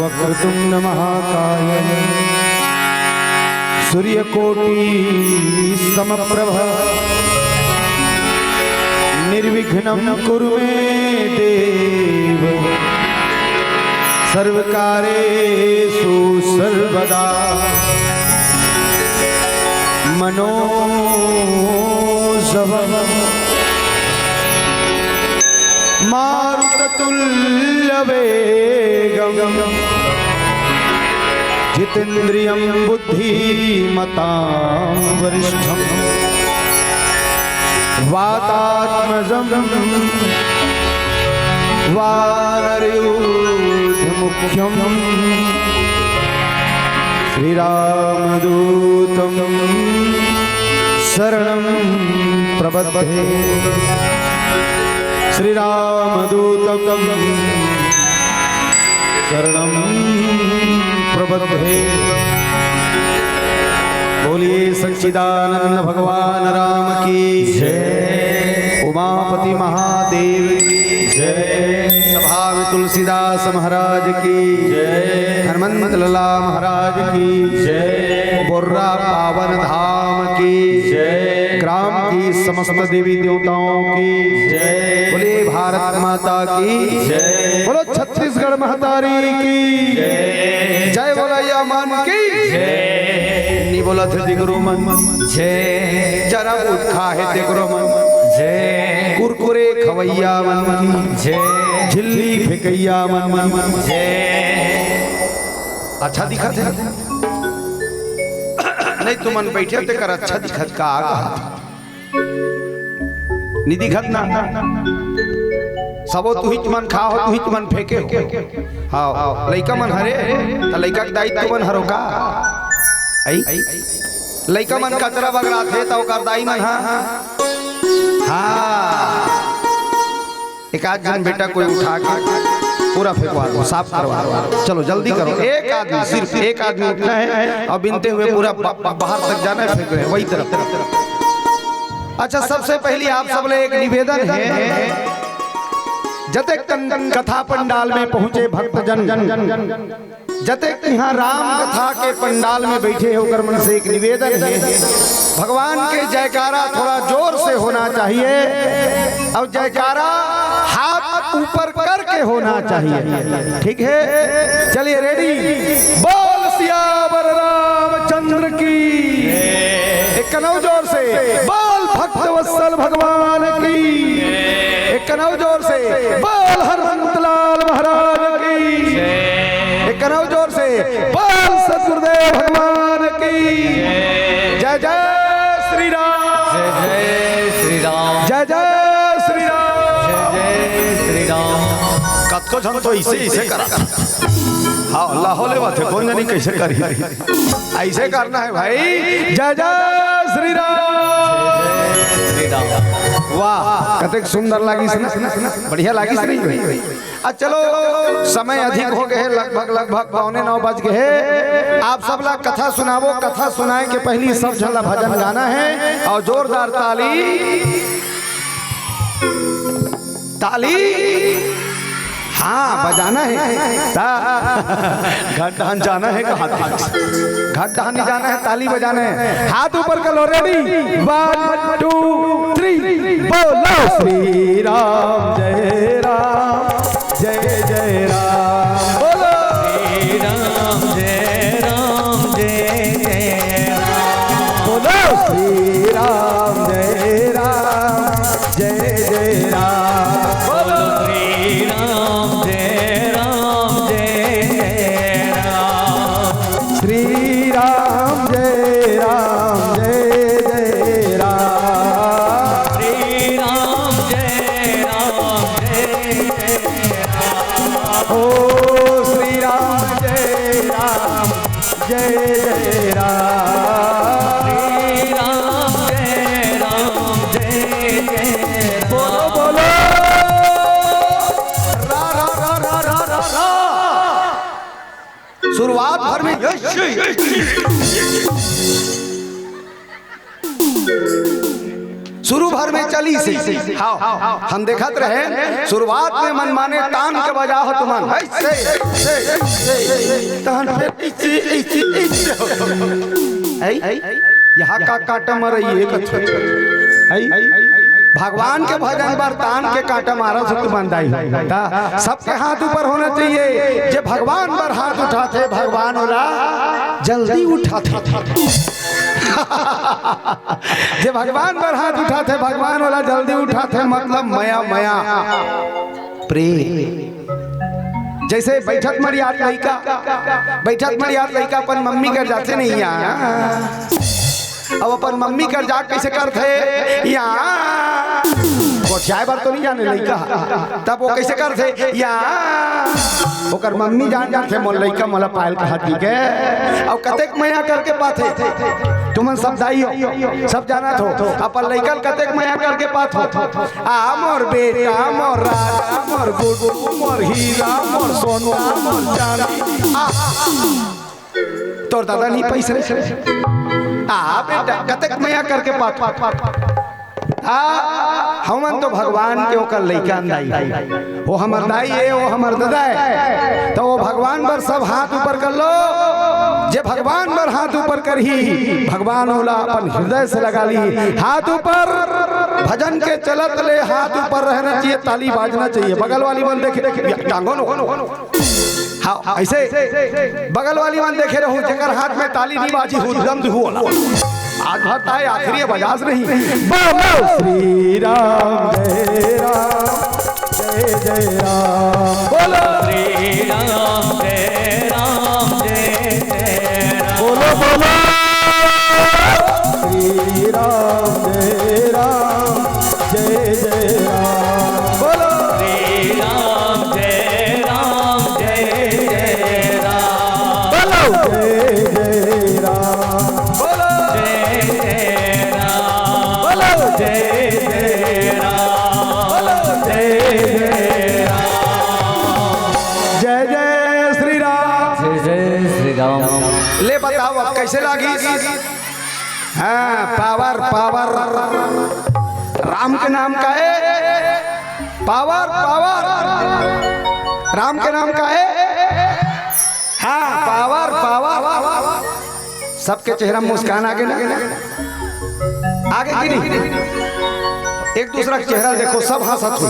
वक्रतुंड महाकाय सूर्यकोटि समप्रभ निर्विघ्नं कुरु मे देव सर्वकारेषु सर्वदा मनोजवम् मारुततुल्यवेगम् जितेन्द्रियं बुद्धिमतां वरिष्ठम् वातात्मजं वानरयूथमुख्यं श्रीरामदूतं शरणं प्रपद्ये श्रीरामदूतं शरणं प्रपद्ये। बोलिए सच्चिदानंद भगवान राम की जय, उमापति महादेव की जय, सभा में तुलसीदास महाराज की जय, हनुमंत लला महाराज की जय, बोर्रा पावन धाम की जय, ग्राम की समस्त देवी देवताओं की जय, बोले भारत माता की जय, बोलो छत्तीसगढ़ महतारी की जय, जय बोला यामान की जय, नी बोला थे गुरु मन जय, जरा उठा है ते गुरु मन जय, कुरकुरे खवैया मन जय, झिल्ली फेंकैया मन जय। अच्छा दिखत है नहीं तुम मन बैठे ते कर अच्छा दिखत का आगा नहीं दिखत ना सबो तू ही मन खाओ तू ही मन फेंके हाँ लइका मन हरे त लइका के दायित्व मन हरो का लइका मन कचरा बगरा थे तो ओकर दाई मन हाँ एक आध जन बेटा कोई उठा के पूरा फेंकवा दो साफ करवा दो चलो जल्दी करो एक आदमी सिर्फ एक आदमी उठना है और बिनते हुए पूरा बाहर तक जाना है फेंक रहे वही तरफ। अच्छा सबसे पहले आप सब ले एक निवेदन है जते कथा पंडाल में पहुंचे भक्त जन जते यहाँ राम कथा के पंडाल में बैठे होकर मन से एक निवेदन है भगवान के जयकारा थोड़ा जोर से होना चाहिए और जयकारा हाथ ऊपर करके होना चाहिए ठीक है। चलिए रेडी बोल सियावर रामचंद्र की एक कनौ जोर से बोल भक्त वत्सल भगवान की एक कनौ जोर से बोल हनुमंत लाल महाराज की एक कनौ जोर से बोल सतगुरुदेव भगवान की जय जय श्री राम जय जय श्री राम जय जय श्री राम जय जय श्री राम। कतको जन तो ऐसे करा हाँ अल्लाह होले बात है कौन जानी कैसे करी ऐसे करना है भाई जय जय श्री राम वाह कतेक सुंदर लागी बढ़िया लागी नहीं। अब चलो समय अधिक हो गए लगभग 8:45 बज गए आप सब ला कथा सुनावो कथा सुनाए के पहली सब झला भजन गाना है और जोरदार ताली ताली हाँ बजाना है घाट दहन जाना है घाट दहन नहीं जाना है ताली बजाना है हाथ ऊपर कर लो रेडी 1 2 3 बोलो श्री राम जय जय राम बोलो श्री राम जय राम बोलो श्री राम जय राम बोलो श्री राम श्री राम जय राम जय राम श्री राम जय राम ओ श्री राम जय राम जय राम श्री राम जय बोलो बोलो रा रा रा रा रा रा शुरुआत भर में शुरू भर में चली से हाँ हम देखत रहे शुरुआत में मनमाने तान के बजा हो तुमन यहाँ का काटा मर भगवान के भजन पर तान के काटा मारा तो बंदाई सबके हाथ ऊपर होना चाहिए। जे भगवान पर हाथ उठाते भगवान होला जल्दी उठाते जे भगवान पर हाथ उठाते भगवान वाला जल्दी उठाते मतलब मया मया प्रेम। जैसे बैठक मरियाद लड़का अपन मम्मी कर जाते नहीं यहाँ अब अपन मम्मी कर जा कैसे करते यहाँ वो चाय बार तो नहीं जाने लड़का तब वो कैसे करते यहाँ ओकर मम्मी जान जाते मोल लड़का मोला पायल कहा ठीक है अब कतेक मया करके पाते तुमन सब दाई हो सब जाना थो अपन लड़कन कतेक मया करके पात हो आ मोर बेटा मोर राजा मोर गुडू मोर हीरा मोर सोना मोर चांदी तोर दादा नहीं पैसे बेटा कतक मया करके पात हमन तो भगवान के ओकर लइका अंदाई वो हमर दाई है वो हमर दादा है तो वो भगवान पर सब हाथ ऊपर कर लो। जे भगवान पर हाथ ऊपर कर ही भगवान होला अपन हृदय से लगा ली हाथ ऊपर भजन के चलत ले हाथ ऊपर रहना चाहिए ताली बाजना चाहिए। बगल वाली मन देखे टांगो नो हाँ ऐसे बगल वाली मन देखे रहूं जकर हाथ में ताली नहीं बाजी हो दम हुआ आज भरता है आखिरी बजाज नहीं। श्री राम जय राम बोलो श्री राम जय राम जय राम बोलो बोलो श्री राम जय राम जय राम बोलो श्री राम जय राम जय राम बोलो जय राम बोलो जय राम बोलो जय राम बोलो जय राम जय जय श्री राम जय श्री राम। ले बताओ अब कैसे लागी हाँ पावर पावर राम के नाम का है पावर पावर राम के नाम का है हाँ पावर पावर सबके चेहरा मुस्कान आगे आगे की नहीं एक दूसरा का चेहरा देखो सब हंसत हो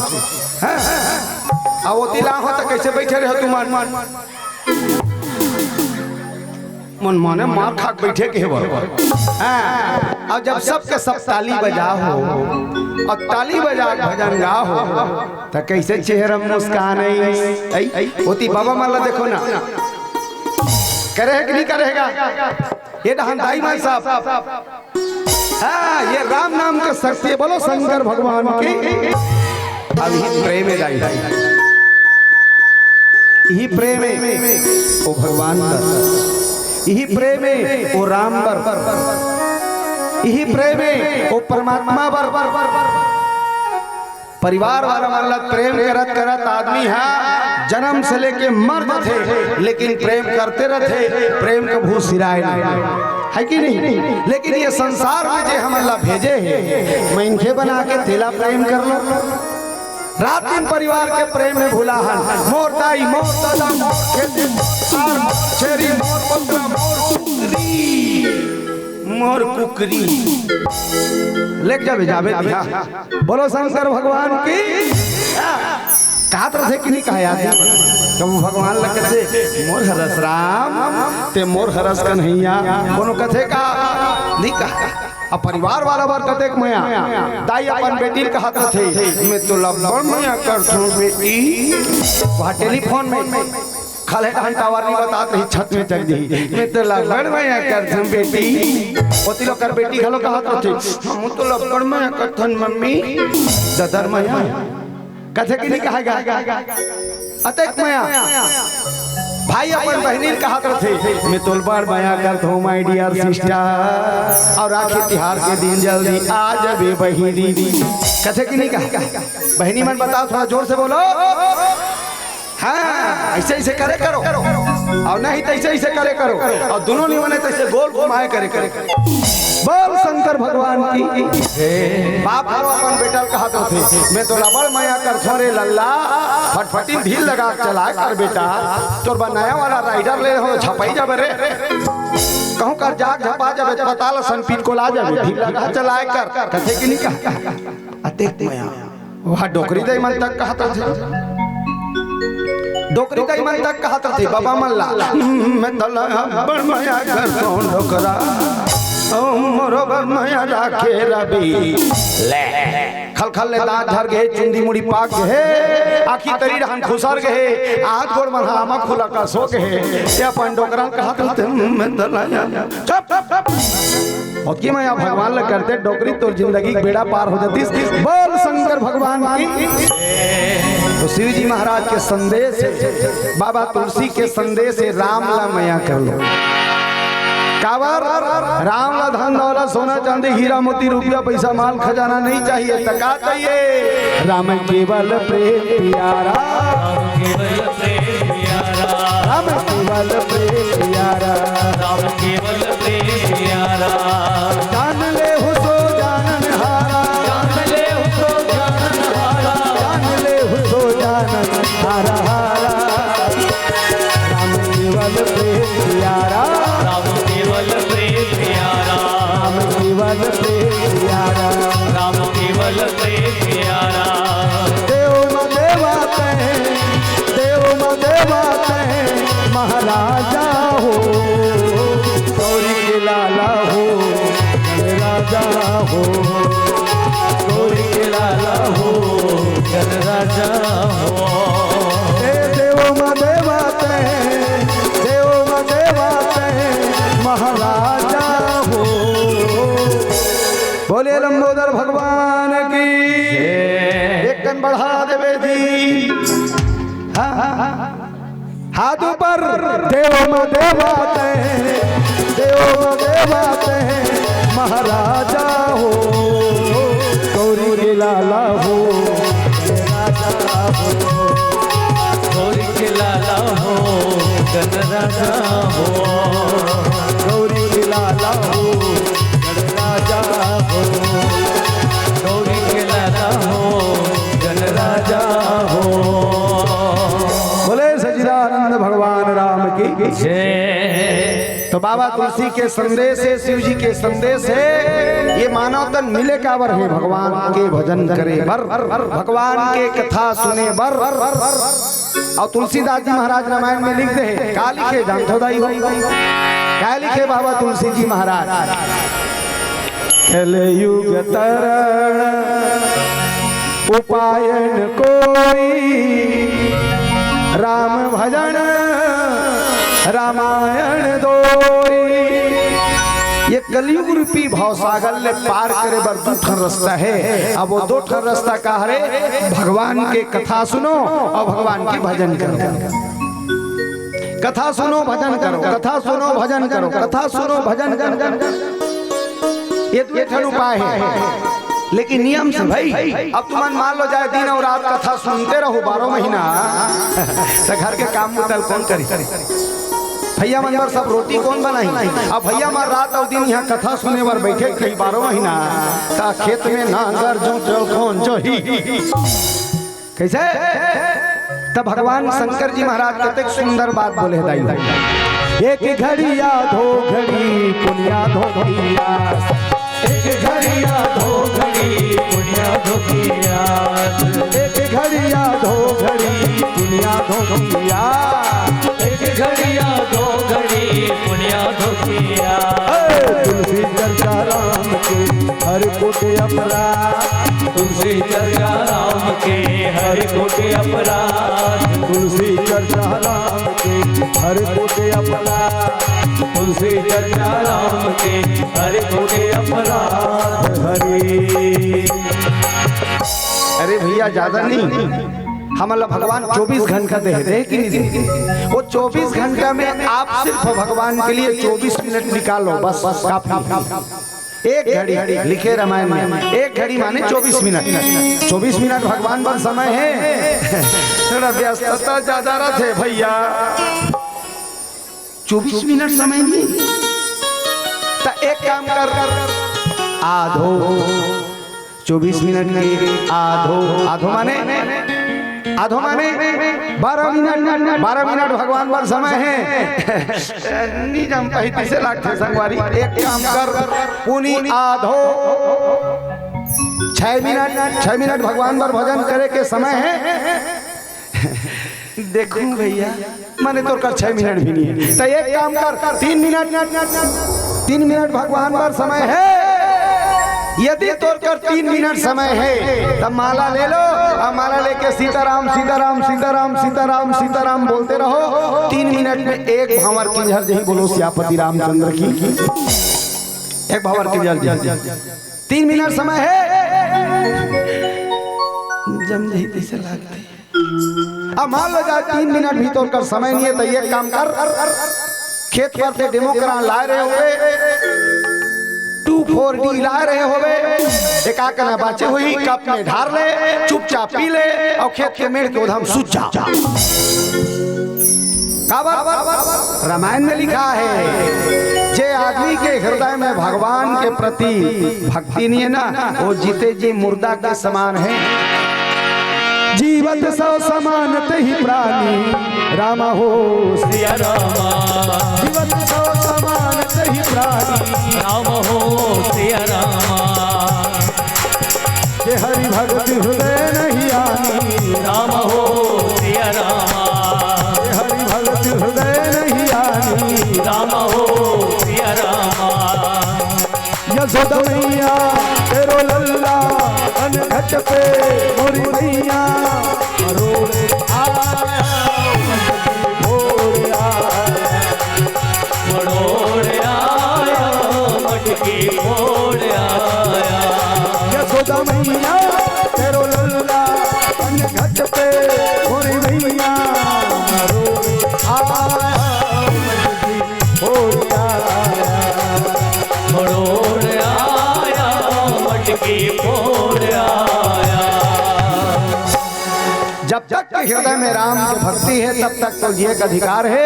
अब वो तिला हो तो कैसे बैठे रहे तुम मन माने मार खाक बैठे के और जब सबके सब ताली बजा हो और ताली बजा भजन गा हो तो कैसे चेहरा मुस्कान होती बाबा माला देखो ना करे कि नहीं करेगा ये दाई माई साहब हाँ ये राम नाम के शक्ति बोलो शंकर भगवान की अभी प्रेम यही प्रेम ओ भगवान यही प्रेम ओ राम यही प्रेम ओ परमात्मा परिवार वाला वाला प्रेम करत करत आदमी है जन्म से लेके मर्द थे लेकिन प्रेम करते रहते प्रेम का भू सिराए है कि नहीं। लेकिन ये संसार में जो हम अल्लाह भेजे हैं मैं इनके बना के तेला प्रेम कर लो रात दिन परिवार के प्रेम में भूला हन मोर दाई मोर दादा मोर खेती मोर छेरी मोर बकरा मोर कुकरी लेक जावे जावे दिया बोलो शंकर भगवान की कहा तरह से कि नहीं कहा याद कब भगवान लग से मोर हरस राम ते मोर हरस कन्हैया कोनो कथे का नहीं कहा अब परिवार वाला बार कतेक मया दाई अपन बेटी के हाथ थे मैं तो लबड़ मया कर दूं बेटी वहां टेलीफोन में खाले घंटा वाली बात नहीं छत में चल गई मैं तो लबड़ मया कर दूं बेटी ओती लोग कर बेटी घलो का हाथ थे हम तो लबड़ मया कर थन मम्मी ददर मया कथे की नहीं कहेगा अतेक मया भाई अपन बहनी का हाथ थे मैं तोलबार बया कर हूँ माय डियर सिस्टर और राखी तिहार के दिन जल्दी आ जाबे बहिनी कथे की नहीं कहा बहनी मन बताओ थोड़ा जोर से बोलो हाँ ऐसे ऐसे करे करो और नहीं तैसे ऐसे करे करो और दोनों निमन है तैसे गोल घुमाए करे करे बोल शंकर भगवान की। बाप अपन बेटा कहा तो थे मैं तो रबड़ माया कर छोरे लल्ला फटफटी ढील लगा चला कर बेटा तोर बनाया वाला राइडर ले हो छपाई जा रे कहूं कर जाग झपा जा बताल सनपीट को ला जा ढील लगा चलाए कर कथे कि नहीं कहा अतेक माया वहां डोकरी दई मन तक कहा थे डोकरी दई मन तक कहा थे बाबा मल्ला मैं तला बड़ माया कर कौन डोकरा मोरो बर माया राखे रवि ले खल खल ले दांत झर गए चुंदी मुड़ी पाक गए आखी तरी रहन खुसर गए हाथ गोड़ मनहामा खुला का सो गए या पंडोकरा कहा थे मैं तला चुप और की माया भगवान ल करते डोकरी तो जिंदगी बेड़ा पार हो जाती बोल शंकर भगवान की। तो शिव जी महाराज के संदेश बाबा तुलसी के संदेश से राम ला मया कर लो कावर राम ला धन दौलत सोना चांदी हीरा मोती रुपया पैसा माल खजाना नहीं चाहिए तका चाहिए राम केवल प्रेम प्यारा राम केवल प्रेम प्यारा राम केवल प्रेम प्यारा जान ले हो सो जानन हारा जान ले उसको जानन हारा जान ले हो सो जानन हारा हारा राम केवल प्रेम प्यारा राम केवल प्रेम प्यारा राम केवल प्रेम प्यारा राम केवल प्रेम प्यारा देव न देवाते महाराजा हो गौरी के लाला हो राजा हो गौरी के लाला हो गण राजा हो देव न देवाते महाराजा हो। बोले लंबोदर भगवान की एक कन बढ़ा देवे जी हाथ ऊपर देव देवाते महाराजा हो गौरी के लाला हो राजा हो गौरी के लाला हो गण राजा हो गौरी के लाला हो राजा हो गौरी के लाला हो गण राजा हो बोले सच्चिदानंद भगवान राम की जय। तो बाबा तुलसी के संदेश है शिव जी के संदेश है ये मानव तन मिले कावर है भगवान के भजन करे बर भगवान के कथा सुने बर और तुलसीदास जी महाराज रामायण में लिख दे का लिखे जानते दाई क्या लिखे बाबा तुलसी जी महाराज कलयुग तरण उपायन कोई राम भजन रामायण दोई ये कलयुग रूपी भवसागर ले पार करे बर दो ठन रास्ता है अब वो दो ठन रास्ता का है भगवान के कथा सुनो और भगवान की भजन करो कथा सुनो भजन करो कथा सुनो भजन करो कथा सुनो भजन करो ये ठन उपाय है लेकिन नियम से भाई अब तुम मान लो जाए दिन और रात कथा सुनते रहो 12 महीना तो घर के काम मुतल कौन करी भैया मनवर सब रोटी कौन बनाई अब भैया मार रात और दिन यहाँ कथा सुने पर बैठे कई 12 महीना ता खेत में नांगर जो कौन जो ही कैसे तब भगवान शंकर जी महाराज कितने सुंदर बात बोले दाई एक घड़िया धो घड़ी पुनिया धो घड़िया एक घड़िया धो घड़ी पुनिया धो घड़िया एक घड़िया धो घड़ी पुनिया धो घड़िया एक घड़िया दो घड़ी पुनिया धो घड़िया तुलसी चर्चा राम के हर कोटे अपराध तुलसी चर्चा राम के हर कोटि अपराध तुलसी चर्चा राम के हर कोटे अपराध तुलसी चर्चा राम के हर कोटि अपराध हरि। अरे भैया ज्यादा नहीं हमारा भगवान 24 घंटा दे कि नहीं दे वो 24 घंटा में आप सिर्फ भगवान के लिए 24 मिनट निकालो बस काफी एक घड़ी लिखे रामायण में एक घड़ी माने 24 मिनट 24 मिनट भगवान पर समय है थोड़ा व्यस्तता ज्यादा रहते भैया 24 मिनट समय नहीं तो एक काम कर आधो 24 मिनट के आधो माने 12 मिनट भगवान पर समय है निजम कही से लागते संगवारी। एक काम कर पुनी आधो 6 मिनट भगवान पर भजन करे के समय है। देखो भैया मैंने तो कर 6 मिनट भी नहीं है तो एक काम कर 3 मिनट भगवान पर समय है। यदि तोड़ कर 3 मिनट समय है तब माला ले लो और माला लेके सीताराम सीताराम सीताराम सीताराम सीताराम बोलते रहो। 3 मिनट में एक भंवर की झल जही बोलो सियापति रामचंद्र की एक भंवर की झल 3 मिनट समय है जम जही से लागते। अब मान लो जा 3 मिनट भी तोड़ कर समय नहीं है तो ये काम कर खेत पर से डेमो करा ला रहे हो 2,4-D ला रहे होवे एक आकर बाचे हुई कप में ढार ले चुपचाप पी ले और खेत के मेड़ के उधम सूझ जा। रामायण में लिखा है जे आदमी के हृदय में भगवान के प्रति भक्ति नहीं है ना वो जीते जी मुर्दा के समान है। जीवत सौ समानत ही प्राणी राम हो सिया रामा। जीवत सौ समानत ही प्राणी राम हो सिया रामा। जे हरि भगत हृदय नहीं आनी राम हो सिया रामा। जे हरि भगत हृदय नहीं आनी राम हो सिया रामा। यशोदा मैया तेरो लल्ला घट पे मोरी मैया यशोदा मैया तेरो लल्ला घट पे मोरी मैया जब तक हृदय में राम की भक्ति है तब तक तो ये अधिकार है।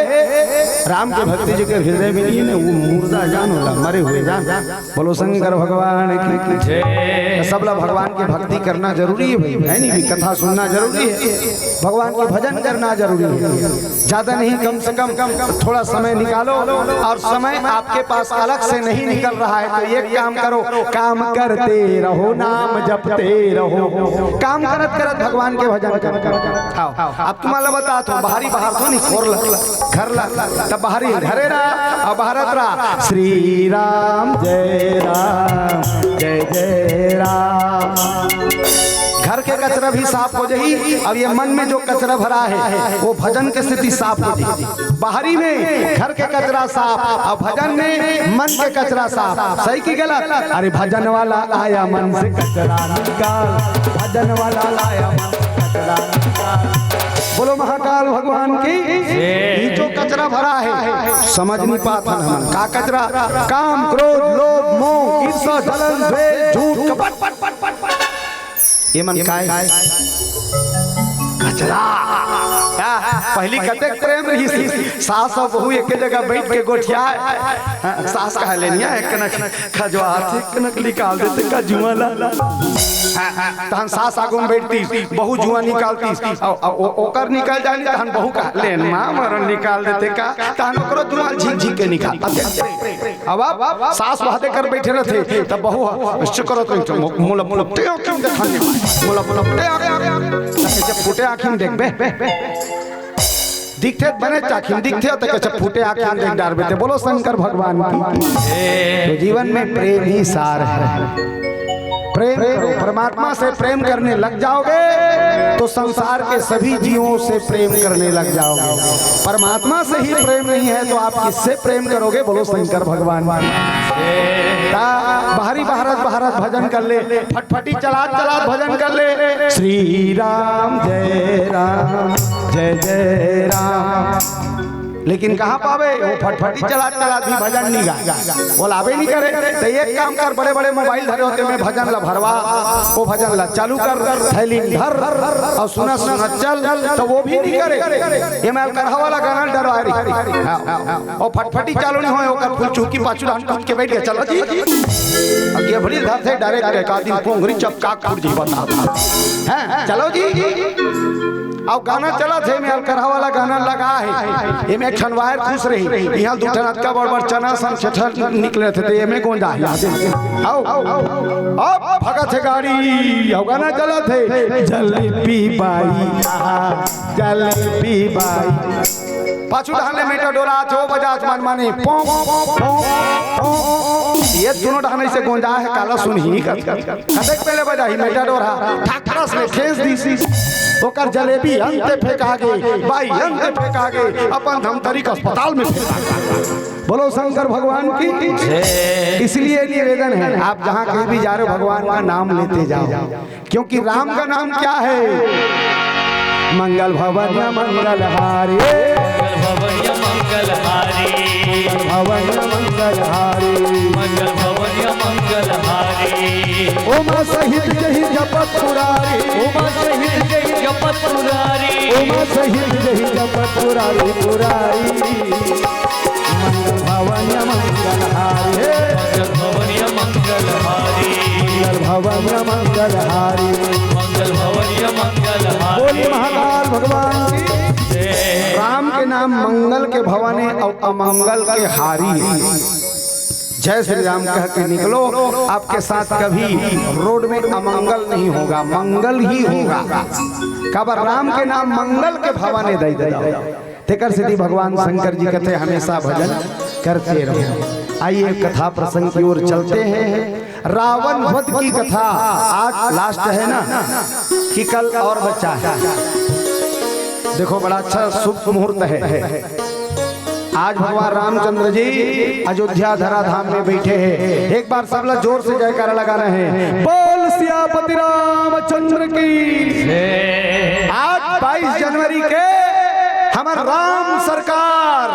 राम की भक्ति जो हृदय में नहीं है ना वो मुर्दा जान होला मरे हुए जान। बोलो शंकर भगवान की जय। सब लोग भगवान की भक्ति करना जरूरी है भाई है नहीं कथा सुनना जरूरी है भगवान के भजन करना जरूरी है। ज्यादा नहीं कम से कम थोड़ा समय निकालो और समय आपके पास अलग से नहीं निकल रहा है तो एक काम करो काम करते रहो नाम जपते रहो। काम करत करत भगवान के भजन करो। अब तुम्हारा बता तो बाहरी बाहर तो नहीं खोर घर ला तब बाहरी घरे रहा और भारत रहा श्री राम जय जय राम। घर के कचरा भी साफ हो जाही। अब ये मन में जो कचरा भरा है वो भजन के स्थिति साफ हो जाएगी। बाहरी में घर के कचरा साफ और भजन में मन के कचरा साफ। सही की गलत? अरे भजन वाला आया मन से कचरा निकाल भजन वाला आया मन से कचरा निकाल। बोलो महाकाल भगवान की ये जो कचरा भरा है समझ नहीं पाता हम का कचरा काम क्रोध लोभ मोह ईर्ष्या जलन द्वेष झूठ कपट ये मन काय कचरा। पहली कतेक प्रेम रही सास और बहू एक जगह बैठ के गोठिया सास कहा लेनिया एक कनक खजवा एक कनक निकाल देते का जुआ ला तहन सास आगू में बैठती बहू जुआ निकालती ओकर निकल जानी तहन बहू का लेन मां मरन निकाल देते का तहन ओकरो जुआ झिक झिक के निकाल। अब सास वहां कर बैठे रहते तब बहू शुक्र तो मुला मुला टेओ क्यों देखने मुला मुला टेओ जब फुटे आंखें देखबे दिखते बने चाखिम दिखते हो तो जब फुटे आंखें देख डार बेते। बोलो शंकर भगवान की तो जीवन में प्रेम ही सार है। प्रेम करो परमात्मा से प्रेम करने लग जाओगे तो संसार के सभी जीवों से प्रेम करने लग जाओगे। परमात्मा से ही प्रेम नहीं है तो आप किससे प्रेम करोगे? बोलो शंकर भगवान। बाहरी भारत भजन कर ले फटफटी चला भजन कर ले श्री राम जय जय राम। लेकिन कहाँ पावे, वो फटफटी चला चला भी भजन नहीं गा, वो लावे नहीं करे। तो एक काम कर, बड़े बड़े मोबाइल धरे होते में भजन ला भरवा, वो भजन ला चालू कर, थैली धर और सुना सुना चल, तो वो भी नहीं करे। ये मैं करहा वाला गाना डरवा रही और फटफटी चालू नहीं होए, ओकर फुल चूकी पाछू हम टूट के बैठ गया। चलो जी अगे बड़ी धर से डायरेक्ट एक आदमी पोंगरी चपका फूट जी बता हैं। चलो जी अब गाना चला थे में अलकरहा वाला गाना लगा है, ये में छनवायर खुश रही, यहाँ दो ठन अटका बड़ चना सन छठर निकले थे, तो ये में कौन जा आओ अब भगत है गाड़ी, अब गाना चला थे जलेबी बाई जलेबी बाई पाछू ढाने मेटा डोरा थे वो बजाज मन माने ये दोनों ढाने से गोंजा है काला सुन ही कदक पहले बजा ही मेटा डोरा ठाकरस में ठेस दी सी ओकर जलेबी अंते फेंका गे बाई अंते फेंका गे अपन धमतरी का अस्पताल में फेंका गे। बोलो शंकर भगवान की। इसलिए निवेदन है आप जहाँ कहीं भी जा रहे हो भगवान का नाम लेते जाओ, क्योंकि राम का नाम क्या है, मंगल भवन मंगल हारी भवन मंगल हारी भवन मंगल हारी मंगल भवन मंगल हारी उमा सहित जही जपत पुरारी उमा सहित जय जपत पुरारी उमा सहित जही जपत पुरारी पुरारी मंगल भवन मंगल हारी मंगल भवन मंगल हारी मंगल भवन मंगल हारी मंगल भवन मंगल हारी। बोलिए महाकाल भगवान की। राम के नाम मंगल के भवन है और अमंगल के हारी है। जय श्री राम कह के निकलो, आपके साथ कभी रोड में अमंगल नहीं होगा, मंगल ही होगा। कबर राम के नाम मंगल के भवन है दई दई तेकर सिद्धि भगवान शंकर जी कहते हमेशा भजन करते रहो। आइए कथा प्रसंग की ओर चलते हैं। रावण वध की कथा आज लास्ट है ना, कि कल और बच्चा है। देखो बड़ा अच्छा शुभ मुहूर्त है। आज भगवान रामचंद्र जी अयोध्या धराधाम में बैठे हैं। एक बार सब लोग जोर से जयकारा लगा रहे हैं, बोल सियापति रामचंद्र की। आज 22 जनवरी के हमारे राम सरकार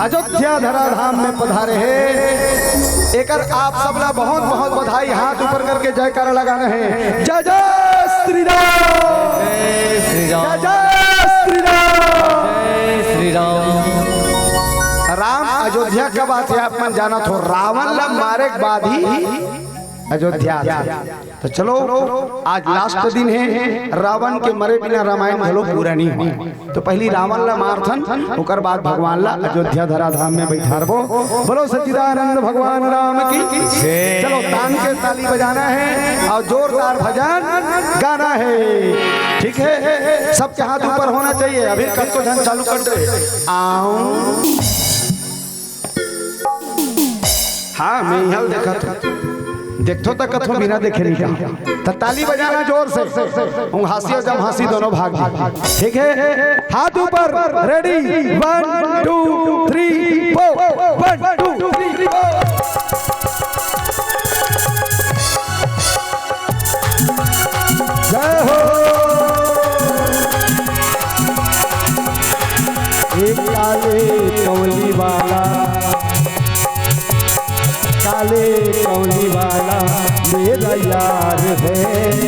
अयोध्या धराधाम में पधारे हैं। एक आप सब लोग बहुत बहुत बधाई, हाथ ऊपर करके जयकारा लगा रहे हैं। जय जय श्री राम, जय श्री राम, जय जय श्री राम, जय श्री राम। राम अयोध्या का बात है, आप मन जाना तो रावण ला मारे के बाद ही अयोध्या था। तो चलो आज लास्ट दिन है, रावण के मरे बिना रामायण भलो पूरा नहीं हुआ। तो पहली रावण ला मारथन, उकर बाद भगवान ला अयोध्या धराधाम में बैठारबो। बोलो सच्चिदानंद भगवान राम की। चलो तान के ताली बजाना है और जोरदार भजन गाना है, ठीक है। सबके हाथ ऊपर होना चाहिए। अभी कल को धन चालू कर दे आओ। हाँ मैं यहाँ देखा था, देखो तो कथो बिना देखे नहीं। तो ताली बजाना जोर से, हंसी और जब हंसी दोनों भाग, ठीक है। हाथ ऊपर, रेडी 1 2 3 4 1 2 3 4। जय हो। एक काले कौली वाला, काले कौली वाला मेरा यार है,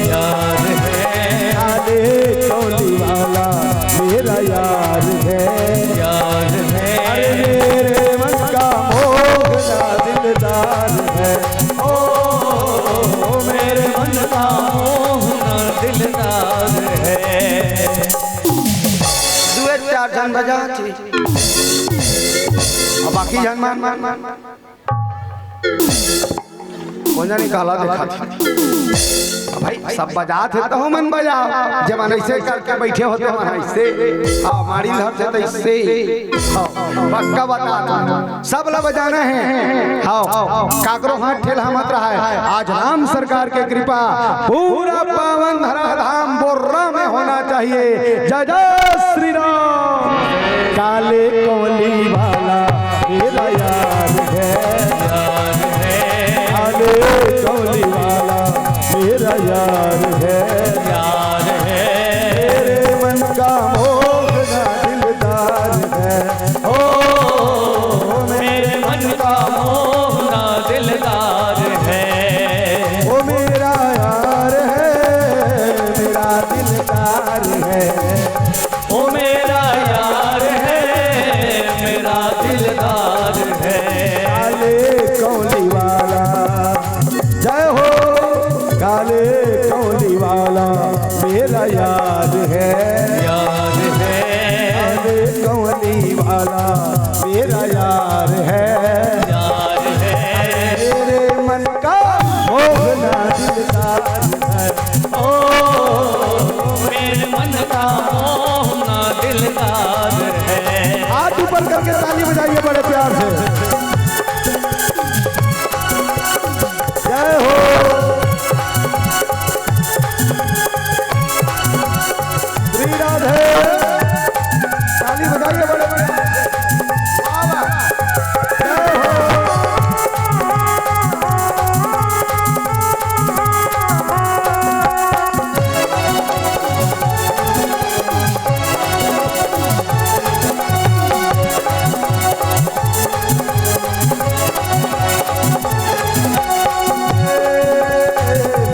यार है, काले कौली वाला मेरा यार है, यार है। अरे मेरे मन का मोहना दिलदार है, ओ मेरे मन का मोहना दिलदार है। दुए 4 जन बजा अब बाकी जन मान कोना निकाला देखा भाई सब बजा थे तो मन बजा जब ऐसे करके बैठे होते ऐसे हमारी धर से तो इससे पक्का बता सब ला बजाना है। हाँ काकरो हाथ ठेला मत रहा है। आज राम सरकार के कृपा पूरा पावन धराधाम बोर्रा में होना चाहिए। जय जय श्री राम। काले कौली वाला मेरा यार है, काले कौली वाला मेरा यार है, यार है। मेरे मन का मोहना दिलदार मेरा दिलदार है। काले कौली वाला जय हो, काले कौली वाला मेरा याद है, याद है काले कौली वाला मेरा यार है, यार है मेरे मन का मोहना दिलदार है। ओ मेरे मन का मोहना दिलदार है। हाथ ऊपर करके ताली बजाइए बड़े प्यार से। जय हो, श्री राधे, ताली बजाइए बड़े बड़े। बाबा, जय हो।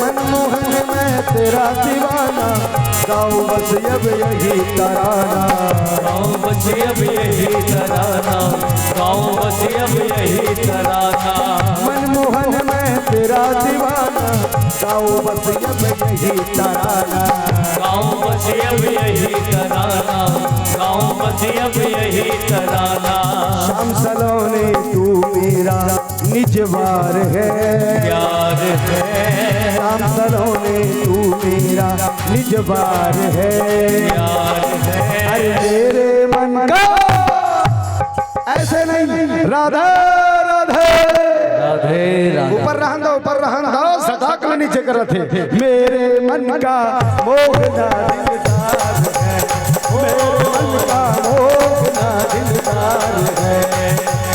मनमोहन मैं तेरा दीवाना, गाऊं बस अब यही तराना, गाँव बस अब यही तराना, गाँव बस अब यही तराना। मनमोहन मैं तेरा दीवाना, गाऊं बस अब यही तराना, गाँव बस अब यही तराना, गाँव बस अब यही तराना। शाम सलोने तू मेरा निजवार है, प्यार है शाम सलोने तू मेरा निजवार है, प्यार है। अरे मेरे मन का ऐसे नहीं, राधा राधे, राधे राधे। ऊपर रहन दो, ऊपर रहन दो, सदा कल नीचे कर थे। मेरे मन का मोहना दिलदार है, मेरे मन का मोहना दिलदार है,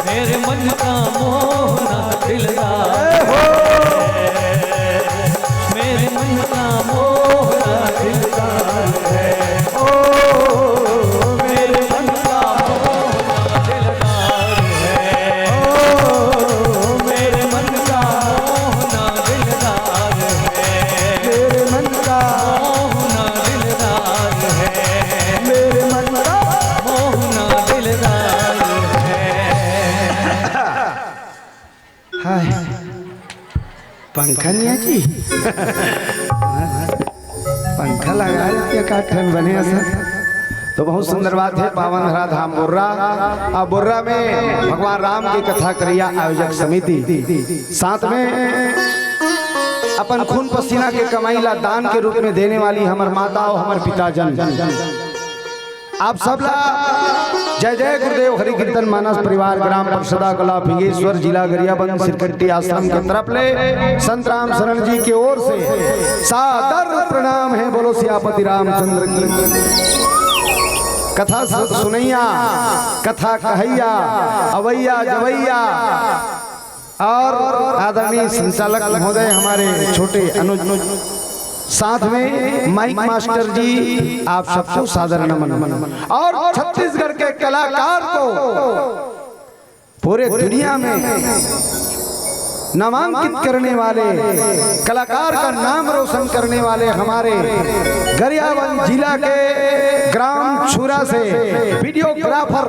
मेरे मन का मोहना दिलदार है, मेरे मन का मोहना दिलदार है। ओ मेरे मन का दिलदार है, ओ मेरे मन का मोहना दिलदार है, मेरे मन का मोहना दिलदार है, मेरे मन का मोहना दिलदार है। हाय पंखा नहीं जी, पंखा लगा क्या काठन बने असर। तो बहुत सुंदर बात है। पावन धरा धाम बुर्रा, अब बुर्रा में भगवान राम की कथा करिया आयोजक समिति, साथ में अपन खून पसीना के कमाईला दान के रूप में देने वाली हमार माता और हमार पिता जन, आप सब ला जय जय गुरुदेव हरि कीर्तन मानस परिवार ग्राम परसदा कला फिंगेश्वर जिला गरियाबंद सिरकट्टी आश्रम के तरफ ले संत राम शरण जी की ओर से सादर प्रणाम है। बोलो सियापति रामचंद्र की। कथा सुनैया, कथा कहैया, अवैया जवैया और आदरणीय संचालक महोदय हमारे छोटे अनुज, साथ में माइक मास्टर जी, आप सबको सादर नमन। और छत्तीसगढ़ के कलाकार को पूरे दुनिया में नामांकित करने वाले, कलाकार का नाम रोशन करने वाले हमारे गरियाबंद जिला के ग्राम छुरा से वीडियोग्राफर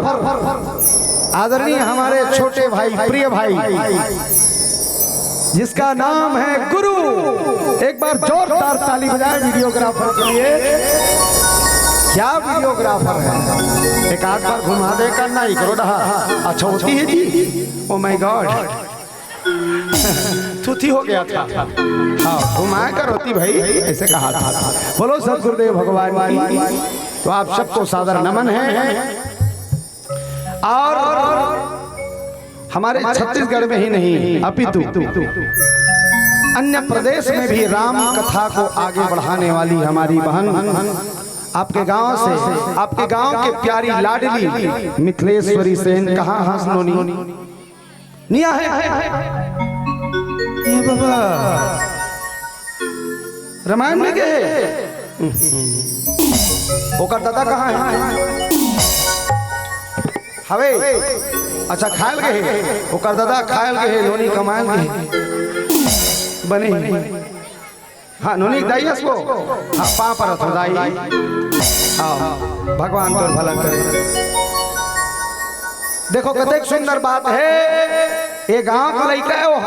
आदरणीय हमारे छोटे भाई, प्रिय भाई, जिसका नाम है गुरु। एक बार जोरदार ताली बजाए वीडियोग्राफर के लिए। क्या वीडियोग्राफर है, एक आध बार घुमा दे करना ही करो रहा। अच्छा होती है जी, ओ माय गॉड, थूथी हो गया था। हाँ घुमाया कर होती भाई, ऐसे कहा था। बोलो सदगुरुदेव भगवान की। तो आप सबको सादर नमन है। और हमारे छत्तीसगढ़ में ही नहीं अपितु अन्य प्रदेश में भी राम कथा को आगे बढ़ाने वाली हमारी बहन, आपके गांव से, आपके गांव के प्यारी लाडली मिथिलेश्वरी सेन, कहाँ हंसनोनी निया है ये बाबा रामायण में गए। ओकर दादा कहाँ है हवे? अच्छा खायल गए, ओकर दादा खायल गए, नोनी कमायल गए बने। हाँ नोनी दाई को हाँ पा पर तो दाई। हाँ भगवान तो भला करे। देखो कतेक सुंदर बात है। ये गांव का लड़का है वो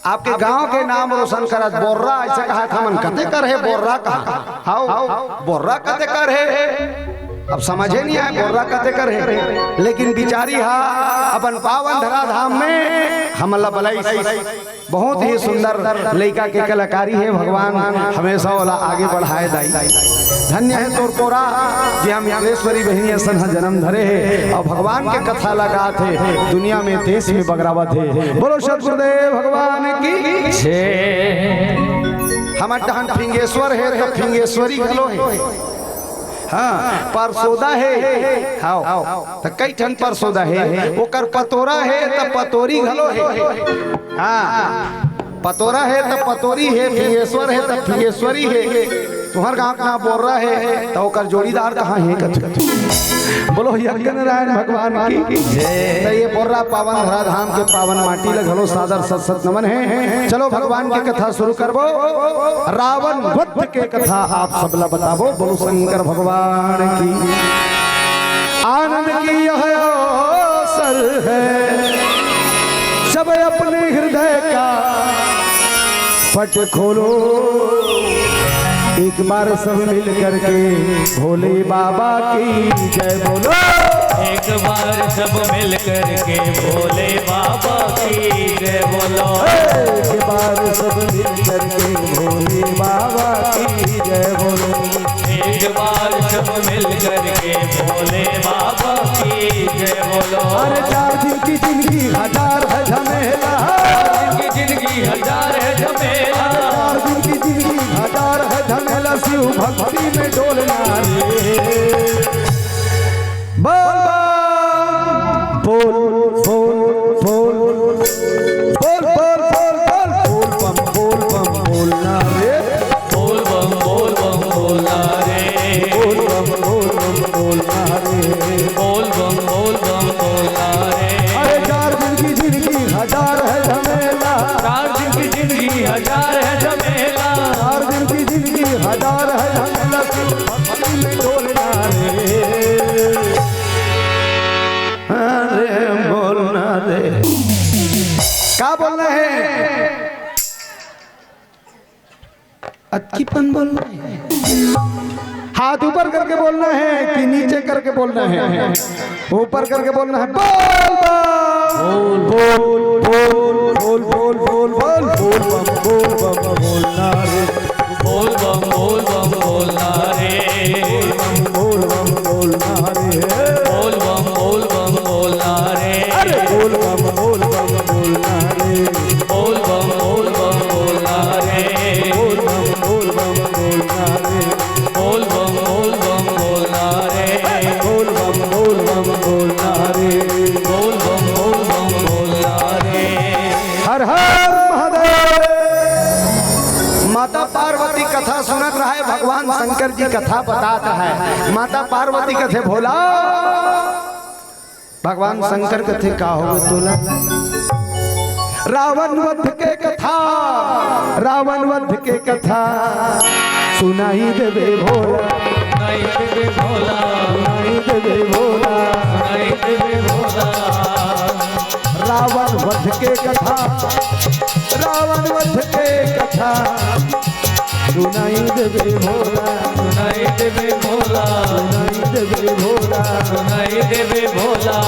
आपके गांव के नाम रोशन करत बोर्रा ऐसे कहा था मन कते कर है बोर्रा कहा हाउ बोर्रा कते कर है। अब समझे नहीं आए बोर्रा कते कर है, लेकिन बिचारी हा अपन पावन धरा धाम में हमला बलाई बहुत ही सुंदर लड़का के कलाकारी है। भगवान हमेशा वाला आगे बढ़ाए दाई। धन्य है तोर कोरा जे हम योगेश्वरी बहनी सन जन्म धरे है और भगवान के कथा लगा थे दुनिया में देश में बगरावत है। बोलो सतगुरुदेव भगवान की जय। हमारे टहन फिंगेश्वर है तो फिंगेश्वरी घलो है। हाँ परसोदा है हाँ तो कई ठन परसोदा है ओकर पतोरा है तो पतोरी घलो है। हाँ पतोरा है तो पतोरी है, फिंगेश्वर है तो फिंगेश्वरी है। तुम्हार गाँव कहाँ बोल रहा है तो ओकर जोड़ीदार कहाँ है कथु। बोलो यज्ञ नारायण भगवान की जय। ये बोर्रा पावन धरा धाम के पावन माटी लगलो सादर सत सत नमन है। चलो भगवान की कथा शुरू करबो। रावण वध के कथा आप सबला बताबो। बोलो शंकर भगवान की। आनंद की यह अवसर है सब अपने हृदय का पट खोलो एक बार सब मिल करके भोले बाबा की जय बोलो। एक बार सब मिल करके भोले बाबा की जय बोलो। एक बार सब मिल करके भोले बाबा की जय बोलो। एक बार सब मिल करके भोले बाबा की जय बोलो। अरे 4 दिन की जिंदगी 1000 है झमेला। 4 दिन की जिंदगी 1000 है झमेला। 4 दिन की जिंदगी 1000 है झमेला। शिव भक्ति में डोलना रे। बोल बोल बोल बोल बोल बोल बोल बम बोलना रे। बोल बम बोलना रे। बोल बम बोलना रे। बोल बम बोलना रे। अरे 4 दिन की जिंदगी 1000 है झमेला। 4 दिन की जिंदगी 1000 है झमेला। 4 दिन की जिंदगी 1000 है झमेला। भक्ति में डोलना रे। अरे बोलना रे। क्या बोलना है? अटकीपन बोलना है। हाथ ऊपर करके बोलना है कि नीचे करके बोलना है? ऊपर करके बोलना है। बोल बोल बोल बोल बोल बोल बोल बोल बम बोलना रे। बोल बम बोलना रे। बोल बम बोलना रे। बोल बम बोलना रे। अरे बोल बम बोलना रे। बोल बम बोलना रे। बोल बम बोलना रे। बोल बम बोलना रे। बोल बम बोलना रे। बोल बम बोलना रे। हर हर महादेव। माता पार्वती कथा सुनत रहा है। भगवान शंकर जी कथा बताता है। माता पार्वती कथे भोला भगवान शंकर कथे का हो तोला। रावण वध के कथा रावण वध के कथा सुनाई देवे भोला। सुनाई देवे भोला। सुनाई देवे भोला। सुनाई देवे भोला। रावण वध के कथा रावण वध के कथा सुनाई देवे भोला। सुनाई देवे भोला। सुनाई देवे भोला। सुनाई देवे भोला।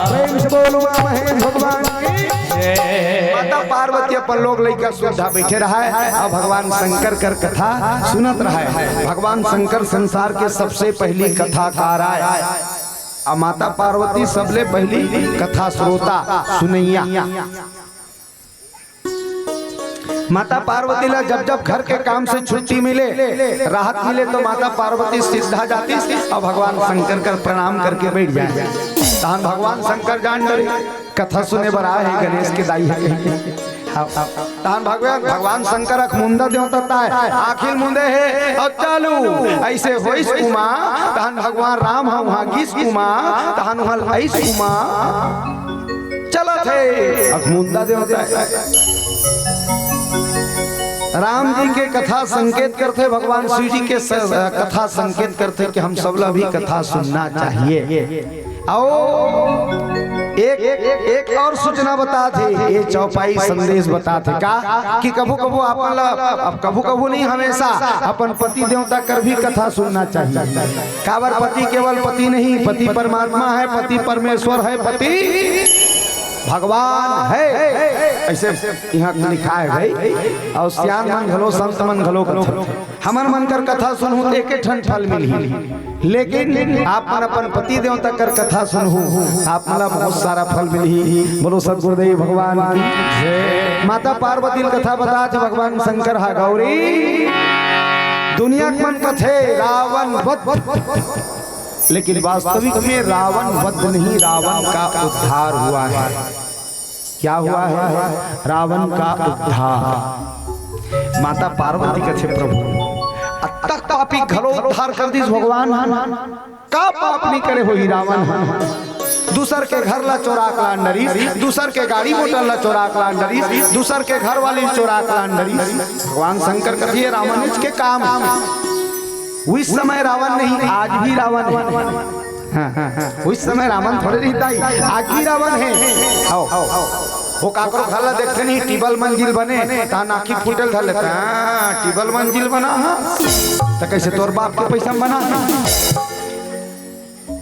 प्रेम से बोलो महेश भगवान की जय। माता पार्वती अपन लोग लइका सुधा बैठे रहा है और भगवान शंकर कर कथा सुनत रहा है। भगवान शंकर संसार के सबसे पहली कथाकार आए और माता पार्वती सबले पहली कथा श्रोता सुनैया। माता पार्वती ला जब जब घर के काम से छुट्टी मिले राहत मिले तो माता पार्वती सीधा जाती और भगवान शंकर कर प्रणाम करके बैठ जाए। तहन भगवान शंकर जान डरे कथा सुने बर आए है गणेश के दाई है। तहन भगवान शंकर अख मुंदा देवता है आखिर मुंदे है और चालू ऐसे होइस उमा। तहन भगवान राम है वहाँ गिस उमा। तहन वहाँ लइस उमा चला थे अख मुंदा देवता है। राम जी के कथा संकेत करते भगवान शिव जी के कथा संकेत करते कि हम सब भी कथा सुनना चाहिए। आओ एक और सूचना बता थे, ये चौपाई संदेश बता थे का कि कभू कभू अपन अब कभू कभू नहीं हमेशा अपन पति देवता कर भी कथा सुनना चाहिए। काबर पति केवल पति नहीं, पति परमात्मा है, पति परमेश्वर है, पति भगवान है। ऐसे यहाँ लिखा है भाई। और सियान मन घलो संत मन घलो हमन मन कर कथा सुनहु एक ठन फल मिलही, लेकिन आप मन अपन पति देवता कर कथा सुनहु आप मला बहुत सारा फल मिलही। बोलो सद्गुरुदेव भगवान की। माता पार्वती कथा बता थे भगवान शंकर हा गौरी दुनिया मन कथे रावण वध, लेकिन वास्तविक में रावण वध नहीं, रावण का उद्धार हुआ है। क्या हुआ है? रावण का उद्धार। माता पार्वती कथे प्रभु अतक पापी घरो उद्धार कर दी भगवान का पाप नहीं करे हो रावण। दूसर के घर ला चोरा कलांडरी, दूसर के गाड़ी मोटर ला चोरा कलांडरी, दूसर के घर वाली चोरा कलांडरी। भगवान शंकर कथिए रावण के काम। उस समय रावण नहीं, आज भी रावण है। उस समय रावण थोड़े रहता है, आज भी रावण है। आओ वो काकरो घर देखते नहीं टिबल मंजिल बने ता नाकी फूटल धर लेता है। टिबल मंजिल बना तो कैसे तोर बाप के पैसा बना है?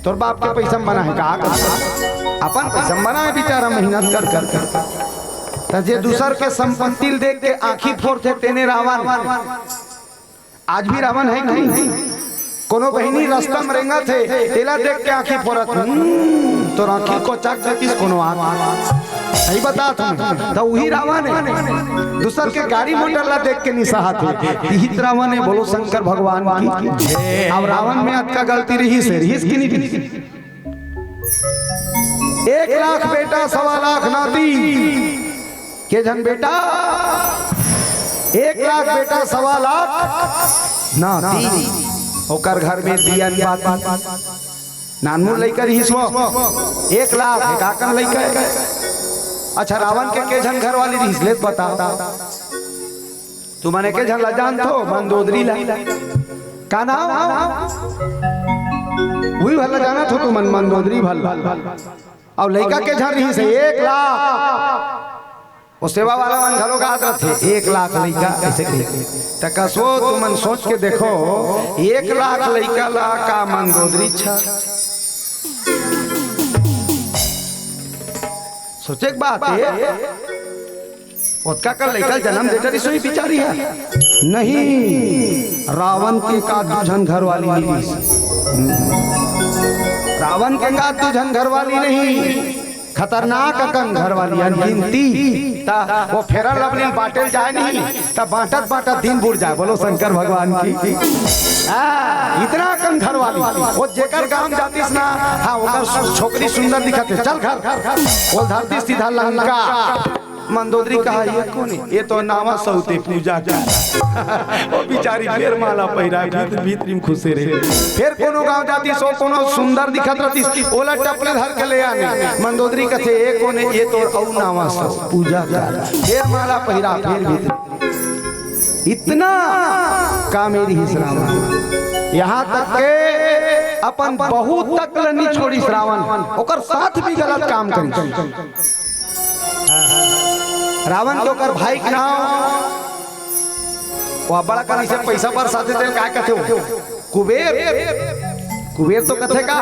तोर बाप के पैसा बना है का? अपन पैसा बना है बेचारा मेहनत कर कर कर। जे दूसर के संपत्ति देख के आंखी फोड़ते तेने रावण। आज भी रावण है नहीं। कोनो बहिनी रास्ता में रेंगा थे तेला देख के आंखी फोड़त तो आंखी को चक देतीस कोनो आंख सही बता तुम तो वही रावण है। दूसर के गाड़ी मोटर ला देख के निसाहत है, यही रावण है। बोलो शंकर भगवान की। अब रावण में अत का गलती रही से रही की नहीं। 1 लाख बेटा 1.25 लाख नाती के जन बेटा 1 लाख बेटा 1.25 लाख नाती ओकर घर में दियन बात नानमू लइका रही सो 1 लाख काकन लइका। अच्छा रावण के झन घर वाली रही ले बता तू माने के झन ला जान तो मंदोदरी ला का नाम वही भला जाना तो तू मंदोदरी भला। और लइका के झन रही से 1 लाख वो सेवा वाला मन घलो गात रथे 1 लाख लइका ऐसे त कसो तू मन सोच के देखो 1 लाख लइका ला का मंदोदरी छा। सोचे एक बात है उसका का लइका जन्म देता रही सोई बिचारी है नहीं। रावण के का दुझन घर वाली नहीं, रावण के का दुझन घर वाली नहीं, खतरनाक अकन घर वाली गिनती ता वो फेरा लवली बाटेल जाए नहीं ता बांटत बांटत दिन बुड़ जाए। बोलो शंकर भगवान की। इतना अकन घर वाली वो जेकर गांव जातीस ना हाँ ओकर छोकरी सुंदर दिखत है चल घर वो धरती सीधा लंका। मंदोदरी कहा ये कौन है? ये तो नावा सौते पूजा का वो बिचारी फेर माला पहिरा भीतरी में खुशे रहे। फिर कोनो गांव जाती सो कोनो सुंदर दिखत रहती ओला टपले धर के ले आने। मंदोदरी कथे ये कौन है? ये तो औ नावा सौ पूजा का फेर माला पहिरा फिर भीतर इतना का मेरी ही श्रावण। यहाँ तक के अपन बहुत तक नहीं छोड़ी श्रावण ओकर साथ भी गलत काम करी। रावण के ओकर भाई के नाम वो बड़ा करी से पैसा बरसाते थे का कहते हो कुबेर। कुबेर तो कथे का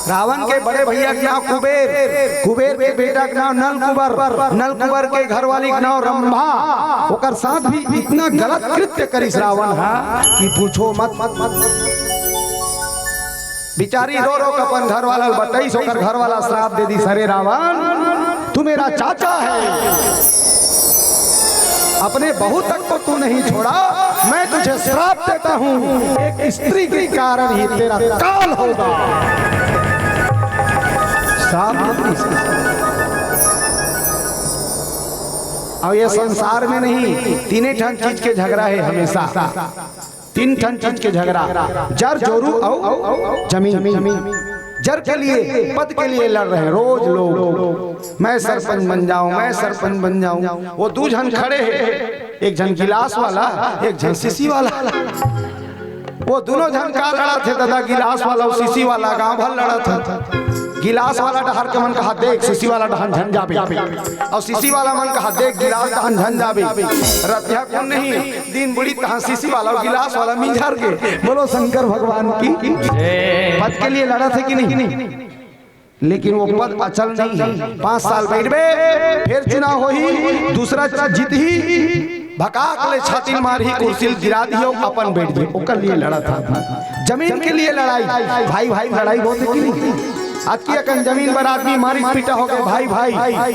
रावण के बड़े भैया के नाम कुबेर, कुबेर के बेटा के नाम नलकुबर, नलकुबर के घरवाली के नाम रंभा। ओकर साथ भी इतना गलत कृत्य करी रावण कि पूछो मत। बिचारी रो रो अपन घर वाला बताई ओकर घर वाला श्राप दे दी सरे रावण तू मेरा चाचा है, अपने बहू तक को तू नहीं छोड़ा, मैं तुझे श्राप देता हूँ एक स्त्री के कारण ही तेरा काल होगा। अब ये संसार में नहीं 3 ठन चीज के झगड़ा है हमेशा। 3 ठन चीज के झगड़ा जर जोरू औ जमीन। जर के लिए पद के लिए लड़ रहे हैं रोज लोग। मैं सरपंच बन जाऊं, मैं सरपंच बन जाऊं। वो 2 जन खड़े हैं, एक जन गिलास वाला एक जन सीसी वाला। वो दोनों जन का लड़ा थे दादा गिलास वाला और सीसी वाला गांव भर लड़ा था। गिलास वाला डहर के मन कहा देख सीसी वाला डहन झन जाबे और सीसी वाला मन कहा देख गिलास डहन झन जाबे रतिया कौन नहीं दिन बुढ़ी तहां सीसी वाला और गिलास वाला मिंझार के बोलो शंकर भगवान की पद के लिए लड़ा थे कि नहीं लेकिन वो पद अचल नहीं है 5 साल बैठबे फिर चुनाव होही दूसरा जीत ही भकाक ले छाती मार ही कुर्सी गिरा दी अपन बैठ गए ओकर लिए लड़ा था जमीन के लिए लड़ाई भाई भाई लड़ाई बहुत है कि नहीं आज की अकन जमीन पर आदमी मारी पीटा हो गए भाई भाई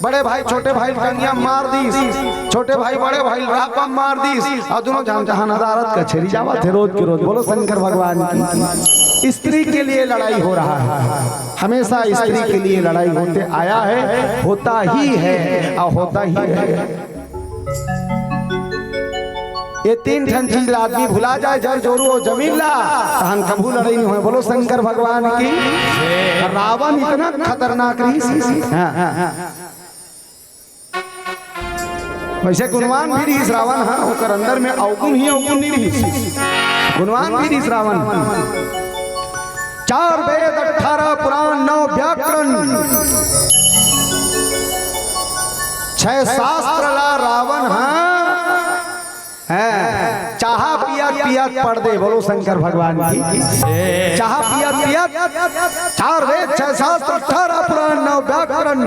बड़े भाई छोटे भाई टंगिया मार दी छोटे भाई बड़े भाई रापा मार दी और दोनों जान जहां अदालत का छेड़ी जावा थे रोज के रोज बोलो शंकर भगवान की स्त्री के लिए लड़ाई हो रहा है हमेशा स्त्री के लिए लड़ाई होते आया है होता ही है और होता ही है ये 3 ठन चीज आदमी भुला जाए जर जोरू और जमीन ला तहन कबू लड़ाई नहीं हो बोलो शंकर भगवान की रावण इतना खतरनाक रही वैसे गुणवान भी रही रावण हाँ होकर अंदर में अवगुण ही अवगुण नहीं रही गुणवान भी रही रावण 4 वेद 18 पुराण 9 व्याकरण 6 शास्त्र ला रावण हाँ चाहा पिया पढ़ दे बोलो शंकर भगवान की चाहा पिया 4 वेद 6 शास्त्र 18 पुराण 9 व्याकरण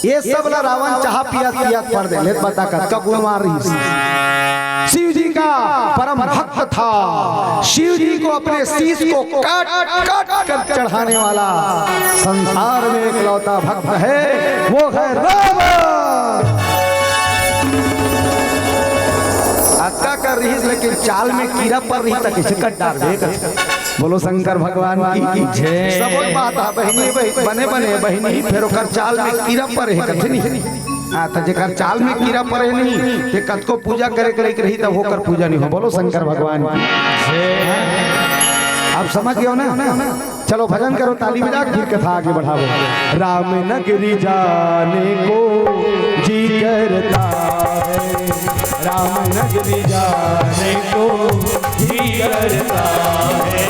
ये सब ला रावण चाहा पिया पढ़ दे लेत बता का गुण मार रही शिव जी का परम भक्त था शिव जी को अपने शीश को काट काट कर चढ़ाने वाला संसार में एकलौता भक्त है वो है रावण अक्का कर रही लेकिन चाल में कीड़ा पर रही तक इसे कट डाल दे बोलो शंकर भगवान की सब बात है बहनी बने बने बहनी फिर ओकर चाल में कीड़ा पर है कथे नहीं हां त जेकर चाल में कीड़ा पड़े नहीं ते कत को पूजा करे रही तब होकर पूजा नहीं हो बोलो शंकर भगवान की आप समझ गए हो ना चलो भजन करो ताली बजा फिर कथा आगे बढ़ाओ राम नगरी जाने को जी करता है राम नगरी जाने को जी करता है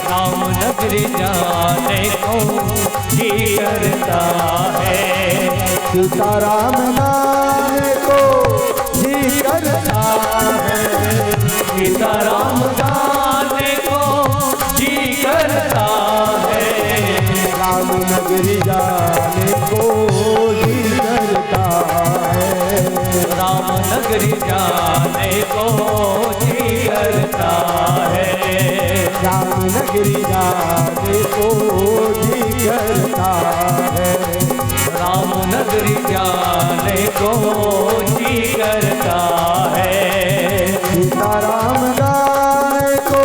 राम नगरी जाने को जी करता है सीताराम जाने को जी करता है सीताराम जाने को जी करता है राम नगरी जाने को जी करता है राम नगरी जाने को जी करता है राम नगरी जाने को जी करता है राम नगरी जाने को जी करता है सीताराम जाने को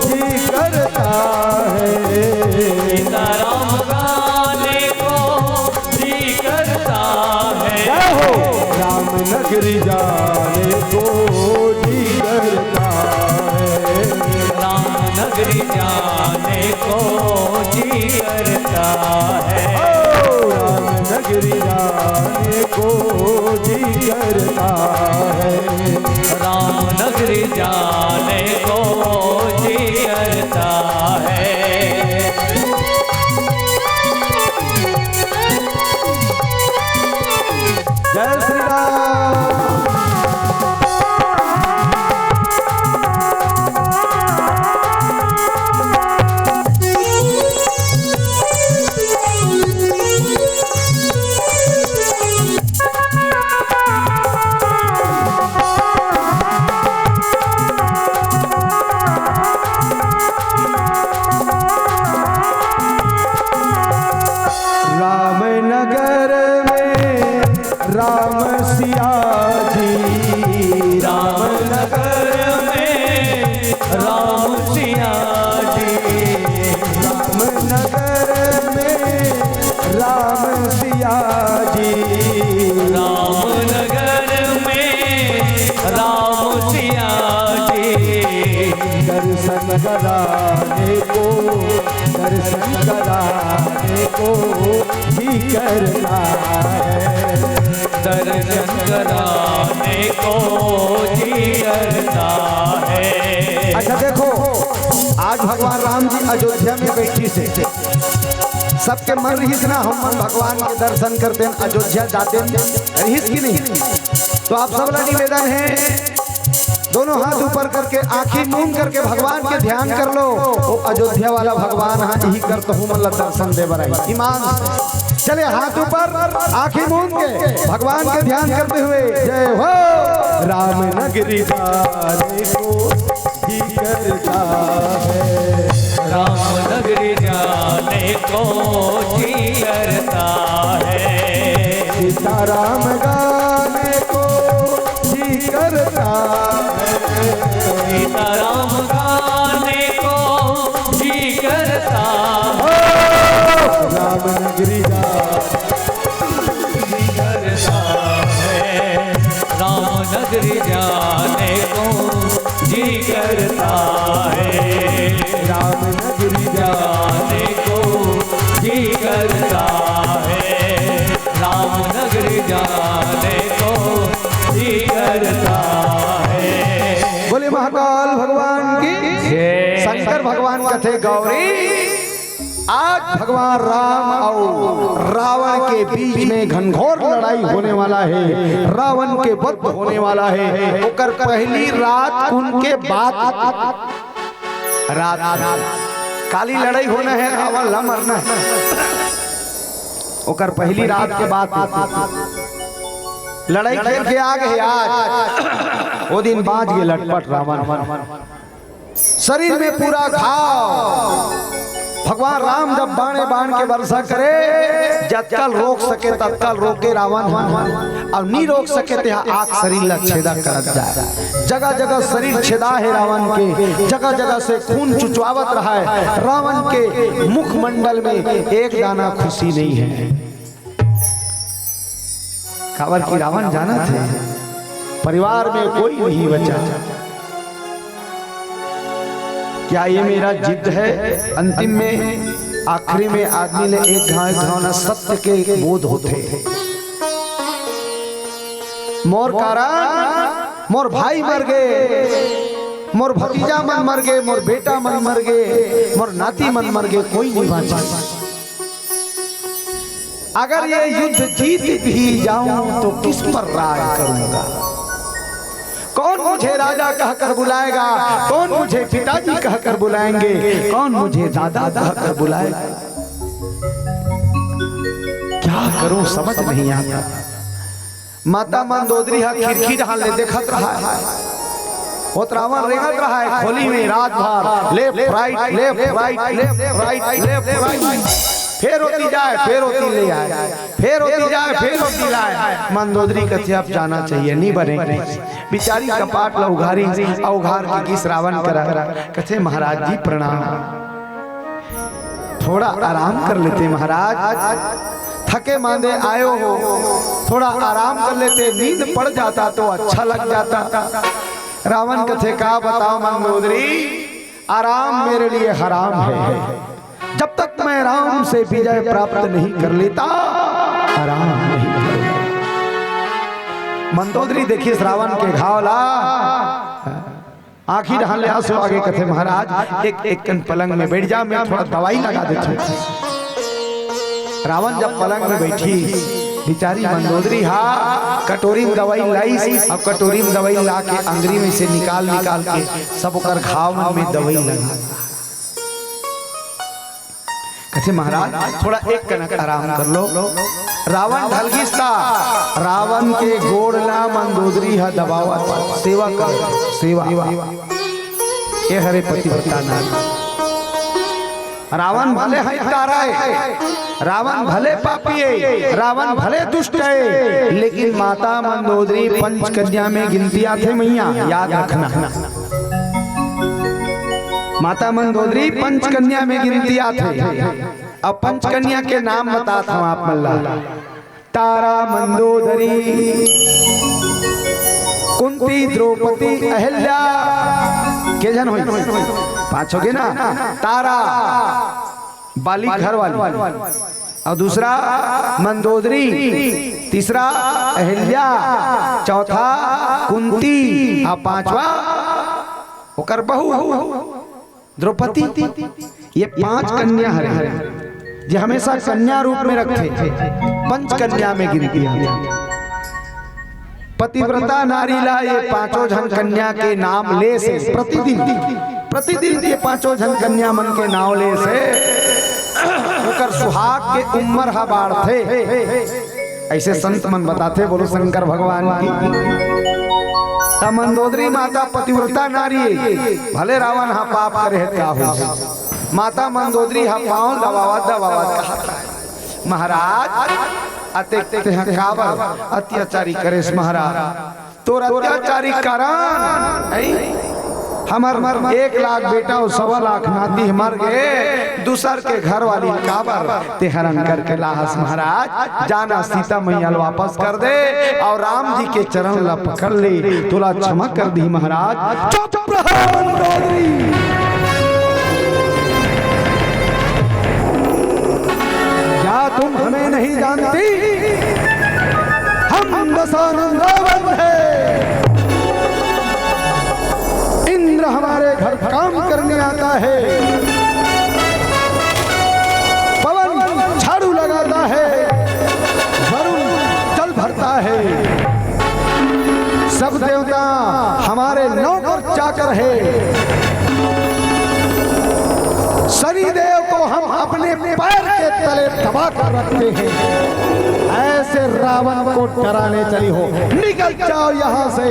जी करता है सीताराम जाने को जी करता है राम नगरी जाने को जी करता है राम नगरी जाने को जी करता है राम नगरी जाने को जी करता है राम नगरी जाने को जी करता है जय श्री राम रामनगर में राम सिया जी रामनगर में राम सिया जी रामनगर में राम सिया जी रामनगर में राम सिया जी दर्शन कराने को ही करना है दर्शन कराने को जी करता है अच्छा देखो आज भगवान राम जी अयोध्या में बैठी से सबके मन रहीस ना, हम मन भगवान के दर्शन करते हैं, अयोध्या जाते हैं, रहीस की नहीं। तो आप सब ला निवेदन है, दोनों हाथ ऊपर करके आंखें मूंद करके भगवान के ध्यान कर लो। वो अयोध्या वाला भगवान हाँ यही कर तो हूँ मतलब दर्शन दे बराई ईमान। चले हाथ ऊपर आंखें मूंद के भगवान के ध्यान करते हुए जय हो। राम नगरी जाने को जी करता है, राम नगरी जाने को जी करता है, सीताराम गाने को जी करता है, सीताराम गाने को जी करता राम नगरी जी करता है, राम नगरी जाने को जी करता है, राम नगरी जाने को जी करता है, राम नगरी जाने को जी करता है। बोले महाकाल भगवान की जय। शंकर भगवान कथे गौरी। आज भगवान राम और रावण के बीच में घनघोर लड़ाई होने वाला है, रावण के वध होने वाला है। ओकर पहली रात उनके बाद रात काली लड़ाई होना है, रावण ला मरना है। ओकर पहली रात के बाद लड़ाई खेल के आ गए। आज वो दिन बाज गए लटपट रावण, शरीर में पूरा घाव। भगवान राम जब बाणे बाण के वर्षा करे, जत्कल रोक सके तत्कल रोके रावण, और नहीं रोक सके तो आग शरीर ला छेदा करत जाए। जगह जगह शरीर छेदा है रावण के, जगह जगह से खून चुचवावत रहा है। रावण के मुखमंडल में एक दाना खुशी नहीं है। खबर की रावण जाना थे परिवार में कोई नहीं बचा। क्या ये मेरा जिद है? अंतिम में आखिरी में आदमी ने एक घावना सत्य के बोध होते। मोर कारण मोर भाई मर गए, मोर भतीजा मन मर गए, मोर बेटा मन मर गए, मोर नाती मन मर गए, कोई नहीं बचा। अगर ये युद्ध जीत भी जाऊं तो किस पर राज करूंगा? कौन मुझे राजा कहकर बुलाएगा? कौन मुझे पिताजी कहकर बुलाएंगे? कौन मुझे दादा कहकर बुलाएगा? क्या करूं समझ नहीं आता। माता मंदोदरी खिड़की ढालने देखत रहा है, वो रावण रेंगत रहा है खोली में रात भर, left right left right left right left right, फिर होती जाए फिर होती ले आए, फिर होती जाए फिर होती लाए। मंदोदरी कथे अब जाना चाहिए, नहीं बने बिचारी कपाट ला उघारी, उघार के किस रावण करा कथे महाराज जी प्रणाम, थोड़ा आराम कर लेते महाराज, थके मांदे आयो हो, थोड़ा आराम कर लेते, नींद पड़ जाता तो अच्छा लग जाता। रावण कथे का बताओ मंदोदरी, आराम मेरे लिए हराम है। जब तक मैं राम से विजय प्राप्त नहीं कर लेता आराम नहीं करूंगा। मंदोदरी देखिए रावण के घाव ला, आखिर ढाले आंसू आगे कथे महाराज एक एक कन पलंग में बैठ जा, मैं थोड़ा दवाई लगा देता हूं। रावण जब पलंग में बैठी, बेचारी मंदोदरी कटोरी में दवाई लाई, अब कटोरी में दवाई ला के अंगरी में से निकाल के सब ओकर घाव में दवाई लगा। कथे महाराज थोड़ा एक कनक आराम कर लो। रावण ढलगिस्ता, रावण के गोड़ला मंदोदरी है दबावा, सेवा कर सेवा, ये हरे पतिव्रता नारी। रावण भले हत्यारा है, रावण भले पापी है, रावण भले दुष्ट है, लेकिन माता मंदोदरी पंचकन्या में गिनतियां थे मैया, याद रखना। माता मंदोदरी पंचकन्या में गिनतियां थे। अब पंचकन्या के नाम बताता हूं आप मल्ला, तारा मंदोदरी, कुंती, द्रौपदी, अहिल्या, के जन हुई? पांच हो गए ना। तारा बाली घर वाली, और दूसरा मंदोदरी, तीसरा अहिल्या, चौथा कुंती, और पांचवा ओकर बहू द्रौपदी ये 5 कन्या है जो हमेशा कन्या रूप में रखे, पंच कन्या में गिनती है। पतिव्रता नारीला ये 5 जन कन्या के नाम ले से प्रतिदिन ये 5 जन कन्या मन के नाम ले से होकर सुहाग के उम्र हा बाढ़ थे। ऐसे संत मन बताते, बोलो शंकर भगवान की। मंदोदरी माता पतिव्रता नारी, भले रावण हा पाप करे क्या हो, माता मंदोदरी हा पाँव दबावत महाराज अत्याचारी करे महाराज, तोर अत्याचारी कारण हमार 1 लाख बेटा और 1.25 लाख नाती मर गए, दूसर के घर वाली काबर ते हरण करके लाहस महाराज। जाना सीता मैया वापस कर दे और राम जी के चरण ला पकड़ ले, तुला क्षमा कर दी महाराज। चुप रहो मंदोदरी, क्या तुम हमें नहीं जानती? हम दशानन रावण है, इंद्र हमारे घर काम करने आता है, पवन झाड़ू लगाता है, वरुण जल भरता है, सब देवता हमारे नौकर चाकर है, शनिदेव को हम अपने पैर के तले दबा कर रखते हैं। ऐसे रावण को डराने चली हो, निकल जाओ यहां से।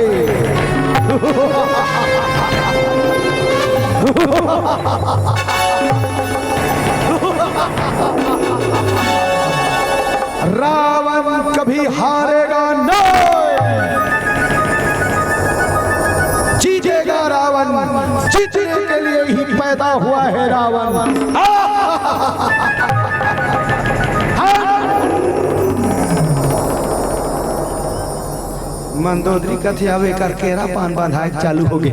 रावण कभी हारेगा नहीं, जीतेगा रावण, जीतने के लिए ही पैदा हुआ है रावण। मंदोदरी कथी आवे कर केरा पान बंधाए चालू हो गए।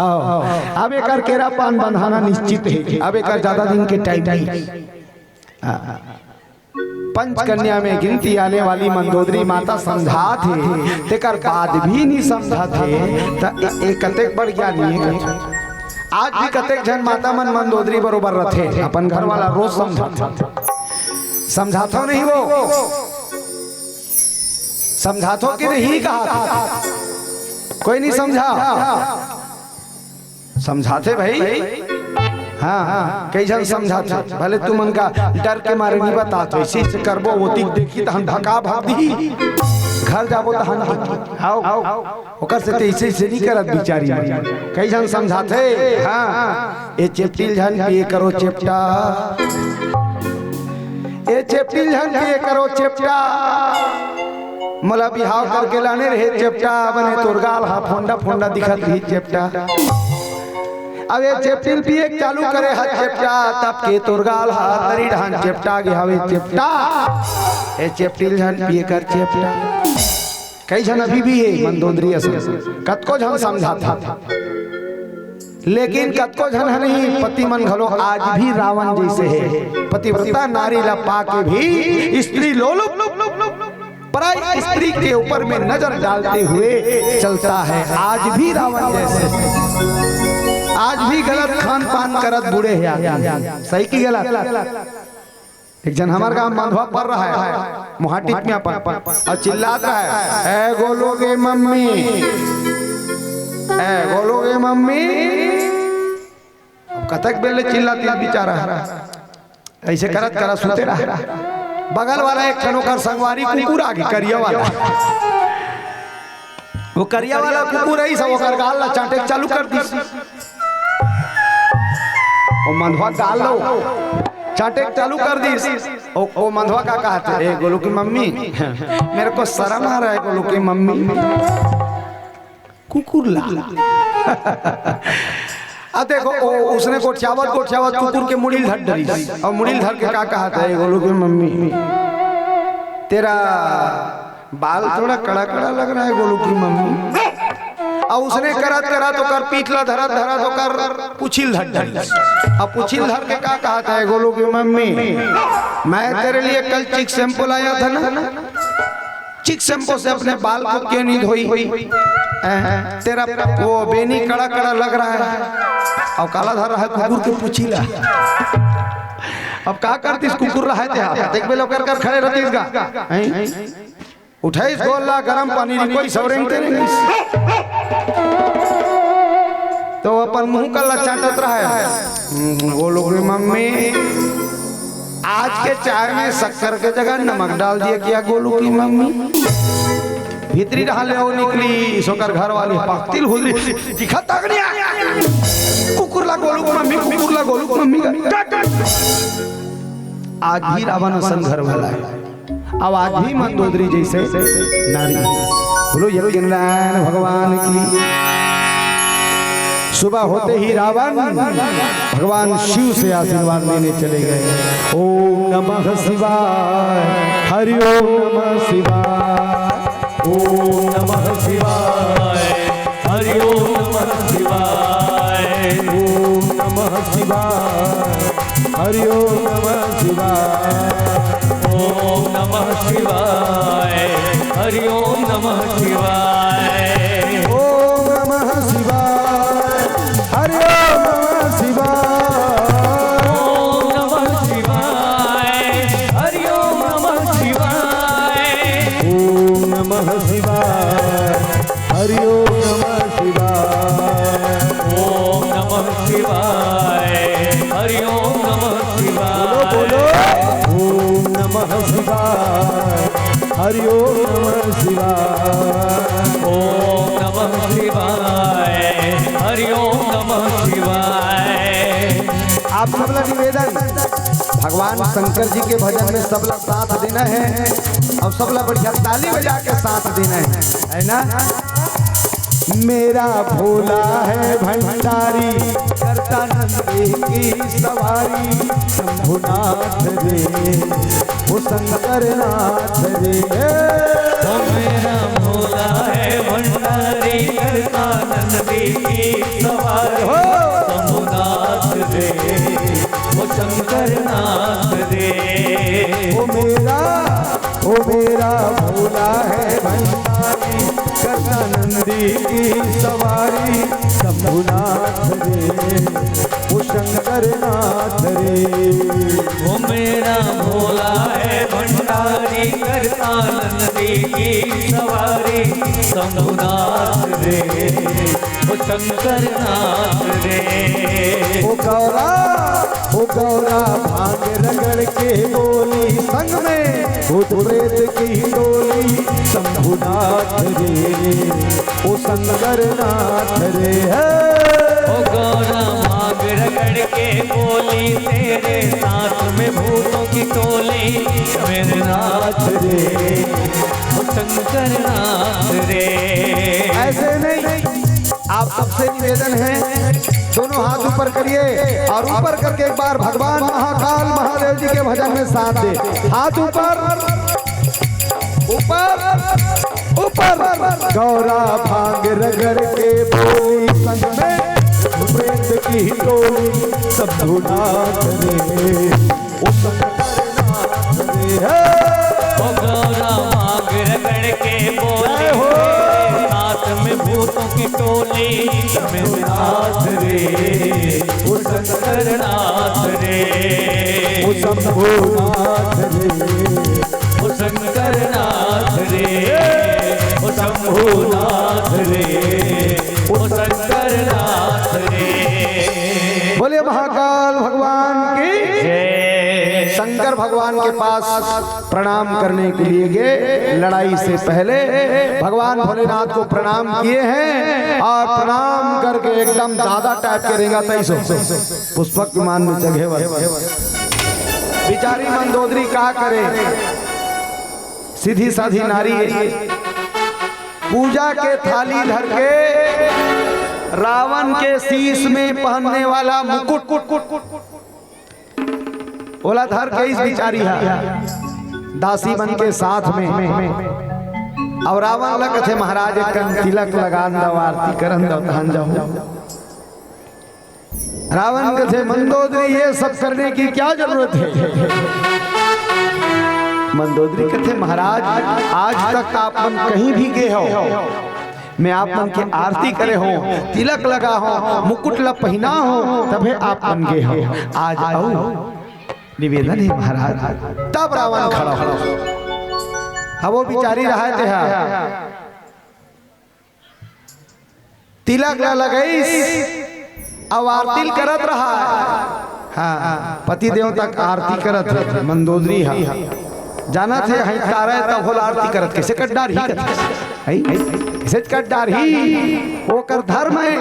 अब एक केरा पान बंधाना निश्चित है, अब एक ज्यादा दिन के टाइम नहीं। पंच कन्या में गिनती आने वाली मंदोदरी माता समझा थे, तेकर बाद भी नहीं समझा थे। एक कतेक बढ़ गया नहीं, आज भी कतेक जन माता मन मंदोदरी बरोबर रथे, अपन घर वाला रोज समझाता नहीं, वो समझातो कि नहीं कहा, कोई नहीं समझाते भाई। हाँ कई जन समझाते, भले तुम उनका डर के मारे नहीं बताते, इसी से करबो वो देखी तो हम धक्का भाग दी, घर जाबो तो हम आओ ओकर से इसे से नहीं करत बिचारी। कई जन समझाते, हाँ ये चेप्टिल जन पिए करो चेप्टा, ये चेप्टिल जन पिए करो चेप्टा, मला बिहाव करके लाने रहे चेप्टा, बने तुरगाल हा फोंडा फोंडा दिखत ही चेप्टा। अब ये चेप्टिल पिए चालू करे हा चेप्टा, तब के तुरगाल हा तरी ढान चेप्टा गे हवे चेप्टा, ये चेप्टिल जन पिए कर चेप्टा। कई जन अभी भी है मंदोदरी कतको जन समझाता था, लेकिन कतको जन नहीं, पति मन घलो आज भी रावण जैसे है, पतिव्रता नारी ला पाके भी स्त्री लोलुप पराई स्त्री के ऊपर में नजर डालते हुए चलता है, आज भी रावण जैसे, आज भी गलत खान पान करत बूढ़े हैं। सही की गलत? एक जन हमारे गांव माधवा पड़ रहा है मोहाटी में और चिल्लाता है, ए गोलोगे मम्मी, ए गोलोगे मम्मी। कतक बेले चिल्लाती बेचारा, ऐसे करत करत सुते रहा। बगल वाला एक खनोकर संगवारी कुकुर आगे करिया वाला, वो करिया वाला कुकुर ही सब ओकर गाल ला चाटे चालू कर दी, वो मंधवा गाल लो चाटे चालू कर दी। ओ मंधवा का कहते, ए गोलू की मम्मी मेरे को शर्म आ रहा है, गोलू की मम्मी कुकुर ला। अब देखो उसने कोठियावत कुकुर के मुड़ील धर डरी, और मुड़ील धर के का कहता है, गोलू की मम्मी तेरा बाल थोड़ा कड़ा कड़ा लग रहा है गोलू की मम्मी। और उसने करत तो कर पीठला धरत तो कर पुछिल धर डरी, अब पुछिल धर के का कहता है, गोलू की मम्मी मैं तेरे लिए कल चिक शैम्पू लाया था ना, चिक शैम्पू से अपने बाल को क्यों नहीं धोई? तेरा वो बेनी कड़ा कड़ा लग रहा है और काला धर रहा है कुकुर के पूछीला। अब क्या करती इस कुकुर रहा है देख बे लोग कर खड़े रहती इसका उठाई इस गोला गरम पानी नहीं कोई सवरेंगे नहीं तो अपन मुंह कल्ला चाटत रहा है। वो लोग मम्मी आज के चाय में शक्कर के जगह नमक डाल दिया क्या गोलू की मम्मी? भीतरी रहा ले वो निकली सोकर घर वाली पागतिल हुई दिखा तगनिया कुकुर ला गोलू की मम्मी कुकुर ला गोलू की मम्मी का आज भी रावण संघर वाला है। अब आज भी मंदोदरी जैसे नारी बोलो ये जननारायण भगवान की। सुबह होते ही रावण भगवान शिव से आशीर्वाद लेने चले गए। ओम नमः शिवाय हरि ओम नमः शिवाय ओम नमः शिवाय हरि ओम नमः शिवाय ओम नमः शिवाय हरि ओम नमः शिवाय ओम नमः शिवाय हरि ओम नमः शिवाय ओम नमः शिवाय हरि ओम नमः शिवाय ओम नमः शिवाय हरि ओम नमः शिवाय ओम नमः शिवाय हरि ओम नमः शिवाय ओम नमः शिवाय हरि ओम नमः शिवाय बोलो ओम नमः शिवाय हरि ओम नमः शिवाय ओम नमः शिवाय हरि ओम नमः शिवाय। आप सबला निवेदन भगवान शंकर जी के भजन में सबला साथ देना है और सबला बढ़िया ताली बजा के साथ देना है ना। मेरा भोला है भंडारी करता नंदी की सवारी शंभुनाथ रे वो शंकर नाथ रे। तो मेरा भोला है भंडारी करता नंदी की सवारी शंभुनाथ रे वो शंकर नाथ रे। ओ मेरा भोला है भंडारी करता नंदी की सवारी शंभुनाथ रे वो शंकर नाथ रे। वो मेरा भोला है भंडारी करता नंदी की सवारी शंभुनाथ रे वो शंकर नाथ रे। ओ गौरा भांग रगड़ के बोली संग में भूत प्रेत की टोली शंभुनाथ रे ओ शंकर नाथ रे ओ गौरा भांग रगड़ के बोली तेरे साथ में भूतों की टोली मेरे नाथ रे ओ शंकर नाथ रे। ऐसे नहीं आप सबसे निवेदन है दोनों हाथ ऊपर करिए और ऊपर करके एक बार भगवान महाकाल महादेव जी के भजन में साथ दे। हाथ ऊपर ऊपर ऊपर। गौरा भांग रगड़ के बोली संग में प्रेत की टोली शंभुनाथ रे ओ शंकर नाथ रे। ओ गौरा भांग रगड़ के बोली साथ में भूतों की टोली मेरे नाथ रे ओ शंकर नाथ रे ओ शंभुनाथ रे ओ शंकर नाथ रे ओ शंभुनाथ रे ओ शंकर नाथ रे। बोले महाकाल भगवान की जय। शंकर भगवान के पास प्रणाम करने के लिए गए। लड़ाई से पहले भगवान भोलेनाथ को प्रणाम किए हैं और प्रणाम करके एकदम दादा टाइप करेगा तैसो पुष्पक विमान में जगह बेचारी मंदोदरी क्या करे सीधी साधी नारी है। पूजा के थाली धर के रावण के शीश में पहनने वाला मुकुट बोला धर के इस बिचारी है दासी बन के साथ में और रावण लग थे महाराज तिलक लगान दो आरती करन दो तहन जाओ। रावण कथे मंदोदरी ये सब करने की क्या जरूरत है? मंदोदरी कहते महाराज आज तक आप मन कहीं भी गए हो, मैं आप मन के आरती करे हो, तिलक लगा हो, मुकुट ला पहना हो, तबे आप मन गए हो। आज आओ निवेदन है महाराज। तब रावण खड़ा हो, अब वो बिचारी रहा थे तिलक ला लगई, अब आरती करत रहा। हाँ पति देव तक आरती करत मंदोदरी हा जाना थे हई तारे तब होल आरती करत कैसे कड्डार ही कैसे कड्डार ही वो कर धर्म है,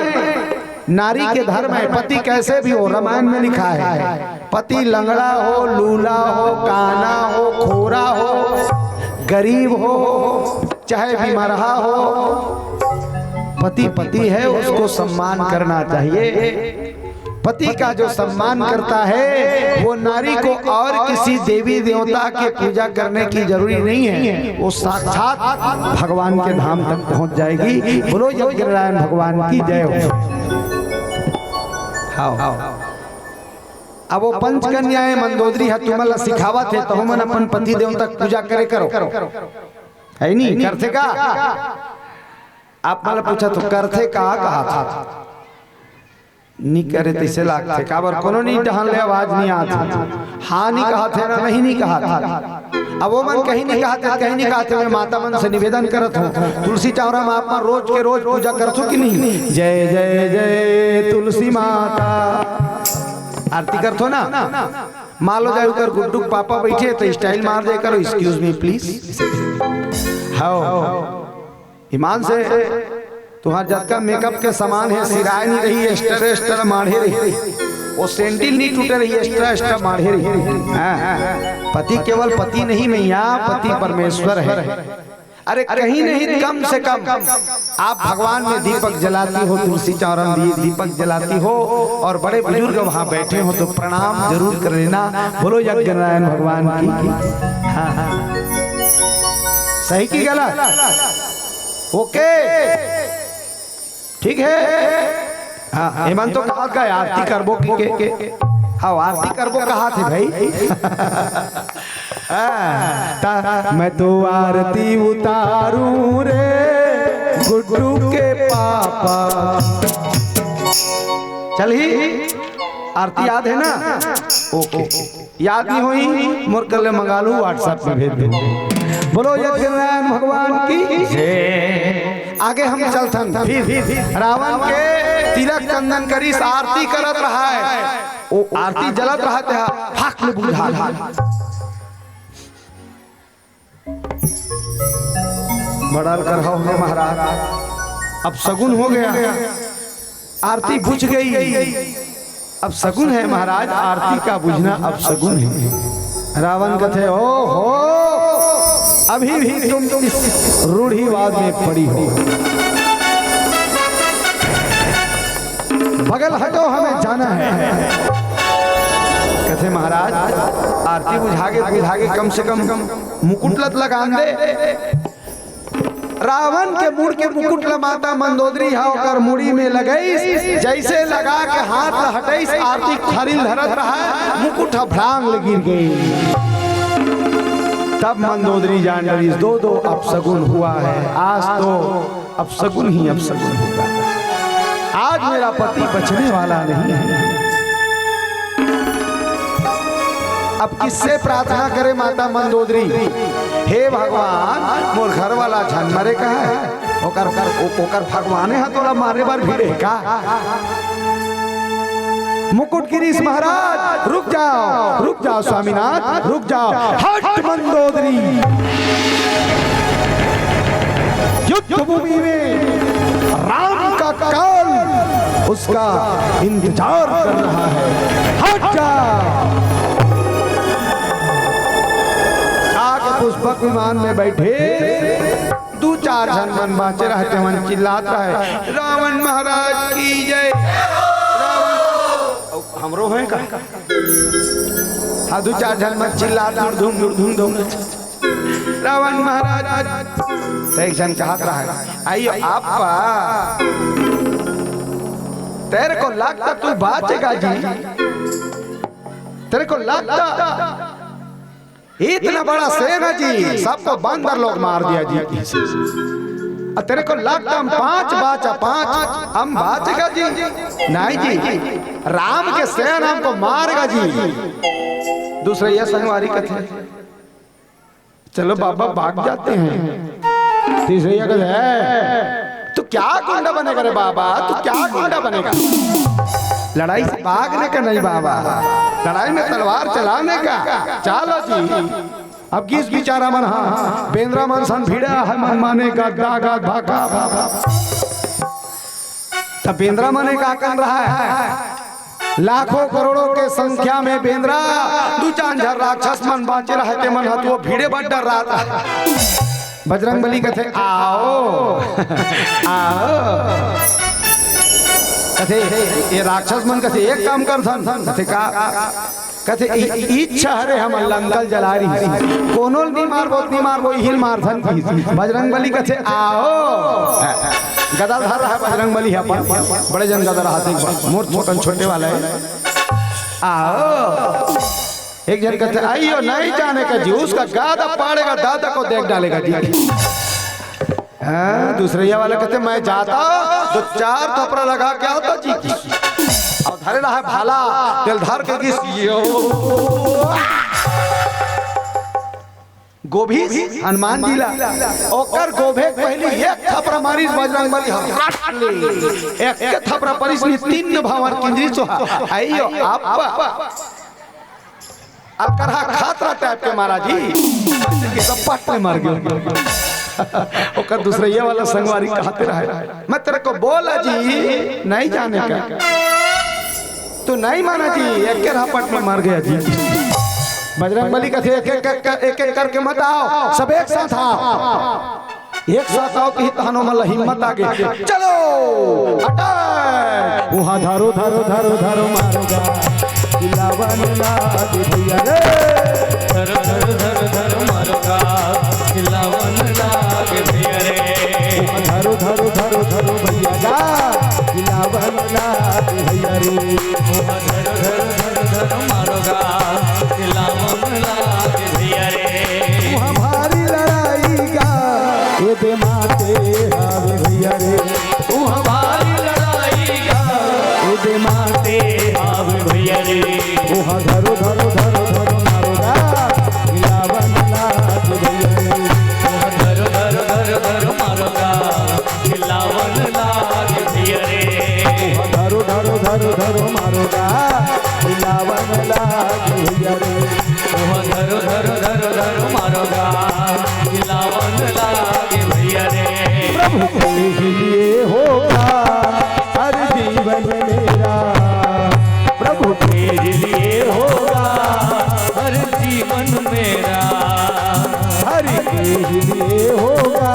नारी के धर्म है। पति कैसे भी हो, रामायण में लिखा है, पति लंगड़ा हो, लूला हो, काना हो, खोरा हो, गरीब हो, चाहे बीमारहा हो, पति पति है, उसको सम्मान करना चाहिए। पति का जो सम्मान करता है वो नारी को और किसी देवी देवता के पूजा करने की जरूरी नहीं है, वो साक्षात भगवान के धाम तक पहुंच जाएगी। बोलो यज्ञनारायण भगवान की जय हो। अब वो पंचकन्याएं मंदोदरी तुमला सिखावा थे तो हम अपन पति देव तक पूजा करे करो है नहीं करते का। आप मला पूछा तो करते कहा था नहीं करे तैसे लागते काबर कोनो नहीं टहल ले आवाज नहीं आती। हाँ नहीं कहा थे ना नहीं कहा था। अब वो मन कहीं नहीं कहते कहीं नहीं कहते। मैं माता मन से निवेदन करत हूँ तुलसी चावरा में आप रोज के रोज पूजा करत हो कि नहीं। जय जय जय तुलसी माता आरती करत हो ना। मान लो जाए कर गुड्डू पापा बैठे तो स्टाइल मार दे करो एक्सक्यूज मी प्लीज। हाँ ईमान से तुम्हार जब का मेकअप के सामान है, सिराय नहीं रही, एक्स्ट्रा माढ़े रही, वो सेंडिल नहीं टूटे रही, एक्स्ट्रा माढ़े रही। पति केवल पति नहीं मैया, पति परमेश्वर है। अरे कहीं नहीं कम से कम आप भगवान में दीपक जलाती हो, तुलसी चौरन दीपक जलाती हो और बड़े बुजुर्ग वहां बैठे हो तो प्रणाम जरूर कर लेना। बोलो यज्ञनारायण भगवान की। हाँ सही की गलत ओके ठीक है। हाँ हेमंत तो कहा का आरती करबो के हाँ आरती करबो कहा थे भाई। मैं तो आरती उतारूं रे गुड्डू के पापा। चल ही आरती याद है ना। ओके याद नहीं हुई मोर कर ले मंगा लू व्हाट्सएप में भेज दे। बोलो यज्ञनारायण भगवान की जय। आगे हम चलथन फिर रावण के तिलक चंदन करी आरती करत रहा है। वो आरती जलत रहा था फाक ले बुझा बड़ाल कर हमने महाराज। अब सगुन हो गया, आरती बुझ गई। अब सगुन है महाराज, आरती का बुझना अब सगुन है। रावण कहते ओ हो अभी भी तुम इस रूढ़िवाद में पड़ी हो, बगल हटो हमें जाना है। कहते महाराज आरती बुझागे कम से कम मुकुट लत लगा दे। रावण के मुड़ के मुकुट माता मंदोदरी होकर मुड़ी में लगई, जैसे लगा के हाथ हटई आरती खरील धरत रहा, मुकुट भ्रांग गिर गई। तब मंदोदरी जान गई दो अब सगुन हुआ है। आज तो अब सगुन ही अब सगुन होगा। आज मेरा पति बचने वाला नहीं है। अब किससे प्रार्थना करे माता मंदोदरी। हे भगवान मोर घर वाला झन मरे कहा है ओकर भगवान है तोरा मारे बार भिड़े का। मुकुट गिरीश महाराज रुक जाओ स्वामीनाथ रुक जाओ। हट मंदोदरी युद्ध भूमि में राम का काल उसका इंतजार कर रहा है। हट जा। आगे पुष्पक विमान में बैठे दो चार जन मन बाँचे रहते मन चिल्लाता है रावण महाराज की जय। हमरो है का हाँ दो चार जन मन चिल्लाता धूम रावण महाराज। एक जन कहा रहा है आइए आपा तेरे को लगता तू बाचेगा जी, तेरे को लगता इतना बड़ा शेर है जी, सबको बंदर लोग मार दिया जी। तेरे को लगता हम 5 बाचा 5 हम बाचेगा जी? नहीं जी, राम के शेर हमको मारेगा जी। दूसरे ये संगवारी कथे, चलो बाबा भाग जाते हैं। तीसरे ये कथे है तू क्या गुंडा बनेगा रे बाबा, तू क्या गुंडा बनेगा? लड़ाई से भागने का नहीं बाबा, लड़ाई में तलवार चलाने का। चलो जी अब किस बिचारा मन बेंद्रा मन सन भिड़ा है मन माने का दागा भागा भागा। तब बेंद्रा मने का कर रहा है, लाखों करोड़ों के संख्या में बेंद्रा दू चांद राक्षस मन बांचे रहते मन हतो भीड़े बड़ डर रहा था। बजरंगबली कहते आओ आओ, कहते ये राक्षस मन कहते एक काम कर कहते का, कहते इच्छा हरे हम लंगल जला रही कोनो नहीं मार वो हिल मार सन। बजरंगबली कहते आओ, गदा धर रहा है बजरंगबली है अपन, बड़े जन गदा रहा थे मोर छोटन छोटे वाला है। आओ एक जन कहते आइयो नहीं जाने का जी, उसका गादा पाड़ेगा दादा को देख डालेगा जी। दूसरे वाला कहते मैं जाता तो 4 थपड़ा लगा के आता जी की, और धरे रहा है भाला तेल धर के किस गोभी हनुमान जी ला ओकर गोभे पहले एक थपड़ा मारी बजरंगबली एक थपड़ा परिस 3 भावर किंजरी सोहा आइयो आप अब करहा खातरा टाइप के महाराज जी सब पट में मर गए। ओकर दूसरे ये वाला संगवारी कहते रहे मैं तेरे को बोला जी नहीं जाने का, तू नहीं माना जी, एक के रापट में मर गया जी। बजरंगबली कहते एक एक करके मत आओ, सब एक साथ आओ, एक साथ आओ कि तहनो मल हिम्मत आ गई। चलो अटैक, वहां धारो धारो धारो धारो मारोगा दिलावन लाग भैया रे, धर धर धर धर मारोगा दिलावन लाग भैया रे, धरो धरो धरो धरो भैया जा दिलावन लाग भैया रे, धर धर धर धर मारोगा दिलावन लाग भैया रे, वहाँ भारी लड़ाई का ये दे माते हावे भैया रे, वहाँ भारी लड़ाई का ये दे माते हावे भैया रे, वहाँ धरो धरो धरो धरो मारोगा दिलावन लाग भैया रे, धर धर धर धर मारोगा दिलावन लाग भैया रे, धरो धरो धरो धरो मारोगा दिलावन लाग भैया रे, धर धर धर धर मारोगा दिलावन लाग भैया रे। प्रभु के लिए होगा हर जीवन मेरा, प्रभु के लिए होगा हर जीवन मेरा, हरि के लिए होगा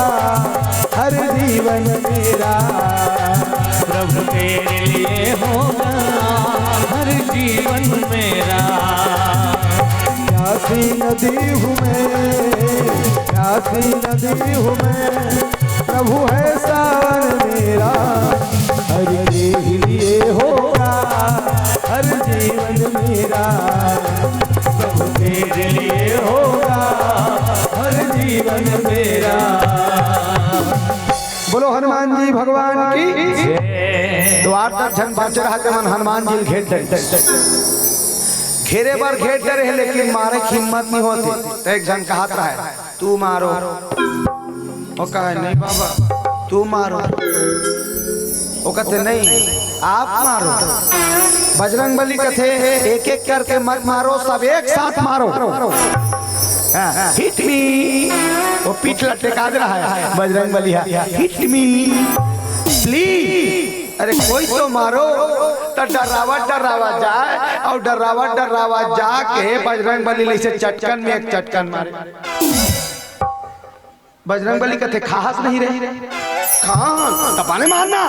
हर जीवन मेरा, प्रभु तेरे लिए होगा हर जीवन मेरा, प्यासी नदी हूँ मैं, प्यासी नदी हूँ मैं, प्रभु है सावन मेरा, हरि के लिए होगा हर जीवन मेरा, प्रभु तेरे लिए होगा हर जीवन मेरा। बोलो हनुमान जी भगवान की। द्वार तक झन बच रहा थे मन हनुमान जी घेरे बार घेर रहे लेकिन मारे की हिम्मत नहीं होती। तो एक जन कहत रहा है तू मारो, वो कहे नहीं बाबा तू मारो, वो कहते नहीं आप मारो। बजरंगबली कहते एक एक करके मत मारो, सब एक साथ मारो, हिट मी। वो पीठ लटका दे रहा है बजरंगबली, हिट मी प्लीज। अरे कोई तो मारो। तो डरावा जाए और डरावा जाके बजरंगबली से चटकन में एक चटकन मारे। बजरंगबली कहते खास नहीं रहे खान पाने मारना,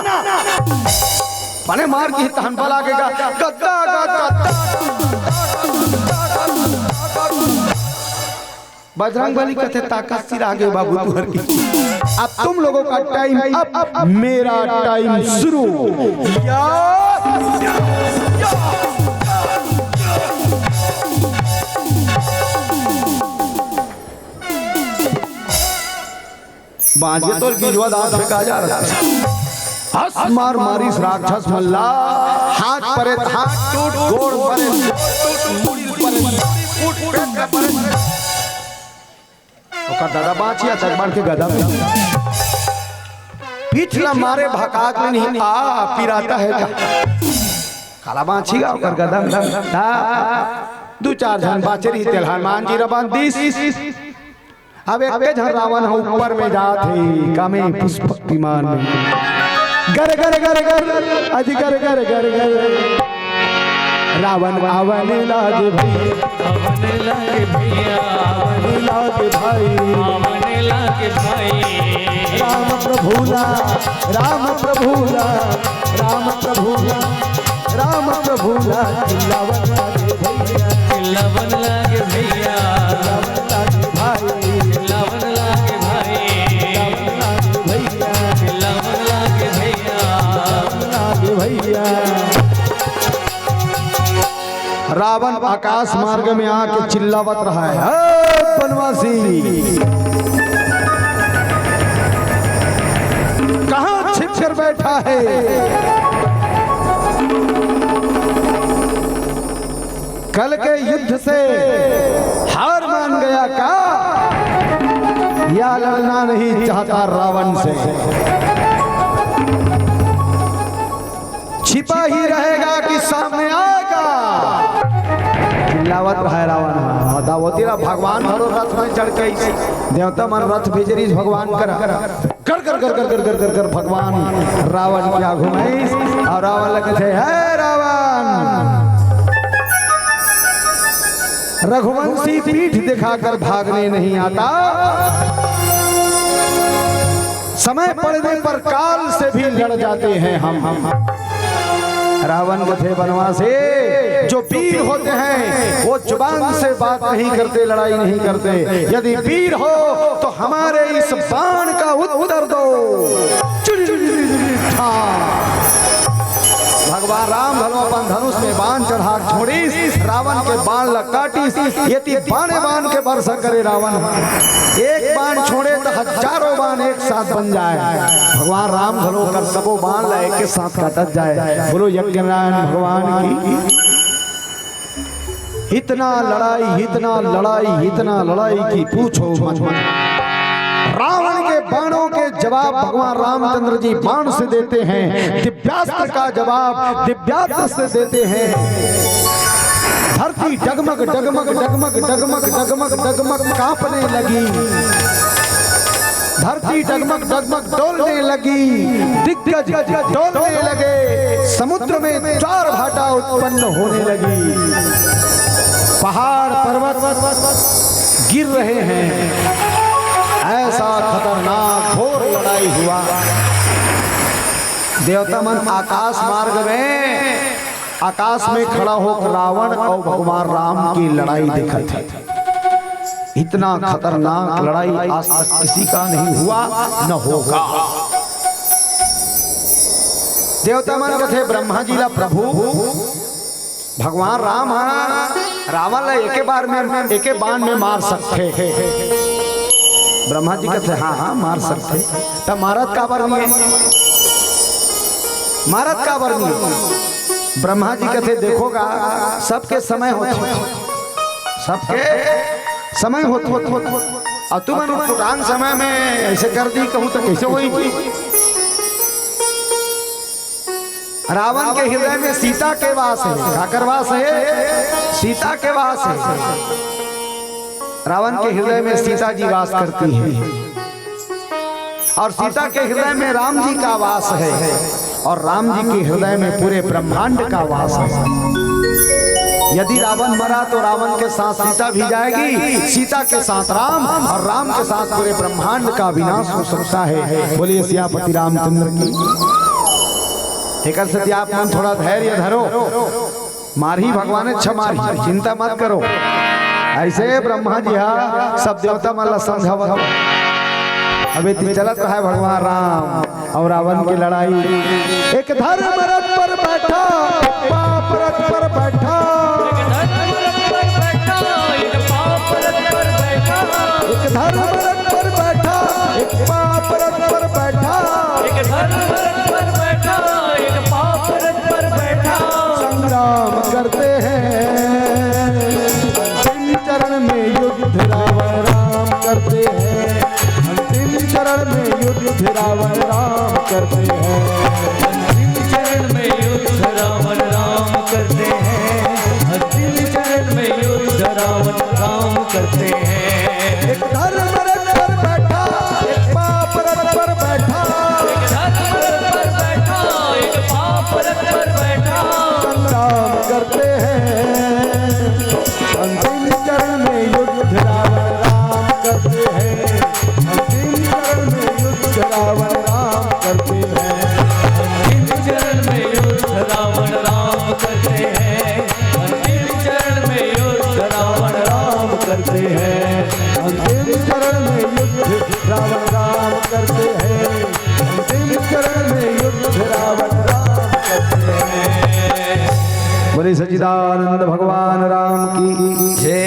पाने मार के तहन बल आगेगा गद्दा। बजरंगबली कहते ताकत सिर आगे बाबू तुहर की। अब तुम लोगों का टाइम, अब मेरा टाइम शुरू। बाजे तो गिजवा दांत फेंका जा रहा हंस मार मारी राक्षस मल्ला हाथ परे हाथ टूट गोड़ परे मुड़ी परे फूट पेट परे ओका दादा बाचिया तकबार के गदा में पिछला मारे भकाक में नहीं आ पिराता है काला बाची का ओकर गदा में दो चार जन बाचरी तेलहान मान जी रबान 20 अब एक जन रावण ऊपर में जात है कामे पुष्पक विमान में गर गर गर गर अज गर गर गर गर रावण आवन लागे भैया आवन लागे भैया आवन लागे भाई आवन लागे भाई राम प्रभुला राम प्रभुला राम प्रभुला राम प्रभुला चिल्लावन लागे भैया चिल्लावन लागे भैया चिल्लावन लागे भाई चिल्लावन लागे भाई चिल्लावन लागे भैया रावण आकाश मार्ग में आके चिल्लावत रहा है बनवासी कहां छिप कर बैठा है कल के युद्ध से हार मान गया का या लड़ना नहीं चाहता रावण से छिपा ही रहेगा कि सामने आएगा चिल्लावत रहा रावण दावतीरा भगवान हरो रथ में चढ़ के देवता मन रथ भेजरी भगवान कर कर कर कर कर कर कर कर भगवान रावण क्या घुमाई और रावण लगे थे है रावण रघुवंशी पीठ दिखाकर भागने नहीं आता समय पड़ने पर काल से भी लड़ जाते हैं हम रावण थे बनवासी जो वीर होते हैं वो जुबान से बात नहीं करते लड़ाई नहीं करते यदि वीर हो तो हमारे इस बाण का उत्तर दो भगवान राम अपन धनुष में बाण चढ़ा छोड़ी रावण के बाण काटी यदि बाणे बाण के वर्षा करे रावण एक बाण छोड़े तो हजारों बाण एक साथ बन जाए भगवान राम घलो कर सबो बाण ला एक साथ काटत जाए बोलो यज्ञ नारायण भगवान की इतना लड़ाई की पूछो मत रावण के बाणों के जवाब भगवान रामचंद्र जी बाण से देते हैं दिव्यास्त्र का जवाब दिव्यास्त्र से देते हैं धरती डगमग डगमग डगमग डगमग डगमग डगमग कांपने लगी धरती डगमग डगमग डोलने लगी दिग्गज डोलने लगे समुद्र में चार भाटा उत्पन्न होने लगी पहाड़ पर्वत गिर रहे हैं ऐसा खतरनाक घोर लड़ाई हुआ देवता मन आकाश मार्ग में आकाश में खड़ा होकर रावण और भगवान राम की लड़ाई देखा था इतना खतरनाक लड़ाई आज तक किसी का नहीं हुआ न होगा देवता मन कथे ब्रह्मा जी ला प्रभु भगवान राम रावण ला एके बाण में मार सकते हैं ब्रह्मा जी कहते हाँ मार सकते तब मारत का वर्णी मारत का वर्णी ब्रह्मा जी कहते देखोगा सबके समय होते सबके समय होते और तुम पुरान समय में ऐसे कर दी कहूँ तो कैसे होगी रावण के हृदय में सीता के वास है काकर वास है सीता के वास है रावण के हृदय में सीता जी वास करती हैं और सीता के हृदय में राम जी का वास है और राम जी के हृदय में पूरे ब्रह्मांड का वास है यदि रावण मरा तो रावण के साथ सीता भी जाएगी सीता के साथ राम और राम के साथ पूरे ब्रह्मांड का विनाश हो सकता है बोलिए सियापति रामचंद्र की एक सत्य आप मन थोड़ा धैर्य धरो मारी भगवान अच्छा मारी चिंता मत करो ऐसे ब्रह्मा जी सब देवता मला समझावत अबे चलत रहा है भगवान राम और रावण की लड़ाई एक धर्म रथ पर बैठा एक पाप रथ पर बैठा एक धर्म रथ पर बैठा एक पाप चरण में युद्ध रावण राम करते हैं, अंतिम चरण में युद्ध रावण राम करते हैं, अंतिम चरण में युद्ध रावण राम करते हैं, अंतिम चरण में युद्ध रावण राम करते हैं। एक धर्म रथ पर बैठा, एक पाप रथ पर बैठा, एक धर्म रथ पर बैठा, एक पाप रथ पर बैठा, संग्राम करते हैं, अंतिम चरण में युद्ध रावण राम करते हैं, अंतिम चरण में युद्ध रावण राम करते हैं, अंतिम चरण में युद्ध रावण राम करते हैं, अंतिम चरण में युद्ध रावण राम करते हैं, अंतिम चरण में युद्ध रावण राम करते हैं, अंतिम चरण में युद्ध रावण राम करते हैं। बोले सच्चिदानंद भगवान राम की जय।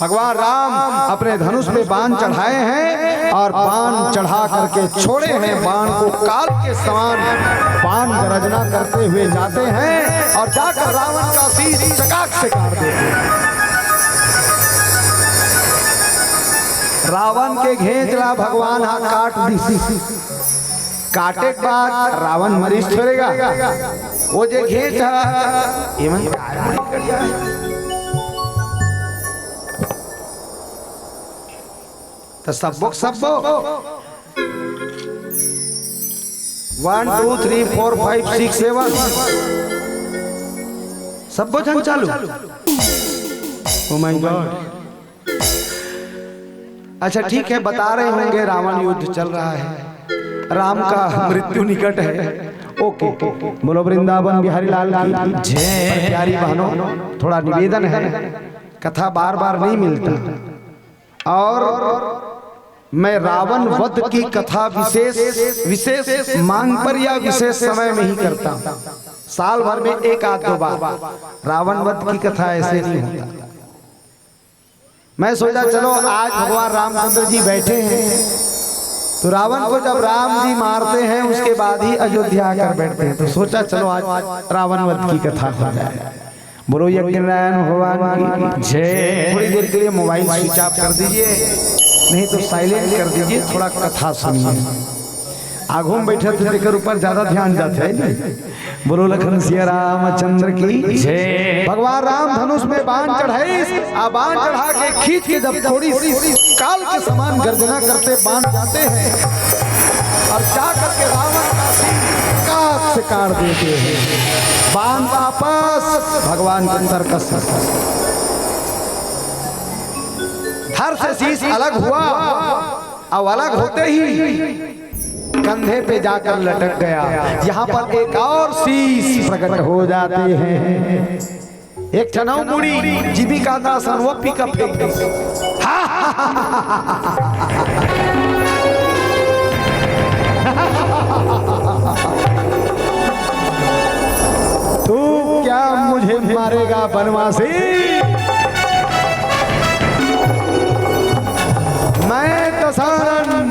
भगवान राम अपने धनुष पे बाण चढ़ाए हैं और बाण चढ़ा करके छोड़े हैं, बाण को काल के समान बाण गरजना करते हुए जाते हैं और जाकर रावण का शीश चकाक से काट देते हैं। रावण के घेंचला भगवान हाथ काट दी, काटे के बाद रावण मरीज छोड़ेगा, वो जे घेंच एवं तो सबो 1 2 3 4 5 6 7 सबो जन चालू। Oh my God. अच्छा ठीक है, बता रहे होंगे रावण युद्ध चल रहा है, राम का मृत्यु निकट है। ओके, बोलो वृंदावन बिहारी लाल की जय। प्यारी बहनों, थोड़ा निवेदन है, कथा बार बार नहीं मिलता और मैं रावण वध की कथा विशेष मांग पर या विशेष समय में ही करता हूँ। साल भर में एक आध दो बार रावण वध की कथा ऐसे नहीं होता। मैं सोचा चलो आज भगवान रामचंद्र जी बैठे हैं तो रावण को जब राम जी मारते हैं उसके बाद ही अयोध्या आकर बैठते हैं, तो सोचा चलो आज रावण वध की कथा हो जाए। बोलो यज्ञ नारायण भगवान की जय। थोड़ी देर के लिए मोबाइल स्विच ऑफ कर दीजिए, नहीं तो साइलेंट कर दीजिए, थोड़ा कथा सुनिए। आगों में बैठे थे लेकर ऊपर ज्यादा ध्यान जाता है। बोलो लखन सिया रामचंद्र की जय। भगवान राम धनुष में बाण चढ़ाई, बाण चढ़ा के खींच के जब थोड़ी सी काल के समान गर्जना करते बाण जाते हैं और जा करके रावण का सिर काट से काट देते हैं। बाण वापस भगवान के अंदर कस हर से शीश अलग हुआ, अब अलग होते ही कंधे पे जाकर लटक गया। यहाँ पर एक और शीश प्रकट हो जाते हैं। एक चनाव मुड़ी जीविका दास वो पिकअप तू क्या मुझे मारेगा बनवासी, मैं दशहरन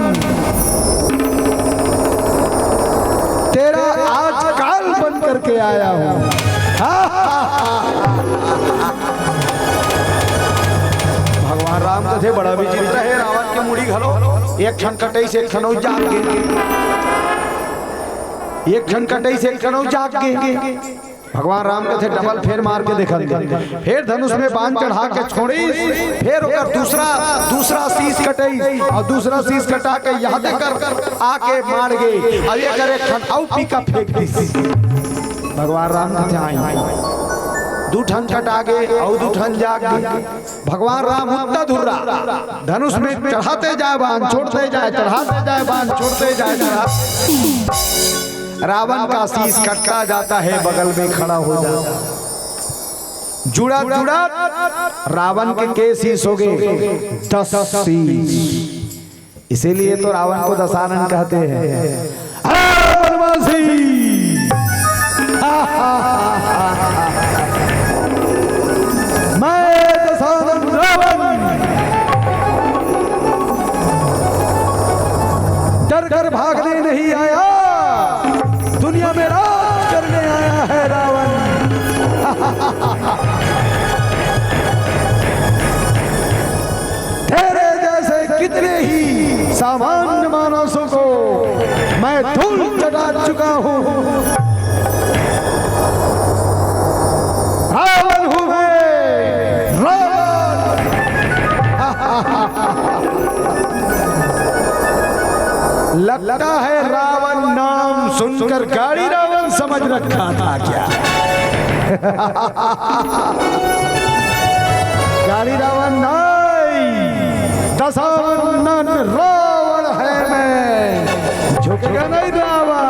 तेरा आज काल बन करके आया हूं। भगवान राम तो थे बड़ा विचित्र है, रावण की मुड़ी घलो एक क्षण कटई से एक क्षण जाग गए, एक क्षण कटई से एक क्षण जाग गए। भगवान राम के थे डबल फेर मार के देखल, फिर धनुष में बाण चढ़ा के छोड़ी, फिर ओकर दूसरा शीश कटई और दूसरा शीश कटा के यहाँ देकर आके मार गए। अब ये करे खन औ पीका फेंक दी। भगवान राम के थे आई दू ठन कटा गए और दू ठन जाग गए। भगवान राम उतना धुर्रा धनुष में चढ़ाते जाए बाण छोड़ते जाए, चढ़ाते जाए बाण छोड़ते जाए। रावण का शीश कटता जाता है, बगल में खड़ा हो जाता। जुड़ा जुड़ा रावण के शीश हो गए 10 शीश। इसीलिए तो रावण को दशानन कहते हैं। मैं दशानन रावण डर कर भागने नहीं आया, दुनिया में राज करने आया है रावण। लगता है रावण नाम सुनकर गाड़ी रावण समझ रखा था क्या? गाड़ी रावण नहीं, दशानन रावण है मैं, झुकेगा नहीं रावण।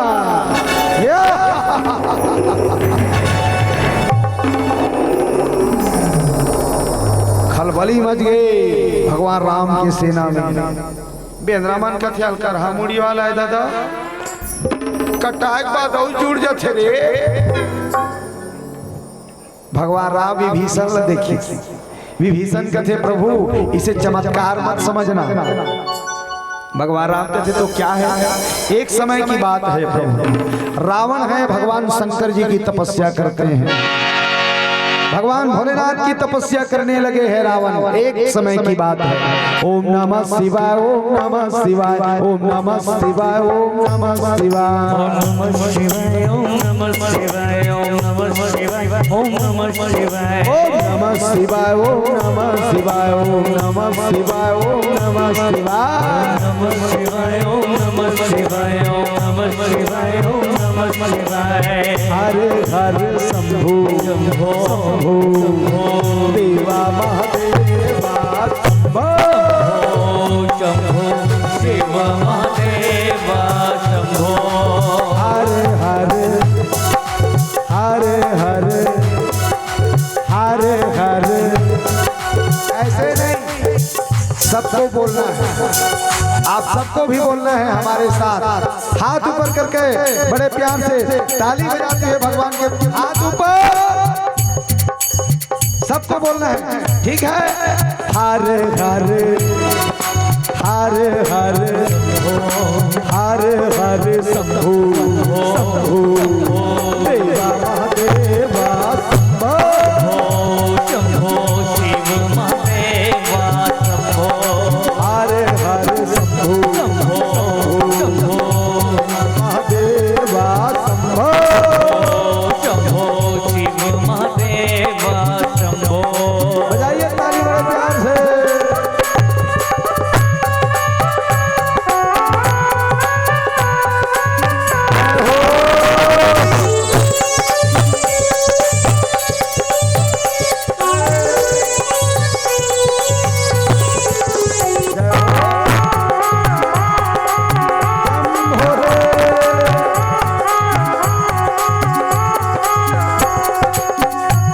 खलबली मच गई भगवान राम की सेना में। बेंद्रामन का ख्याल कर मुड़ी वाला है दादा, कटाक बात और जुड़ जाते रे। भगवान राम विभीषण देखी, विभीषण कहते प्रभु इसे चमत्कार मत समझना। भगवान राम कहते तो क्या है, एक समय की बात है प्रभु। रावण है भगवान शंकर जी की तपस्या करते हैं, भगवान भोलेनाथ की तपस्या करने लगे हैं रावण। एक समय की बात है। ओम नमः शिवाय, ओम नमः शिवाय, ओम नमः शिवाय, ओम नमः शिवाय, ओम नमः शिवाय, ओम नमः शिवाय, ओम नमः शिवाय, ओम नमः शिवाय, ओम नमः शिवाय, ओम नमः शिवाय, ओम नमः शिवाय, ओम नमः शिवाय, ओम नमः शिवाय, ओम नमः शिवाय, ओम नमः शिवाय। हरे हर शंभु शंभो शंभो देवा महादेवा शंभो शंभो शिव महादेवा शंभो। हरे हरे हरे हरे हरे हरे। ऐसे नहीं, सबको बोलना है, आप सबको भी बोलना है हमारे साथ। हाथ ऊपर करके बड़े प्यार से ताली बजाते हैं भगवान के, हाथ ऊपर, सबको बोलना है, ठीक है। हरे हरे हरे हरे हरे हरे शंभु शंभु देवा महादेवा शंभो शंभो शिव महादेवा शंभो। हरे हरे शंभु शंभु महादेवा शंभो शंभो शिव महादेवा शंभो। बजाइए ताली बड़े प्यार से।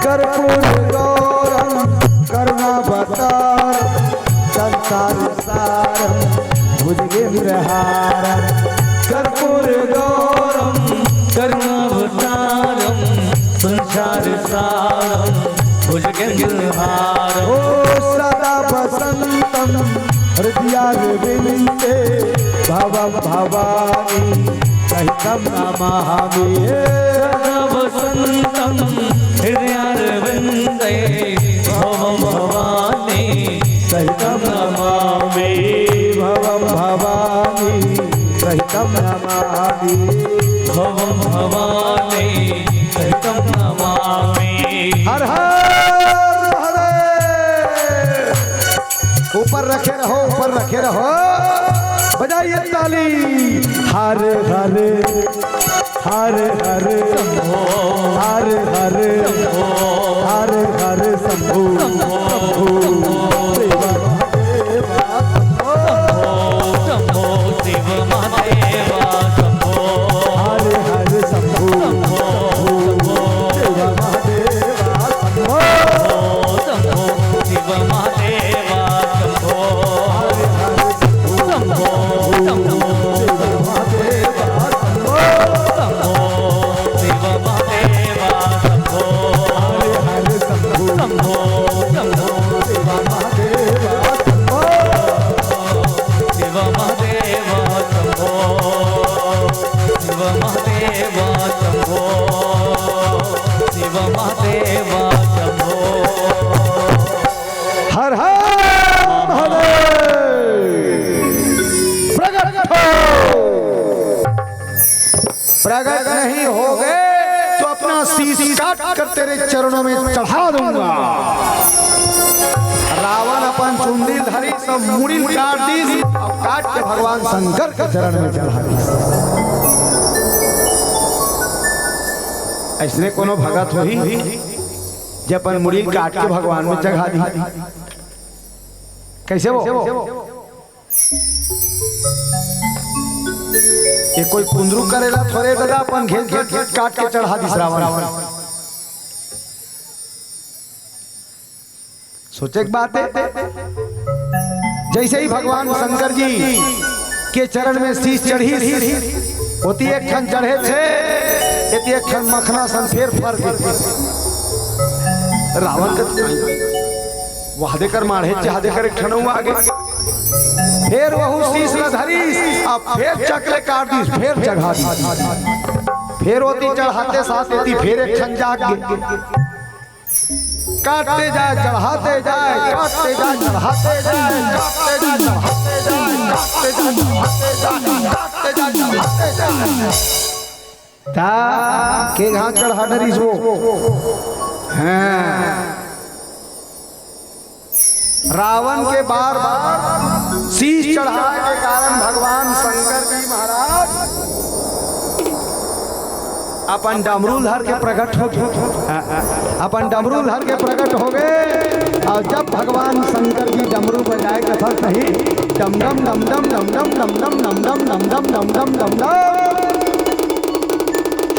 कर्पूर गौरम करुणावतार संसार सारम भुजगेन्द्रहारम। कर्पूर गौरम करुणावतारम संसार सारम भुजगेन्द्रहारम। ओ सदा वसंतम हृदयारविन्दे भवं भवानी सहितं नमामि। सदा वसंतम हृदयारविन्दे भवं भवानी सहितं नमामि, भवं भवानी सहितं नमामि, भवं भवानी सहितं नमामि। हर हर हरे। ऊपर रखे रहो, ऊपर रखे रहो, बजाइए ताली। हरे हरे हरे हरे शंभो हरे हरे हरे हरे शंभु शंभु देवा महादेवा शंभो शंभो शिव महादेवा शंभो। हरे हरे शंभु शंभु देवा महादेवा शंभो शंभो शिव महादेवा शंभो। हरे हरे शंभु शंभो शंभो देवा महादेवा शंभो शंभो शिव महादेवा शंभो। हरे हरे शंभु शंभो शंभो देवा महादेवा शंभो शिव महादेवा शंभो। शिव महादेवा शंभो। शिव महादेवा शंभो। हर हर महादेव। प्रगट हो, प्रगट नहीं हो गए तो अपना शीश काट कर तेरे चरणों में चढ़ा दूंगा। रावण अपन चुंदी धरी सब मुड़ी काट दी और काट के भगवान शंकर के चरण में चढ़ा दी। ऐसने कोनो भगत होई जे अपन मुड़ी काट के भगवान में चढ़ा दी। कैसे वो ये कोई कुंदरू करेला थोड़े दादा अपन घेत काट के चढ़ा दी रावण। सोचे बात है जैसे ही भगवान शंकर जी के चरण में शीश चढ़ी होती एक क्षण चढ़े थे एक क्षण मखना सन फेर फर रावण वह देकर मारे चाह देकर एक क्षण आगे फिर वह शीश न धरी अब फिर चकले काट दी फिर चढ़ा दी फिर होती चढ़ाते साथ होती फिर एक क्षण जाग काटते जाए चढ़ाते जाए काटते जाए चढ़ाते जाए काटते जाए चढ़ाते जाए काटते जाए चढ़ाते जाए काटते जाए चढ़ाते जाए ता के घाट चढ़ा डरी सो हैं रावण के बार बार शीश चढ़ाने के कारण भगवान शंकर जी महाराज अपन डमरू धर के प्रकट हो अपन डमरू धर के प्रकट हो गए। और जब भगवान शंकर जी डमरू बजाए कथा सही डम डम डम डम डम डम डम डम डम डम डम डम डम डम डम डम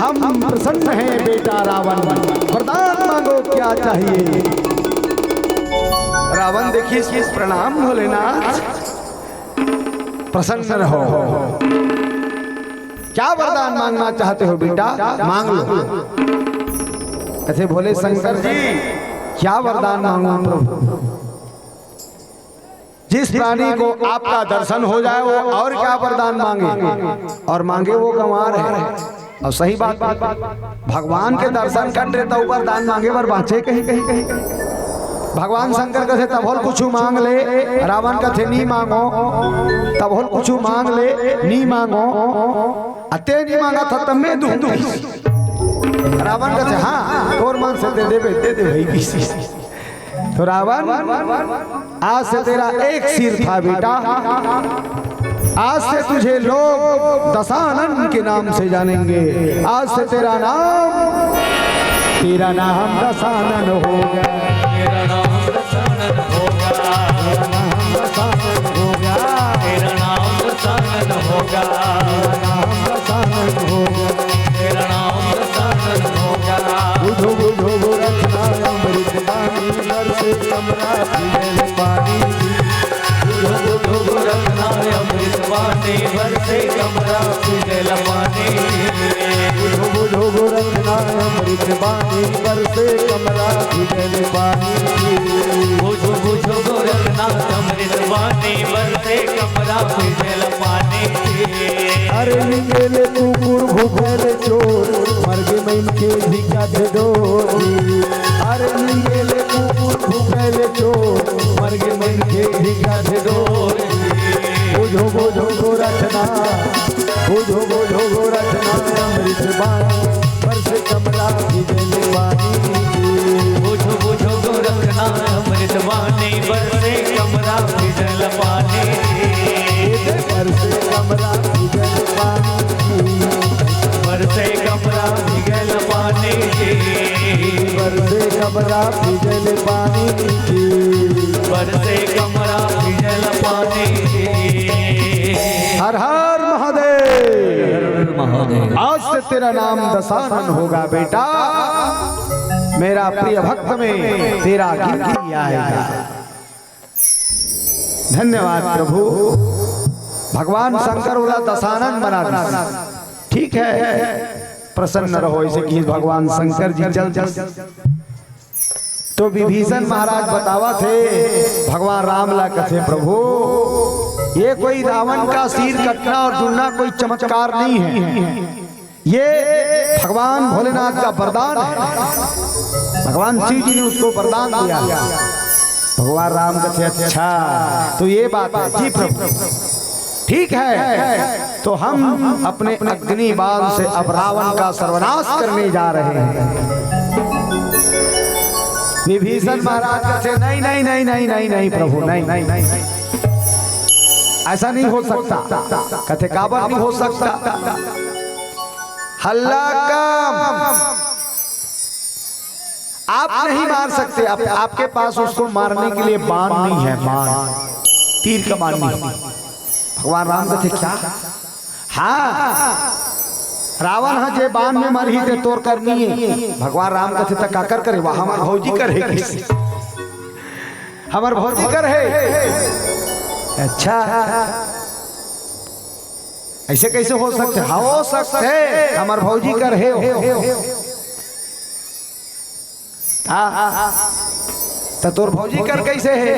हम प्रसन्न हैं बेटा रावण वरदान मांगो क्या चाहिए। रावण देखिए प्रणाम भोलेनाथ प्रसन्न रहो क्या वरदान मांगना चाहते हो बेटा मांग लो। ऐसे बोले शंकर जी क्या वरदान मांगू प्रभु। जिस प्राणी को आपका दर्शन हो जाए वो और क्या वरदान मांगे और मांगे वो गंवार है। और सही बात भगवान के दर्शन करते तो वरदान मांगे वर बाँचे कहीं कहीं कहीं भगवान शंकर कहे तब होल कुछ मांग ले रावण कथे नहीं मांगो तब होल कुछ मांग ले नहीं मांगो अते नहीं मांगा था तब मैं दूं रावण कहे हाँ तोर मन से दे दे भाई किसी तो रावण आज से तेरा एक सिर था बेटा आज से तुझे लोग दशानन के नाम से जानेंगे। आज से तेरा नाम दशानन हो गया तेरा नाम दशानन हो गया तेरा नाम दशानन हो गया तेरा नाम दशानन हो गया तेरा नाम दशानन हो गया बुझो बुझो रखना अमृत पानी बरसे कमरा पीने पानी बुझो बुझो रखना अमृत पानी बरसे कमरा पीने पानी बुझो बुझो रखना अमृत पानी बरसे कमरा पीने पानी बुझो बुझो रखना अमृत पानी बरसे कमरा पीने पानी। अरे निकले कुकुर भूखेले चोर मर्गे मैन के भिगा दे डोरी। अरे निकले कुकुर भूखेले चोर मर्गे मैन के भिगा दे डोरी। बुझो बुझो रखना बुझो बुझो रखना अमृत पानी बरसे कमरा पीने पानी बुझो बुझो रखना अमृत पानी बरसे कमरा पीने पानी बरसे कमरा पीने पानी बरसे कमरा पीने पानी बरसे कमरा पीने पानी बरसे कमरा पीने पानी। हर हर महादेव आज से तेरा नाम दशानन होगा बेटा मेरा प्रिय भक्त में तेरा गिनती आएगा। धन्यवाद प्रभु भगवान शंकर बोला दशानन बना दिया ठीक है प्रसन्न रहो इसे कि भगवान शंकर जी जल तो विभीषण महाराज बतावा थे भगवान राम ला कथे प्रभु ये कोई रावण का सिर कटना और जुड़ना कोई चमत्कार नहीं है ये भगवान भोलेनाथ का वरदान है। भगवान शिव जी ने उसको वरदान दिया। भगवान राम कथे अच्छा तो ये बात है जी प्रभु ठीक है तो हम अपने अग्नि बाण से अब रावण का सर्वनाश करने जा रहे हैं। विभीषण महाराज कहते नहीं नहीं नहीं नहीं नहीं नहीं प्रभु नहीं नहीं नहीं, ऐसा नहीं हो सकता। कहते काबर नहीं हो सकता? हल्ला कम, आप नहीं मार सकते, आपके पास उसको मारने के लिए बाण नहीं है, बाण तीर का बाण नहीं। भगवान राम कहते क्या? हाँ रावण हाँ जे बाण में मर ही थे तोर करनी है। भगवान राम कहते तक काकर करे, वह हमार भौजी कर है, हमार भौजी कर है। अच्छा ऐसे कैसे हो सकते? हो सकते, हमार भौजी कर है। तो तोर भौजी कर कैसे है?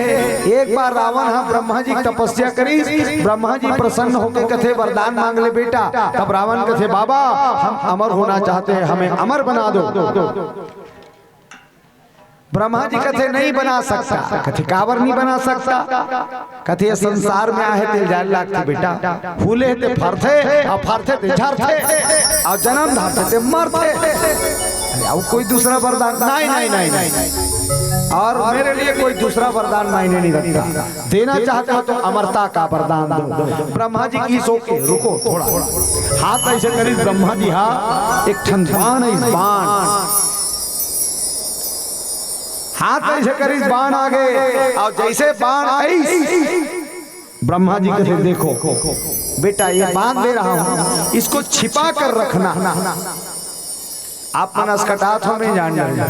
एक बार रावण हाँ ब्रह्मा जी तपस्या करी, ब्रह्मा जी प्रसन्न होकर कथे वरदान मांग ले बेटा। तब रावण कथे बाबा हम अमर होना चाहते हैं, हमें अमर बना दो। ब्रह्मा जी कथे नहीं बना सकता। कथे काबर नहीं बना सकता? कथे संसार में आए थे जाल लागते बेटा, फूले थे फरथे और फरथे थे झरथे और जन्म धारते थे मरते। और कोई दूसरा वरदान नहीं नहीं नहीं नहीं, और मेरे लिए कोई दूसरा वरदान मायने नहीं रखता। देना चाहते हो तो अमरता का वरदान दो। ब्रह्मा जी की सोके रुको थोड़ा, हाथ ऐसे करी ब्रह्मा जी, हाँ एक ठंडान बाण, हाथ ऐसे करी बाण आगे, और जैसे बाण आई ब्रह्मा जी कहते देखो बेटा ये बाण दे रहा हूं, इसको छिपा कर रखना। आप मनस कटाथ में जान जाए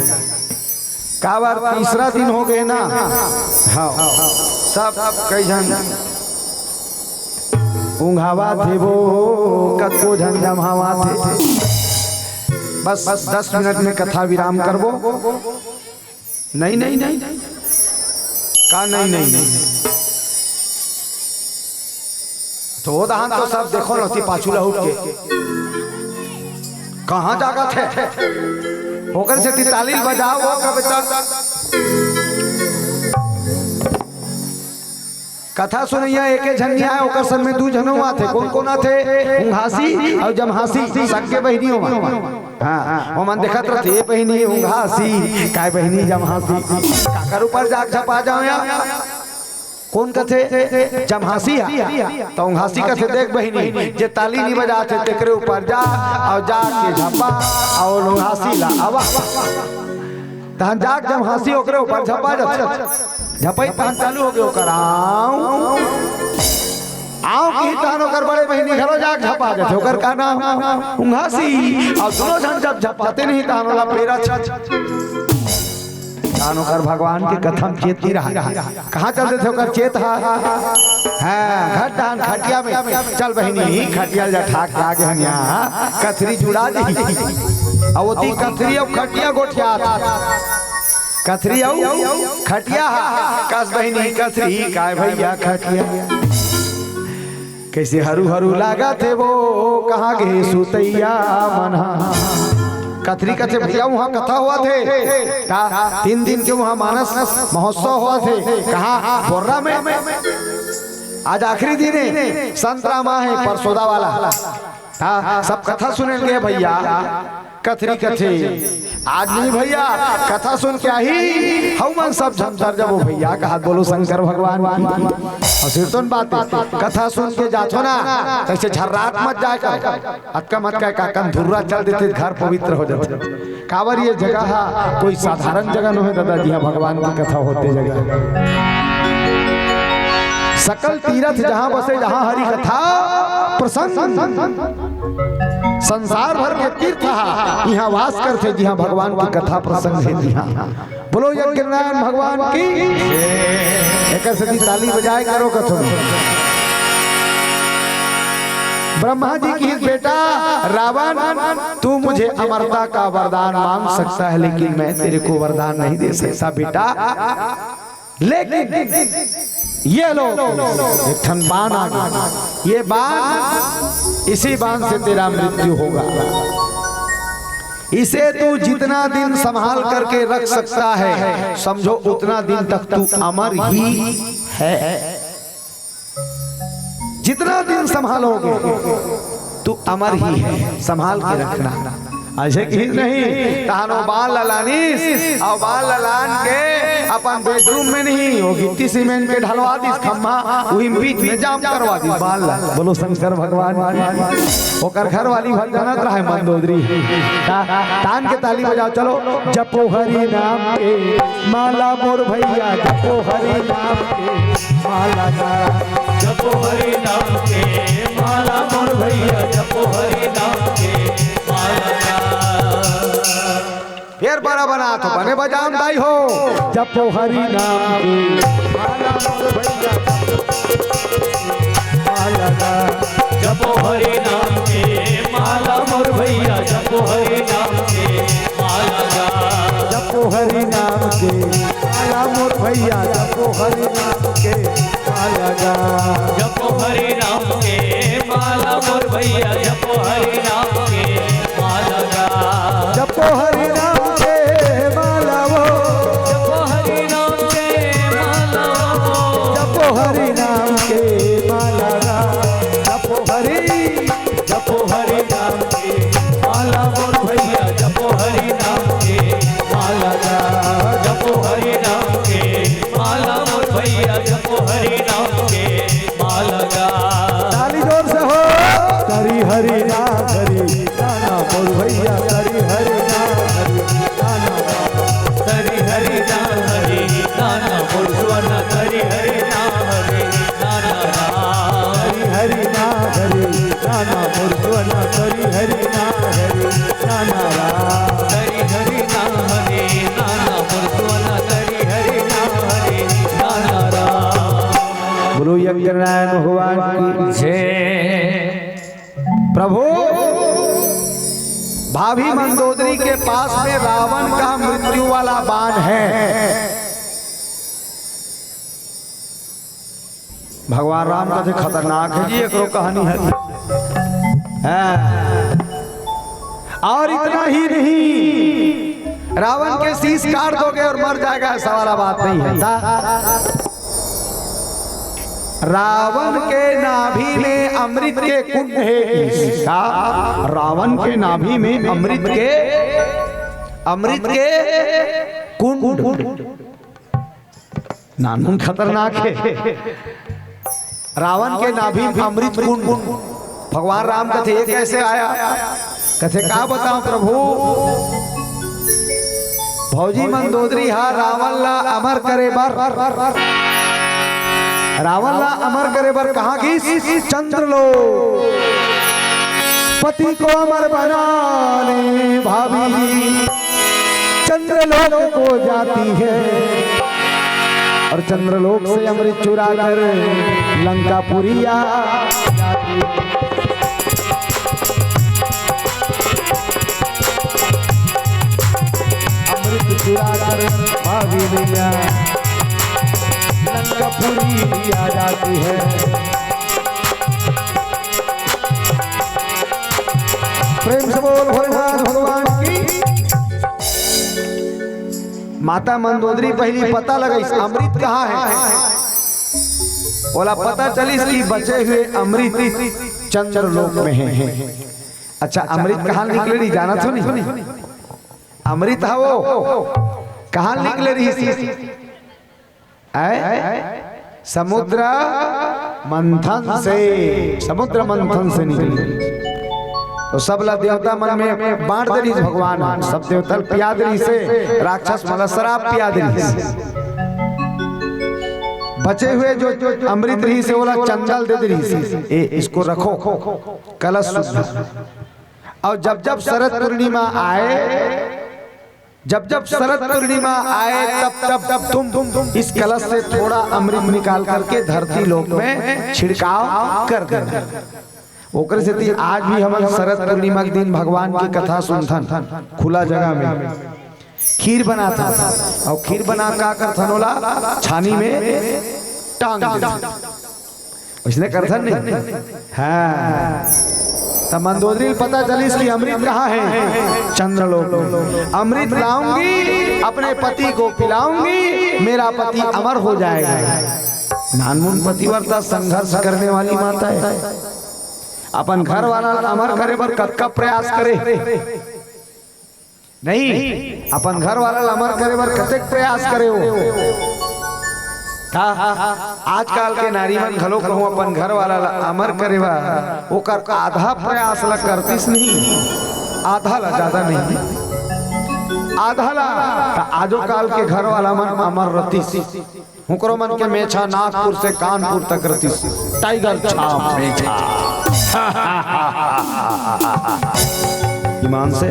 का बार तीसरा दिन हो गए ना। हाँ सब कई जन ऊंघावा थे वो कतो झंझमावा थे। बस 10 मिनट में कथा विराम करबो। नहीं नहीं नहीं का नहीं नहीं नहीं तो दहान तो सब देखो नती पाछू लहुट के कहाँ जागा थे होकर से तालील बजाओ वो कविता कथा सुनैया एके झनिया है ओकर सन में 2 जनवा थे। कौन कौन थे? उंघासी और जमहासी सके बहनियों में। हाँ वो मन देखत रहते ये बहनी उंघासी काय बहनी जमहासी काकर ऊपर जाग छपा जाओ या कौन कथे? जमहासी तो उंघासी कथे देख बहिनी जे ताली नहीं बजाते तेकरे ऊपर जा और जाके झपा और उंघासी ला आवा तहन जाग जमहासी ओकरे ऊपर झपा जा झपई तहन चालू हो गए ओकर आओ की तहन ओकर बड़े बहिनी घरो जाग झपा जाते ओकर का नाम उंघासी। और दोनों जन जब झपाते नहीं तहन वाला पेरा तानो कर भगवान के कथम चेत नहीं रहा। कहाँ चलते थे ओकर चेत? हाँ घट दान खटिया में चल बहिनी खटिया जा ठाक आगे हम यहाँ कथरी जुड़ा दी अवती कथरी अब खटिया गोठिया कथरी खटिया कस बहिनी कथरी काय भैया खटिया कैसे हरू हरू लागा थे वो कहाँ गए सुतैया मना। कथरी कथे भैया वहाँ कथा हुआ थे 3 दिन के वहाँ मानस महोत्सव हुआ थे। कहाँ? बोर्रा में। आज आखिरी दिन है, संत रामा है परसोदा वाला। सब कथा सुनेंगे भैया। कथरी कथे आज नहीं भैया कथा सुन के ही हम सब झमझर जब भैया का हाथ बोलो शंकर भगवान की। और सिरतोन बात कथा सुन के जातो ना तैसे झर्राट मत जाए कर अक्का मत का कंधुर्रा चल देते घर पवित्र हो जाते। कावर ये जगह कोई साधारण जगह नहीं है दादा जी, भगवान की कथा होते जगह सकल तीर्थ जहाँ बसे जहाँ हरि कथा प्रसंग संसार भर के तीर्थ यहाँ वास करते जहाँ भगवान की कथा प्रसंग है। यहाँ बोलो यज्ञ नारायण भगवान की एक सदी ताली बजाए करो कथो। ब्रह्मा जी की बेटा रावण तू मुझे अमरता का वरदान मांग सकता है लेकिन मैं तेरे को वरदान नहीं दे सकता बेटा। लेकिन ये लो एक ठन बाण आ गया, ये बाण इसी बाण से तेरा मृत्यु होगा। इसे तू जितना दिन संभाल करके रख सकता है समझो उतना दिन तक तू अमर ही है। जितना दिन संभालोगे तू अमर ही है, संभाल के रखना। ऐसे की नहीं तानो बाल ललानीस और बाल ललान के अपन बेडरूम में नहीं वो गिट्टी सीमेंट के ढलवा दी खम्मा वही बीच में जाम करवा दी बाल बोलो शंकर भगवान ओकर घर वाली भर जानत रहा है मंदोदरी तान के ताली बजाओ चलो जपो हरि नाम के माला मोर भैया जपो हरि नाम के माला जपो हरि नाम के माला मोर भैया जपो हरि नाम के माला फिर बड़ा बना तो बने बजाम दाई हो जपो हरि नाम के माला मोर भैया माला जपो हरि नाम के माला मोर भैया जपो हरि नाम के माला जपो हरि नाम के माला मोर भैया जपो हरि नाम के माला जपो हरि नाम के माला मोर भैया जपो हरि नाम के माला जपो हरि नाम के माला वो जपो हरि नाम के माला जपो हरि नाम के माला जपो हरि नाम के माला मोर भैया जपो हरि नाम के माला जपो हरि नाम के माला मोर भैया जपो हरि नाम के माला ताली जोर से हो करी हरि नाम हरि नाना मोर भैया करी हरि नाम हरि नाना हरि हरि नाम हरि नाना मोर सुवर्ण हरि हरि नाम हरि नाना हरि हरि नाम हरि नाना मोर सुवर्ण हरि हरि नाम हरि नाना हरि हरि नाम हरि नाना मोर सुवर्ण हरि हरि नाम हरि नाना गुरु यज्ञ नारायण भगवान की जय। प्रभु भाभी मंदोदरी के पास में रावण का मृत्यु वाला बाण है। भगवान राम का जो खतरनाक है जी एक कहानी है और इतना ही नहीं रावण के शीश काट दोगे और मर जाएगा ऐसा वाला बात नहीं है। रावण के नाभि में अमृत के कुंड है। रावण के नाभि में अमृत के कुंड नाम खतरनाक है। रावण के नाभि में अमृत कुंड भगवान राम कथे ये कैसे आया कथे का बताऊं प्रभु भौजी मंदोदरी हा रावण ला अमर करे बर रावण ला अमर करे बर कहा की चंद्रलोक पति को अमर बनाने भाभी चंद्रलोक को जाती है और चंद्रलोक से अमृत चुरा कर लंकापुरिया जाती है। अमृत चुरा कर भाभी भैया लंकापुरी आ जाती है। प्रेम से बोल भोलेनाथ भगवान की। माता मंदोदरी पहली पता लगा इस अमृत कहाँ है बोला पता चली इसकी बचे हुए अमृत चंद्रलोक में है। अच्छा अमृत कहाँ निकले रही जाना तो नहीं अमृत है वो कहाँ निकले रही समुद्र मंथन से निकली तो सब देवता मन में बांट दे रही भगवान सब देवता पिया दे रही से राक्षस मतलब शराब पिया दे रही बचे हुए जो अमृत रही से बोला चंदल दे रही से इसको रखो कलश और जब शरद पूर्णिमा आए जब शरद पूर्णिमा आए तब तुम इस कलश से थोड़ा अमृत निकाल करके धरती लोक में छिड़काव कर देना। ओकर से आज भी हम शरद पूर्णिमा के दिन भगवान की कथा सुनथन खुला जगह में खीर बनाता और खीर बना का करथन होला छानी में टांग उसने करथन नहीं हाँ तब मंदोदरी पता चली इसकी अमृत कहाँ है चंद्रलोक में। अमृत लाऊंगी अपने पति को पिलाऊंगी मेरा पति अमर हो जाएगा। नानमुन पतिव्रता संघर्ष करने वाली माता है अपन घर वाला अमर करे पर कब प्रयास करे नहीं अपन घर वाला अमर करे बर कतेक प्रयास करे हो आजकल के नारी मन घलो कहूं अपन घर वाला अमर करे बा ओकर आधा प्रयास ला करतीस नहीं आधा ला ज्यादा नहीं आधा ला आजो काल के घर वाला मन अमर रतीस हुकरो मन के मेछा नागपुर से कानपुर तक रतीस टाइगर छाप मेछा ईमान से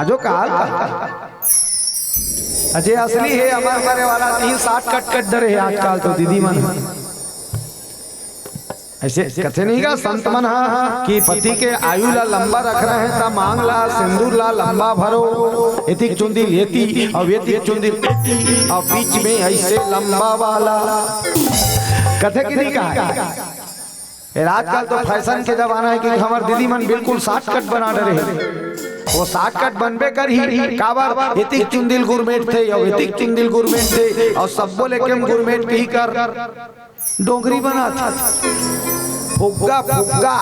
आजो काल अजय असली है अमर करे वाला 360 कट डरे है आजकल तो दीदी मन ऐसे कथे नहीं का संत मन कि पति के आयु ला लंबा रखना है ता मांग ला सिंदूर ला लंबा भरो एतिक चुंदी लेती और एतिक चुंदी और बीच में ऐसे लंबा वाला कथे की नहीं कहा आजकल तो फैशन के जमाना है कि हमार दीदी मन बिल्कुल 60 कट बना डरे वो 60 कट बनबे कर ही काबर एतिक चुंदिल गुरमेट थे और एतिक चुंदिल गुरमेट थे और सब बोले के गुरमेट ही कर डोंगरी बना था फुग्गा फुग्गा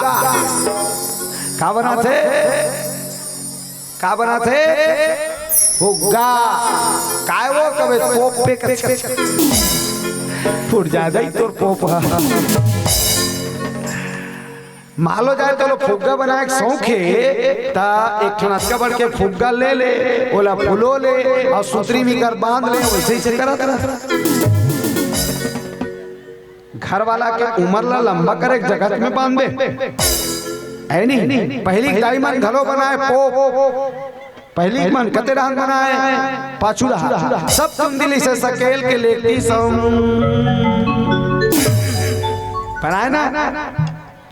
का बना थे फुग्गा काय वो कबे पोप पे कर फुट ज्यादा ही तोर पोप मालो जाए तो फुग्गा बनाए शौक है ता एक ठनका बढ़ के फुग्गा ले ओला फूलो ले और सूत्री में कर बांध ले वैसे ही करा घर वाला के उम्र ला लंबा कर एक जगत में बांध दे है नहीं पहली दाई मन घलो बनाए पहली मन कते डांग बनाए पाछुड़ा सब तुम दिली से सकेल के लेती सम बनाए ना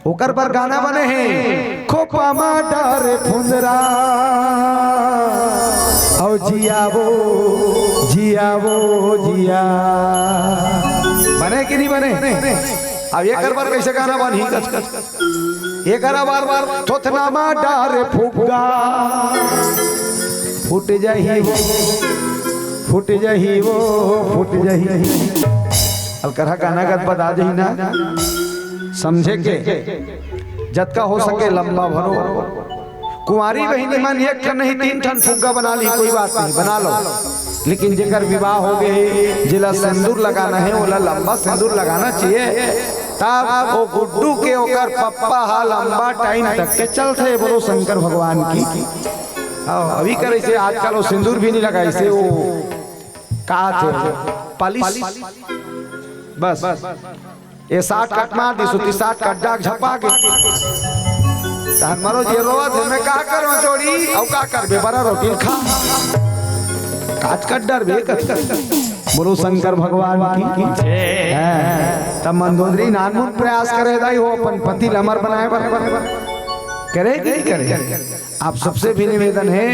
ओकर पर गाना बने हैं खोपा मा डरे फुंदरा औ जियावो जिया बने कि नहीं बने अब ये कर बार कैसे गाना बन ही ये करा बार बार थोथनामा डारे फुग्गा फुट जाही वो अब करा गाना गत बता दही ना समझे के जतका हो सके लंबा भरो कुंवारी बहनी मन एक ठन नहीं 3 ठन फुग्गा बना ली कोई बात नहीं बना लो लेकिन जेकर विवाह हो गए जिला सिंदूर लगाना है ओला लंबा सिंदूर लगाना चाहिए तब वो गुड्डू के ओकर पप्पा हा लंबा टाइम तक के चलते बोलो शंकर भगवान की अभी करे से आजकल वो सिंदूर भी नहीं लगाई से वो कहा थे पालिश बस ये 60 कट मार दी 60 कट डाक झपा के मरो जे रोवा थे मैं का करूं जोड़ी औ का करबे बड़ा रोटी खा काट कट डर बे बोलो शंकर भगवान की तब मंदोदरी नानमुन प्रयास करे दाई हो अपन पति लमर बनाए करे नहीं करे आप सबसे भी निवेदन है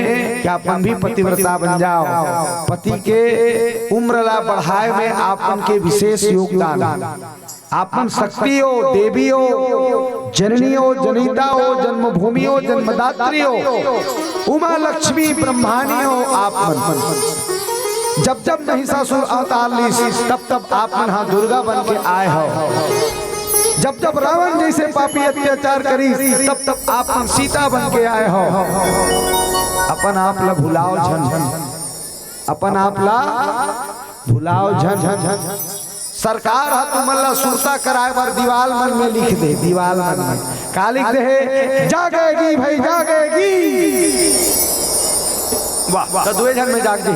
कि अपन भी पतिव्रता बन जाओ पति के उम्र ला बढ़ाए में आपन के विशेष योगदान आपन शक्ति हो देवी हो जननी हो जनिता हो जन्मभूमि हो जन्मदात्री हो उमा लक्ष्मी ब्रह्मानी हो आपन जब जब महिषासुर अवतार ली तब तब आप यहाँ दुर्गा बन के आए हो जब जब रावण जैसे पापी अत्याचार करी तब तब आप सीता बन के आए हो अपन आप ला भुलाओ झन अपन आप ला भुलाओ झन सरकार हा तुमला सुरता कराए बार दीवाल मन में लिख दे दीवाल मन में का लिख दे जागेगी भाई जागेगी वाह तो दुए जन में जाग दी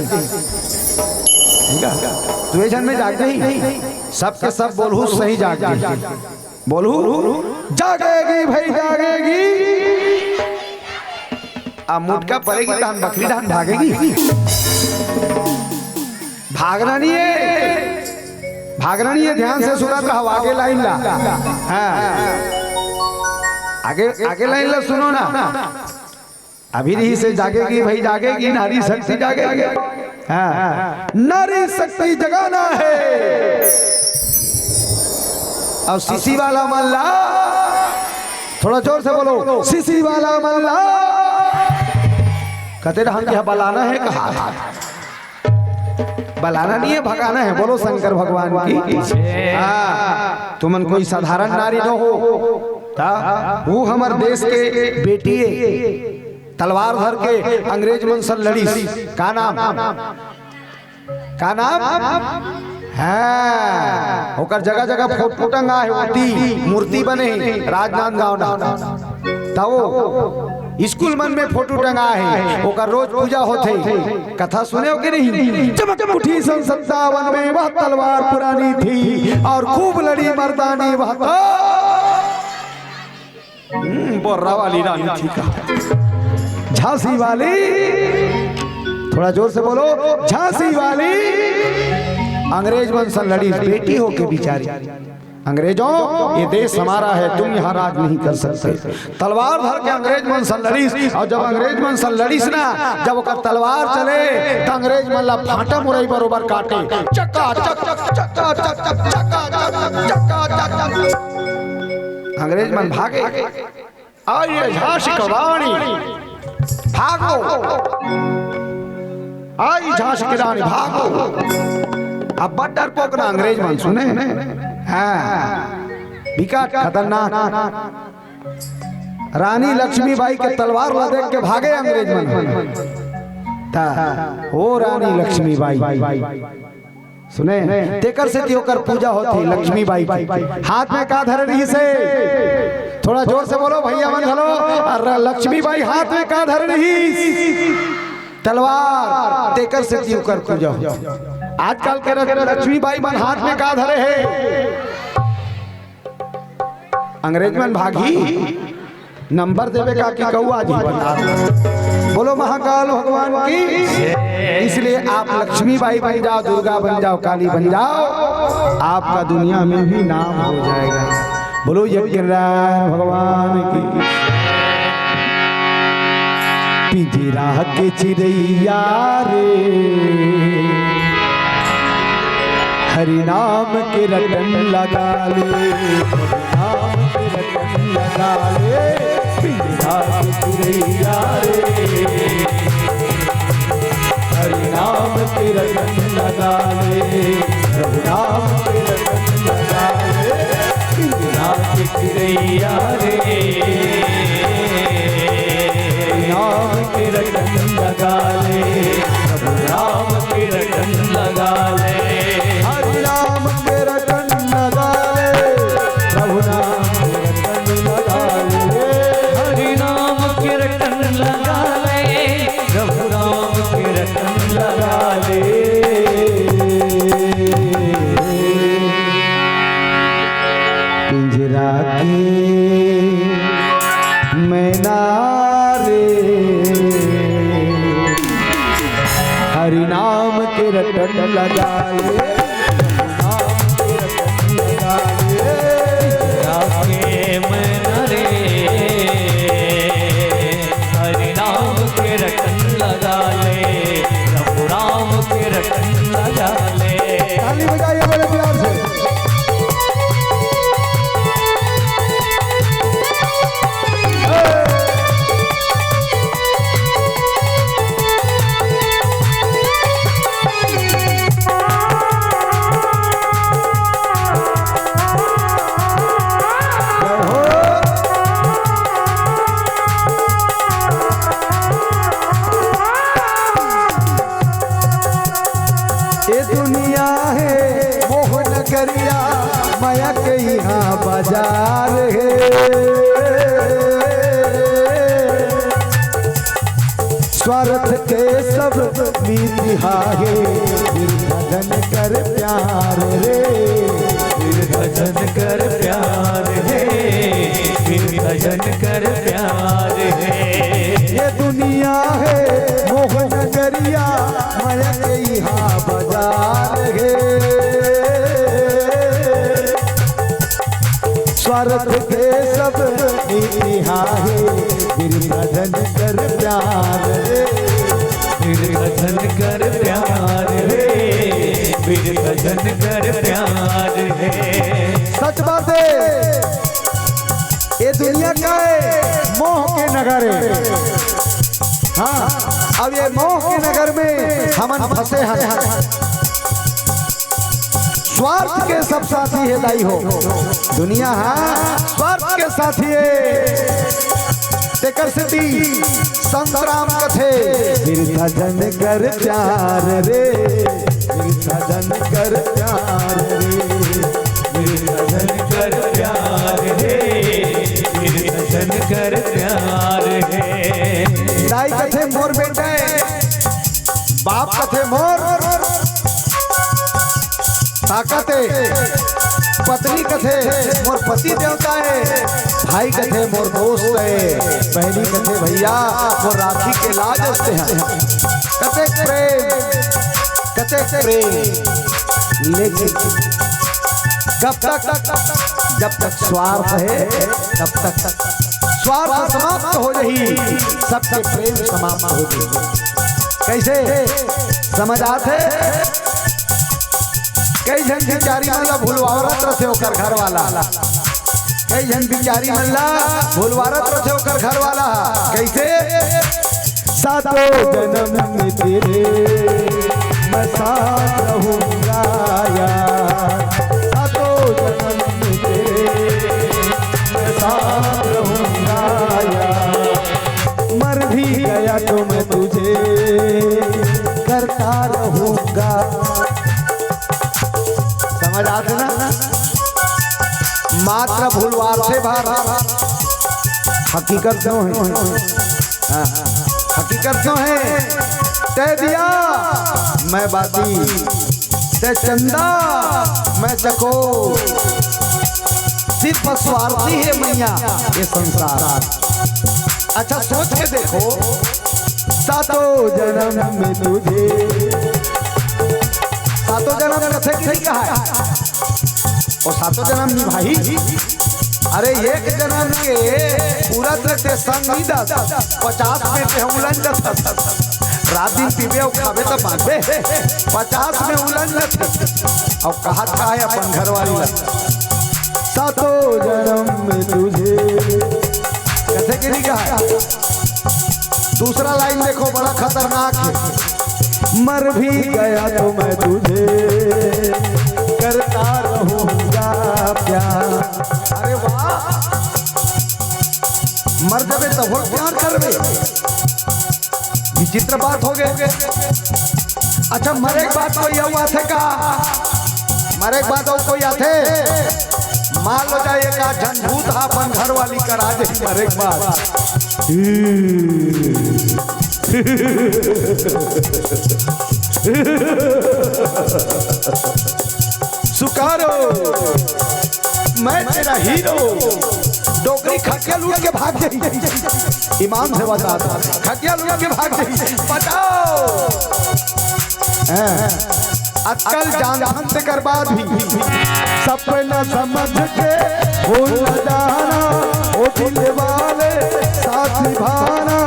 दुए जन में जाग दी सबके सब बोलहू सही जाग दी बोलहू जागेगी भाई जागेगी अब मुटका पड़ेगी धान बकरी धान भागेगी भागना नहीं है भागना नहीं है ध्यान से सुना तो आगे लाइन ला आगे लाइन ला सुनो ना अभी नहीं से जागेगी भाई जागेगी नारी शक्ति जागेगी नारी शक्ति जगाना है अब सीसी वाला मल्ला थोड़ा जोर से बोलो सीसी वाला मल्ला कहते हम क्या बलाना है कहा बलाना नहीं है भगाना है बोलो शंकर भगवान की तुमन कोई साधारण नारी न हो वो हमार देश के बेटी तलवार धर के अंग्रेज मन से लड़ी। का नाम है? ओकर जगह जगह फोटो टंगा है, होती मूर्ति बने राजनांदगांव ना तो स्कूल मन में फोटो टंगा है, ओकर रोज पूजा होते। कथा सुने हो कि नहीं? चमक उठी सन 57 में वह तलवार पुरानी थी और खूब लड़ी मर्दानी वह बोर्रा वाली रानी थी का झांसी वाली। थोड़ा जोर से बोलो, झांसी वाली अंग्रेज मन से लड़ी बेटी हो के बिचारी। अंग्रेजों ये देश हमारा है, तुम यहाँ राज नहीं कर सकते। तलवार धर के अंग्रेज मन से लड़ीस, और जब अंग्रेज मन से लड़ीस ना, जब ओकर तलवार चले तो अंग्रेज मन ला फाटा मुरई बरोबर काटे। चक्का चक चक चक्का चक चक चक्का चक्का चक। अंग्रेज मन भागे, आइए झांसी की रानी भागो, आई झांसी की रानी भागो। अब बड़ डरपोक ना अंग्रेज मन सुने विकट खतरनाक रानी लक्ष्मीबाई के तलवार ला देख के भागे अंग्रेज मन। ओ रानी लक्ष्मीबाई सुने तेकर से त्योकर पूजा होती लक्ष्मीबाई की। हाथ में का धरे रही से? थोड़ा जोर से बोलो भैया मन हेलो। लक्ष्मीबाई हाथ में का धरे रही? तलवार। तेकर से त्योकर पूजा हो। आजकल के लक्ष्मीबाई मन हाथ में का धरे है? अंग्रेज मन भागी नंबर देवे का कि कौआ जी बता। बोलो महाकाल भगवान की। इसलिए आप लक्ष्मीबाई बन जाओ, दुर्गा बन जाओ, काली बन जाओ, आपका दुनिया में भी नाम हो जाएगा। बोलो यज्ञराज भगवान की। पिंजरा के चिड़ैया रे हरि नाम के रटन लगा ले, नाम के रटन लगा ले। पिंजरा के चिड़ैया रे हरि नाम के रटन लगा ले, नाम के रटन लगा ले। पिंजरा के चिड़ैया रे नाम के रटन लगा ले, नाम के रटन लगा ले। नाम के रटन लगा ले, प्रभु नाम के रटन लगा ले। हरि नाम के रटन लगा ले, प्रभु नाम के रटन लगा ले। पिंजरा के मैना रे हरि नाम के रटन लगा ले, हरि नाम के रटन लगा ले, प्रभु राम के रटन लगा ले। ताली बजाइए बड़े प्यार से। माया के यहाँ बाजार है, स्वार्थ के सब मिथिया है। भजन कर प्यार रे, भजन कर प्यार है, भजन कर प्यार है। ये दुनिया है मोह नगरिया, माया के यहाँ बाजार है। स्वार्थ के सब मिथिया है, फिर भजन कर प्यार रे, फिर भजन कर प्यार रे, फिर भजन कर प्यार है। सच बात है, ये दुनिया का है मोह के नगर है। हाँ, अब ये मोह के नगर में हमन फंसे हैं। स्वार्थ के सब साथी है दाई हो दुनिया हाँ स्वार्थ के साथी है तेकर सिटी संग्राम कथे फिर सजन कर प्यार रे फिर सजन कर प्यार रे फिर सजन कर प्यार है, फिर सजन कर प्यार है। दाई कथे मोर बेटे बाप कथे मोर ताकत है पत्नी कथे मोर पति देवता है भाई कथे मोर दोस्त है बहनी कथे भैया वो राखी के लाज हंसते हैं कथे प्रेम लेकिन कब तक जब तक स्वार्थ है तब तक स्वार्थ समाप्त हो रही सबके प्रेम समाप्त हो जाए कैसे समझ आते कई जन बिचारी मल्ला भूलवारत रथे होकर घर वाला कई जन बिचारी मल्ला भूलवारत रथे होकर घर वाला कैसे सातों जन्म में तेरे मैं साथ रहूंगा यार सातों जन्म में तेरे मैं साथ रहूंगा यार मर भी गया तो मैं तुझे करता रहूंगा समझ आते ना मात्र भूलवार से बाहर हकीकत क्यों है हकीकत क्यों है तय दिया मैं बाती तय चंदा मैं चको सिर्फ स्वार्थी है मैया ये संसार अच्छा सोच के देखो सातों जन्म में तुझे सातों जन्म कथे नहीं कहा है और सातों जन्म निभाई अरे एक जन्म के पूरा तरह संग नहीं दादा 50 में ते उलन रात दिन पीबे और खावे तो बांधे 50 में उलन और कहा था है अपन घर वाली सातों जन्म में तुझे कैसे के नहीं कहा दूसरा लाइन देखो बड़ा खतरनाक है मर भी गया तो मैं तुझे करता रहूंगा प्यार अरे वाह मर जबे तब प्यार करवे विचित्र बात हो गए अच्छा मरे के बाद कोई हुआ थे का मरे के बाद और कोई आते मान लो जाए का झंझूत अपन घर वाली करा दे मरे के बाद सुकारो मैं तेरा हीरो डोकरी खटिया लूट के भाग गई ईमान से बता खटिया लूट के भाग गई बताओ अक्कल जान से कर बात भी सपना समझ के भूल जाना ओ दिल वाले साथ निभाना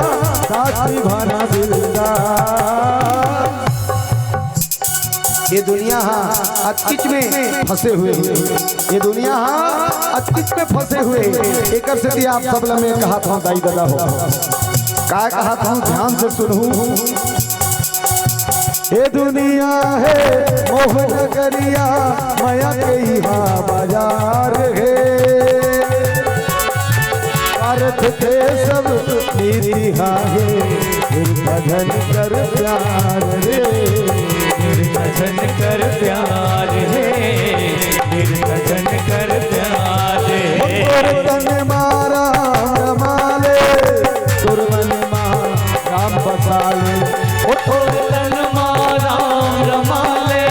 दिलदार ये दुनिया हाँ अचकिच में फंसे हुए ये दुनिया हाँ अचकिच में फंसे हुए एक से आप सब लम्हे कहा था दाई दादा हो क्या कहा था ध्यान से सुनूं ये दुनिया है मोह नगरिया माया के यहाँ बाजार है अर्थ थे सब नीतिहा है फिर भजन कर प्यार रे सजन कर प्यार है फिर सजन कर प्यार है तन मारा रमाले तुरमन माँ राम बसाले तन मारा रमाले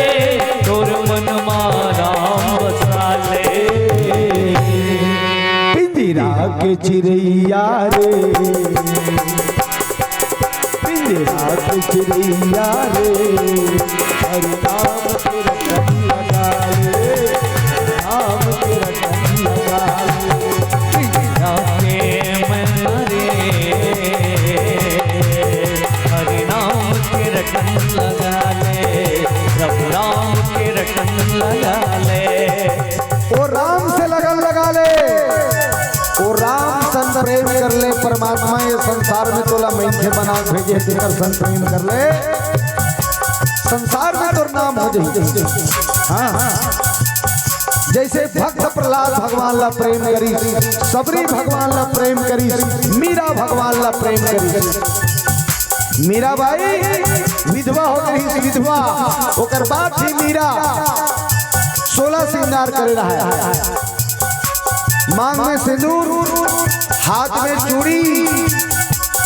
तुरमन माँ राम बसाले पिंजरा के चिड़ैया रे पिंजरा के चिड़ैया रे हरि नाम के रटन लगा ले नाम के रटन लगा ले हरि नाम के रटन लगा ले सब राम के रटन लगा ले ओ राम से लगन लगा ले ओ राम संग प्रेम कर ले परमात्मा ये संसार में तोला मैंने बना भेजे तेकर संग प्रेम कर ले संसार में तो नाम हो जाए हाँ जैसे भक्त प्रहलाद भगवान ला प्रेम करी, सबरी भगवान ला प्रेम करी, मीरा भगवान ला प्रेम करी। मीरा बाई विधवा हो गई, विधवा होकर बाद ही मीरा 16 श्रृंगार करे रहा है। मांग में सिंदूर, हाथ में चूड़ी,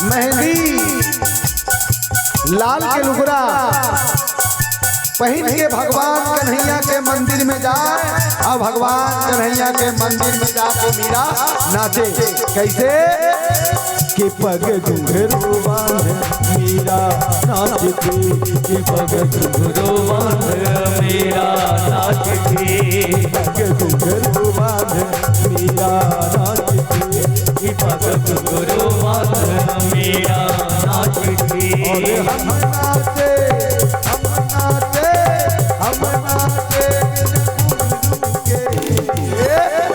मेहंदी, लाल के लुगरा पहन के भगवान कन्हैया के मंदिर में जाए और भगवान कन्हैया के मंदिर में जाके मीरा नाचे। कैसे कि पग घुंघरू बांध मीरा नाचती, कि पग घुंघरू बांध मीरा नाचती, पग घुंघरू बांध मीरा नाचती, कि पग घुंघरू बांध मीरा नाचती। और हम नाचे, हम नाचे, हम नाचे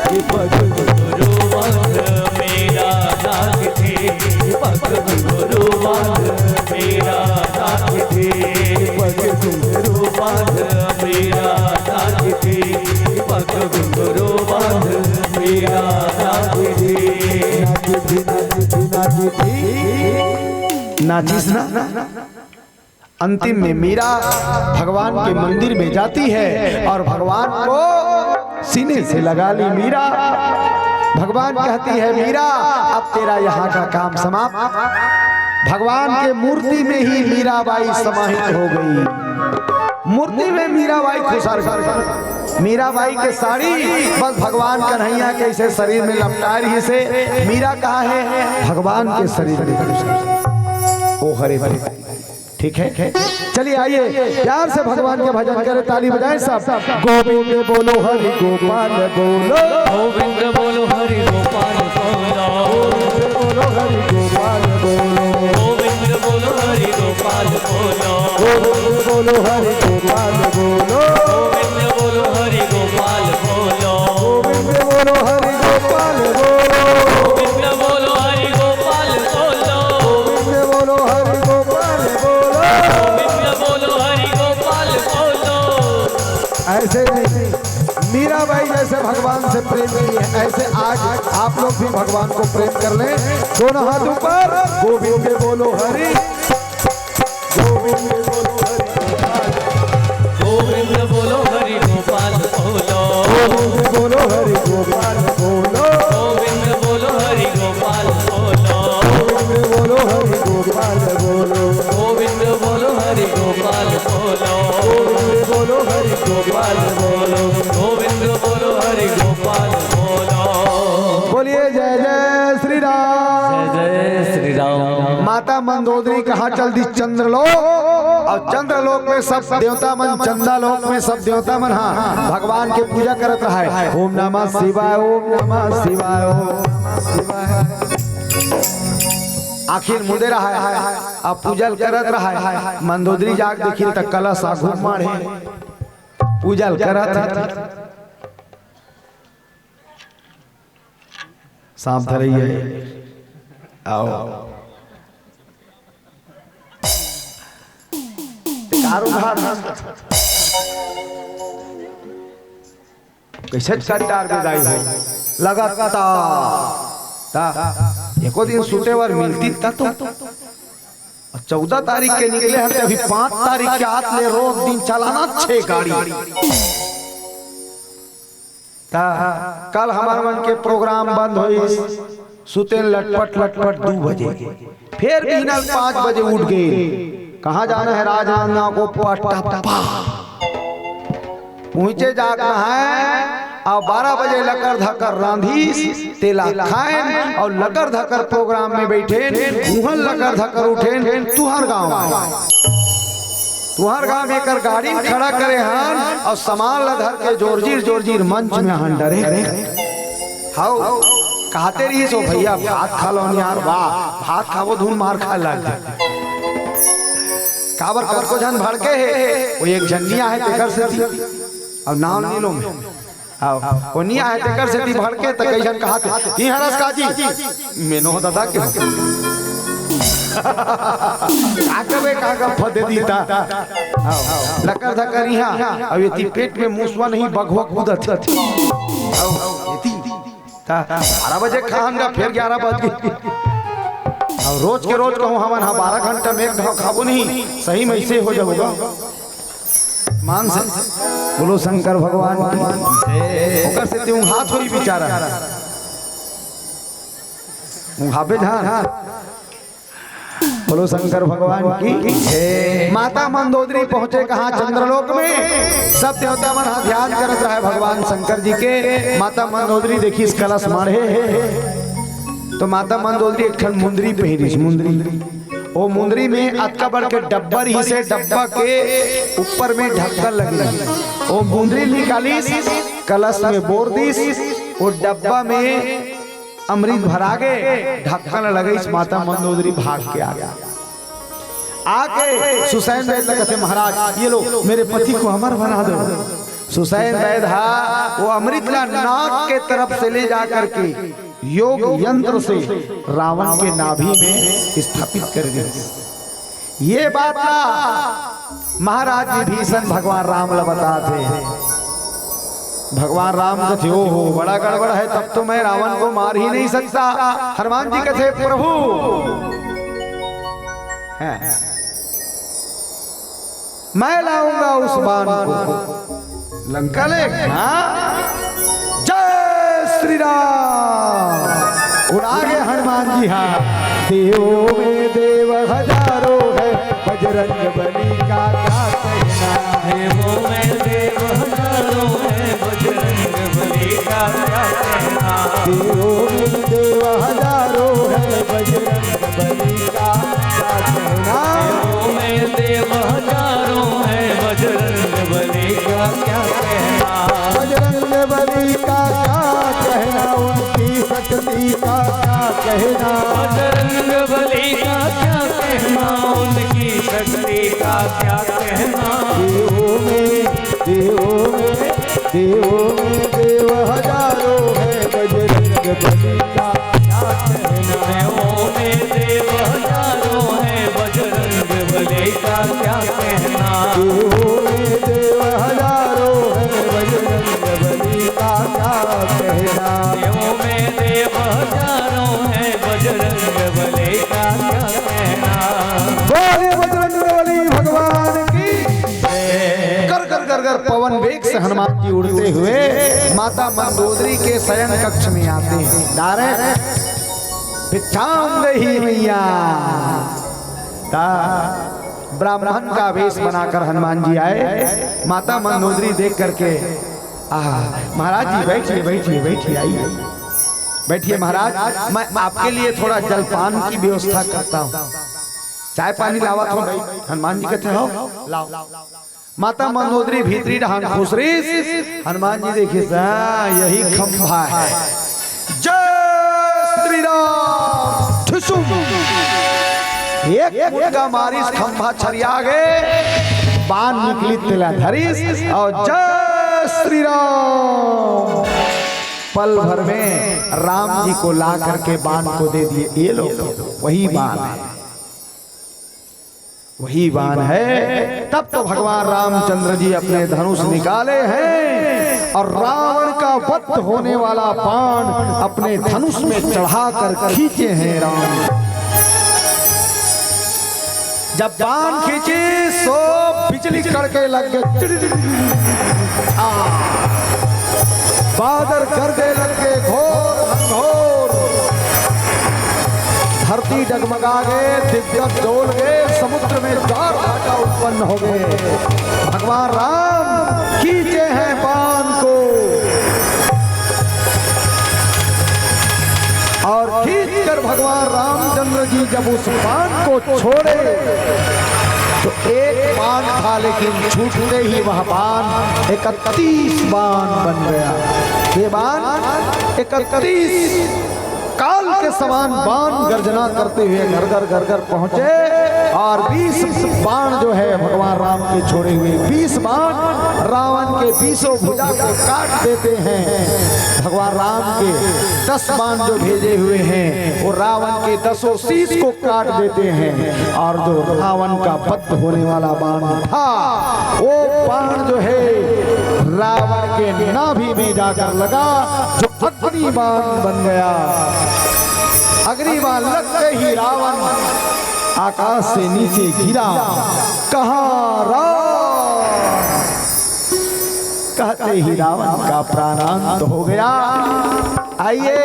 कि पग घुंघरू बांध मीरा नाचती, पग घुंघरू बांध मीरा नाचती, पग घुंघरू बांध मीरा नाचती, पग घुंघरू बांध मीरा नाचती। नाचिस ना। अंतिम में मीरा भगवान के मंदिर में जाती है और भगवान को सीने से लगा ली मीरा। भगवान कहती है मीरा अब तेरा यहाँ का काम समाप्त। भगवान के मूर्ति में ही मीराबाई समाहित हो गई। मूर्ति में मीराबाई खुशहाल, मीराबाई के साड़ी बस भगवान कन्हैया के इसे शरीर में लपटा रही से मीरा कहा है भगवान के शरीर में। ओ हरे हरे ठीक है, चलिए आइए प्यार से भगवान के भजन करें, ताली बजाएं सब। गोविंद बोलो हरि गोपाल बोलो, गोविंद बोलो हरि गोपाल बोलो, गोविंद बोलो हरि गोपाल बोलो, गोविंद बोलो हरि गोपाल बोलो, गोविंद बोलो हरि गोपाल बोलो, गोविंद बोलो हरि गोपाल बोलो, गोविंद बोलो हरि गोपाल बोलो, गोविंद बोलो हरि गोपाल बोलो, गोविंद बोलो हरि गोपाल बोलो। गोविंद बोलो हरि गोपाल बोलो। ऐसे नहीं मीराबाई जैसे भगवान से प्रेम किए ऐसे आज आप लोग भी भगवान को प्रेम कर लें। दोनों हाथ ऊपर, गोविंद बोलो हरि, गोविंद बोलो हरि, गोविंद बोलो हरि गोपाल बोलो, गोविंद बोलो हरि गोपाल बोलो, गोविंद बोलो हरि गोपाल बोलो, गोविंद बोलो हरि गोपाल बोलो, गोविंद बोलो हरि गोपाल बोलो, गोविंद बोलो हरि गोपाल बोलो। गोविंद बोलो हरि गोपाल बोलो। बोलिए जय जय श्री राम। जय श्री राम। माता मंदोदरी कहाँ चल दी चंद्रलोक, और चंद्रलोक में सब देवता मन, चंदा लोक में सब देवता मन हाँ भगवान के पूजा करत रहा है। ओम नमः शिवाय, ओम नमः शिवाय, ओम नमः शिवाय। आखिर मुदे रहा है अब पूजल करत रहा है। मंदोदरी जाग देखी तक कलश आगू मारे पूजल करत शाम धरइए आओ कैसे कटार बेदाई है लगातार एको दिन सुतेवर मिलती तो 14 तारीख के निकले हैं अभी 5 तारीख के हाथ ले रोज दिन चलाना 6 गाड़ी। कल हमारे मन के प्रोग्राम बंद हुई, सुते लटपट लटपट 2 बजे, फिर दिनल 5 बजे उठ गए। कहाँ जाना है राजनांदगांव को पहुंचे जाना है और 12 बजे लकर धकर रांधी तेला खाएं और लकर धकर प्रोग्राम में बैठे उहन लकर धकर उठे तुहर गांव में कर गाड़ी खड़ा करे हन और सामान लधर के जोरजीर मंच में हन डरे हाउ कहते रही सो भैया भात खा लो यार, वाह भात खाओ धून मार खा लग काबर कर को जन भड़के है वो एक झंडिया है तेकर से अब नाम नहीं लो में आओ निया है तेकर से ती भड़के त कैसन कहत ई हरस काजी मेनो दादा के काकबे काकब फदे दीता लकर धकर यहाँ अब ये पेट में मूसवा नहीं बघवा कूदत ता 12 बजे खाऊंगा फिर 11 बजे और रोज के रोज कहूँ हम 12 घंटा में एक खाबो नहीं सही में ऐसे हो जाऊंगा मान से बोलो शंकर भगवान ओकर से तू हाथ होई बेचारा मुहाबे ध्यान बोलो शंकर भगवान की। माता मंदोदरी पहुंचे कहाँ चंद्रलोक में सब देवता मन ध्यान करत रहे भगवान शंकर जी के। माता मंदोदरी देखी इस कलश मारे तो माता मंदोदरी एक ठन मुंदरी पहनी मुंदरी वो मुंदरी में अतका बड़ के डब्बर ही से डब्बा के ऊपर में ढक्कन लगी वो मुंदरी निकाली कलश में बोर दीस वो डब्बा में अमृत भरा गए ढक्कन लगे इस माता मंदोदरी भाग के आ गया आके सुसैन वैद्य कहते महाराज ये लो मेरे पति को अमर बना दो। सुसैन वैद्य वो अमृत ला नाक के तरफ से ले जा करके योग यंत्र से रावण के नाभि में स्थापित कर दिया। ये बात महाराज विभीषण भगवान राम ला बताते हैं। भगवान राम कहते हो बड़ा गड़बड़ है तब तो मैं रावण को मार ही नहीं सकता। हनुमान जी कहते प्रभु मैं लाऊंगा उस बाण को लंका ले। जय श्री राम उड़ा गए हनुमान जी। हाँ देवों में देव हजारों है बजरंग बली का क्या कहना। देवों में देव हजारों है बजरंग बली का क्या कहना। देवों में देव हजारों है बजरंग बली का क्या कहना। देवों में देव हजारों है बजरंग बली का क्या कहना। बजरंग बली का क्या कहना उनकी शक्ति का क्या कहना। बजरंग बली का क्या कहना उनकी शक्ति का क्या कहना। देवों में देवों में देवों में देव हजारों है बजरंग बली का क्या कहना। देवों में देव हजारों है बजरंग बली का क्या कहना। देवों में देव हजारों है बजरंग बली का क्या कहना। देवों में देव हजारों है बजरंग बली का क्या कहना। बोले बजरंग बली भगवान की। कर कर कर कर पवन वेग से हनुमान जी उड़ते हुए माता मंदोदरी के शयन कक्ष में आते हैं। डायरेक्ट पिछाम रही मैया ब्राह्मण का वेश बनाकर हनुमान जी आए। माता मंदोदरी देख करके महाराज जी बैठिए बैठिए बैठिए आइए बैठिए महाराज मैं आपके लिए थोड़ा जलपान की व्यवस्था करता हूँ। चाय पानी लावा तो हनुमान जी कहते हो लाओ। माता मंदोदरी भीतरी डहान खुसरी हनुमान जी देखिए यही खंभा है। जय श्री राम एक मुर्गा मारिस खंभा छरिया गए बाण निकली तिला धरिस और जय श्री राम पल भर में राम जी को ला करके बाण को दे दिए। ये लो वही बाण है वही बाण है। तब तो भगवान रामचंद्र जी अपने धनुष निकाले हैं और रावण का वध होने वाला बाण अपने धनुष में चढ़ा कर खींचे हैं। राम जब बाण खींचे सो बिजली कड़के लग गए बादल गरजे लग गए घोर घोर धरती डगमगा गए दिग्गज डोल गए समुद्र में ज्वार भाटा उत्पन्न हो गए। भगवान राम खींचे हैं बाण को और खींचकर भगवान रामचंद्र जी जब उस बाण को छोड़े तो एक बाण था लेकिन छूटते ही वह बाण 31 बाण बन गया। ये बाण 31 काल के समान बाण गर्जना करते हुए घर घर घर घर पहुंचे और 20 बाण जो है भगवान राम के छोड़े हुए 20 बाण रावण के 20 भुजा को काट देते हैं। भगवान राम के 10 बाण जो भेजे हुए हैं वो रावण के 10 शीश को काट देते हैं। और जो रावण का बद्ध होने वाला बाण था वो बाण जो है रावण के नाभि में जाकर लगा, जो अग्नि बाण बन गया। अग्नि बाण लगते ही रावण आकाश से नीचे गिरा। कहाँ राम, कहते ही रावण का प्राणांत हो गया। आइए,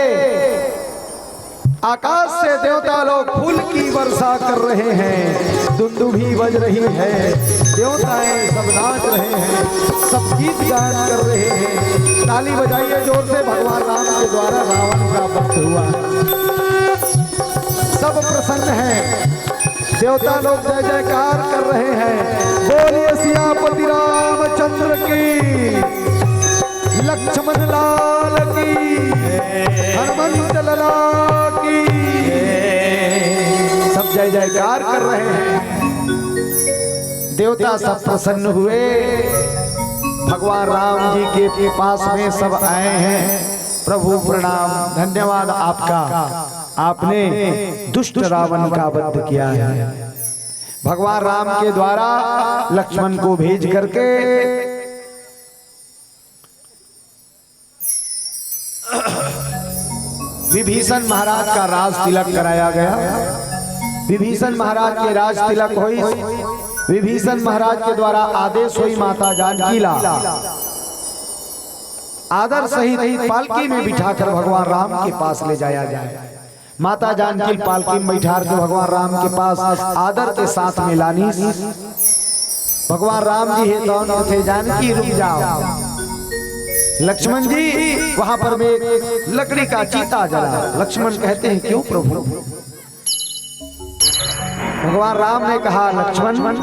आकाश से देवता लोग फूल की वर्षा कर रहे हैं, दुंदुभी बज रही है, देवताएं सब नाच रहे हैं, सब गीत गान कर रहे हैं। ताली बजाइए जोर से, भगवान राम के द्वारा रावण का वध हुआ। सब प्रसन्न हैं, देवता लोग जय जयकार कर रहे हैं। बोलिए सियापति रामचंद्र की, लक्ष्मण लाल की, हनुमंत लाला की, सब जय जयकार कर रहे हैं। देवता सब प्रसन्न हुए, भगवान राम जी के पास में सब आए हैं। प्रभु प्रणाम, धन्यवाद आपका, आपने दुष्ट रावण का वध किया है। भगवान राम के द्वारा लक्ष्मण को भेज करके विभीषण महाराज का राज तिलक कराया गया। विभीषण महाराज के राज तिलक हुई, विभीषण महाराज के द्वारा आदेश हुई माता जानकी ला आदर सहित पालकी में बिठाकर भगवान राम के पास ले जाया जाए। माता जानकी पालकी में बैठा के भगवान राम के पास आदर के साथ में लानी। भगवान राम जी है दोनों थे, जानकी रुक जाओ। लक्ष्मण जी वहां पर में एक लकड़ी का चीता जला। लक्ष्मण कहते हैं क्यों प्रभु? भगवान राम ने कहा लक्ष्मण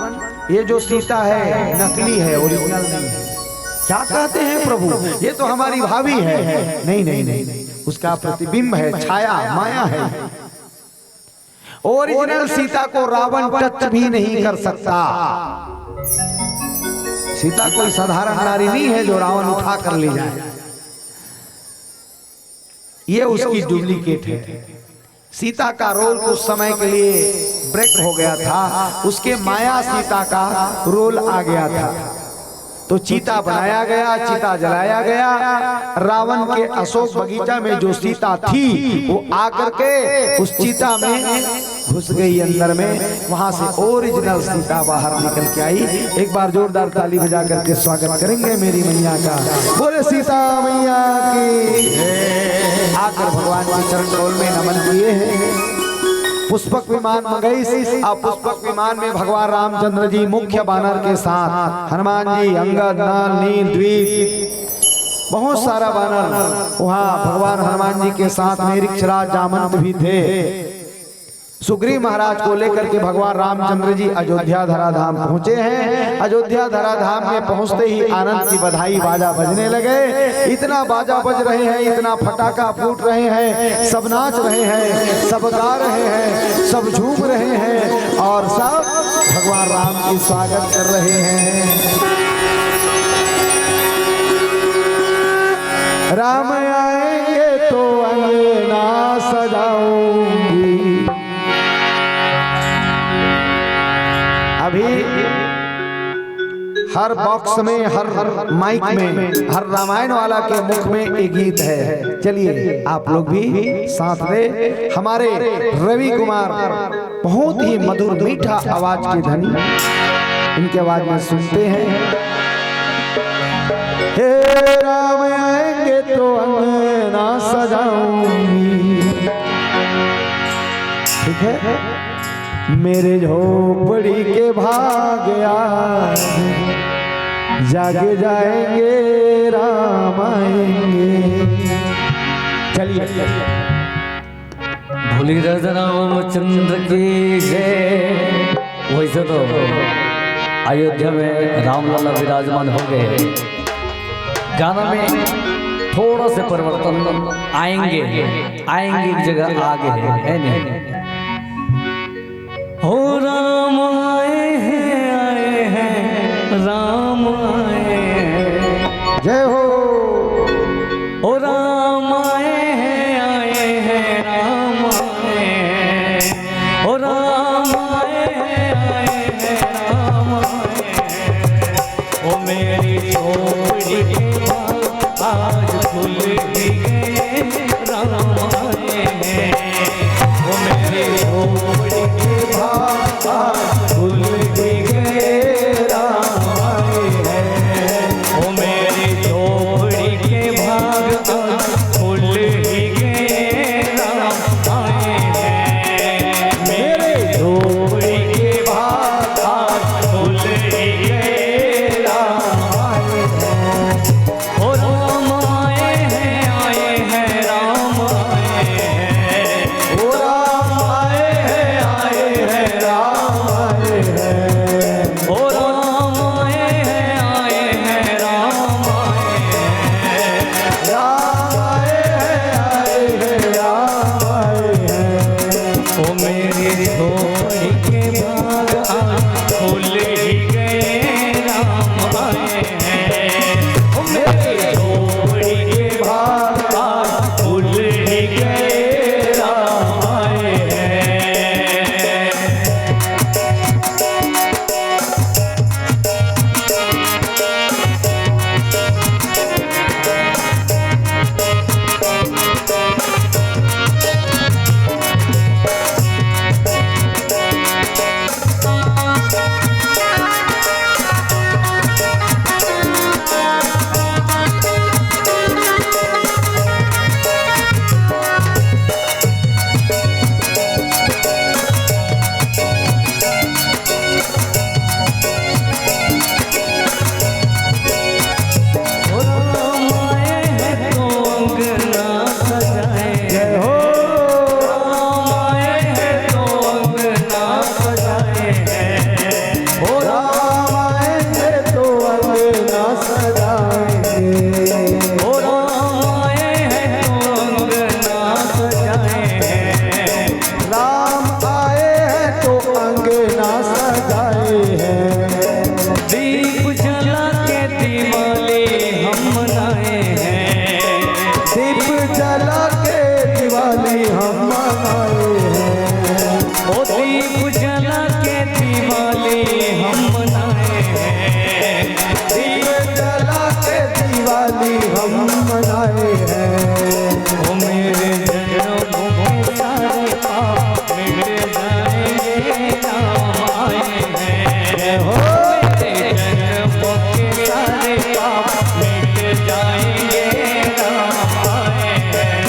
ये जो सीता है नकली है, ओरिजिनल नहीं है। क्या कहते हैं प्रभु? ये तो हमारी भाभी है। नहीं नहीं नहीं, नहीं। उसका प्रतिबिंब है, छाया माया है। ओरिजिनल सीता को रावण टच भी नहीं कर सकता। सीता कोई साधारण नारी नहीं है जो रावण उठा कर ले जाए। ये उसकी डुप्लीकेट है। सीता का रोल उस समय के लिए ब्रेक हो गया था, उसके माया सीता का रोल आ गया था। तो चीता बनाया गया, चीता जलाया गया। रावण के अशोक बगीचा में जो सीता थी वो आकर के उस चीता में घुस गई अंदर में। वहां से ओरिजिनल सीता बाहर निकल के आई। एक बार जोरदार ताली बजा करके स्वागत करेंगे मेरी मैया का। बोले सीता मैया की। आकर भगवान के चरण कमल में नमन किए हैं। पुष्पक विमान मंगई। अब पुष्पक विमान में भगवान रामचंद्र जी मुख्य बानर के साथ, हनुमान जी, अंगद, नाल, नील, द्वीप, बहुत सारा बानर वहाँ भगवान हनुमान जी के साथ में ऋक्षराज जामवंत भी थे। सुग्रीव महाराज को लेकर के भगवान रामचंद्र जी अयोध्या धराधाम पहुंचे हैं। अयोध्या धराधाम में पहुंचते ही आनंद की बधाई बाजा बजने लगे। इतना बाजा बज रहे हैं, इतना फटाका फूट रहे हैं, सब नाच रहे हैं, सब गा रहे हैं, सब झूम रहे हैं और सब भगवान राम की स्वागत कर रहे हैं। राम आएंगे तो अंगना सजाऊंगी। अभी हर बॉक्स में, हर माइक में, हर रामायण वाला के मुख में एक गीत है। चलिए आप लोग भी साथ में। हमारे रवि कुमार बहुत ही मधुर मीठा आवाज के धनी, इनके आवाज में सुनते हैं। हे राम आएंगे तो अंगना सजाऊंगी। ठीक है। मेरे झोपड़ी के भाग आज जाग जाएंगे, राम आएंगे। चलिए। भोली राजा रामचंद्र की जय। वैसे तो अयोध्या में रामलला विराजमान हो गए, गाना में थोड़ा से परिवर्तन आएंगे एक जगह आगे है नहीं। हो राम राम आए हैं। जय हो। ओ राम आए हैं राम आए हैं। ओ राम आए हैं राम आए हैं। ओ मेरी झोपड़ी के बाग आज खुल गए राम आए हैं। ओ मेरी झोपड़ी के बाग आज खुल गए राम आए हैं। ओ मेरी झोपड़ी के भाग आज खुल गए राम आए हैं। मेरे झोपड़ी के भाग आज खुल गए राम आए हैं। ओ राम आए हैं राम आए हैं। ओ राम आए हैं राम आए हैं। ओ राम आए हैं राम आए हैं। राम आए हैं राम आए हैं। ओ मेरी झोपड़ी के बाग आज खुल गए राम आए हैं। ओ मेरी झोपड़ी के बाग आज खुल गए राम आए हैं। ओ राम आए हैं तो अंगना सजाए। जय हो। राम आए हैं तो अंगना सजाए हैं। ओ राम आए हैं तो अंगना सजाएंगे। ओ राम आए हैं तो अंगना सजाए हैं। राम आए हैं तो अंगना सजाए हैं। दीप जला के दिवाली हम मनाए हैं। दीप जला के दिवाली हम मनाए हैं। ओ दीप जला के दिवाली हम मनाए हैं। दीप जला के दिवाली हम मनाए हैं। ओ मेरे जन्मों के सारे पाप मिट जाएंगे राम आए हैं। हो। मेरे जन्मों के सारे पाप मिट जाएंगे राम आए हैं।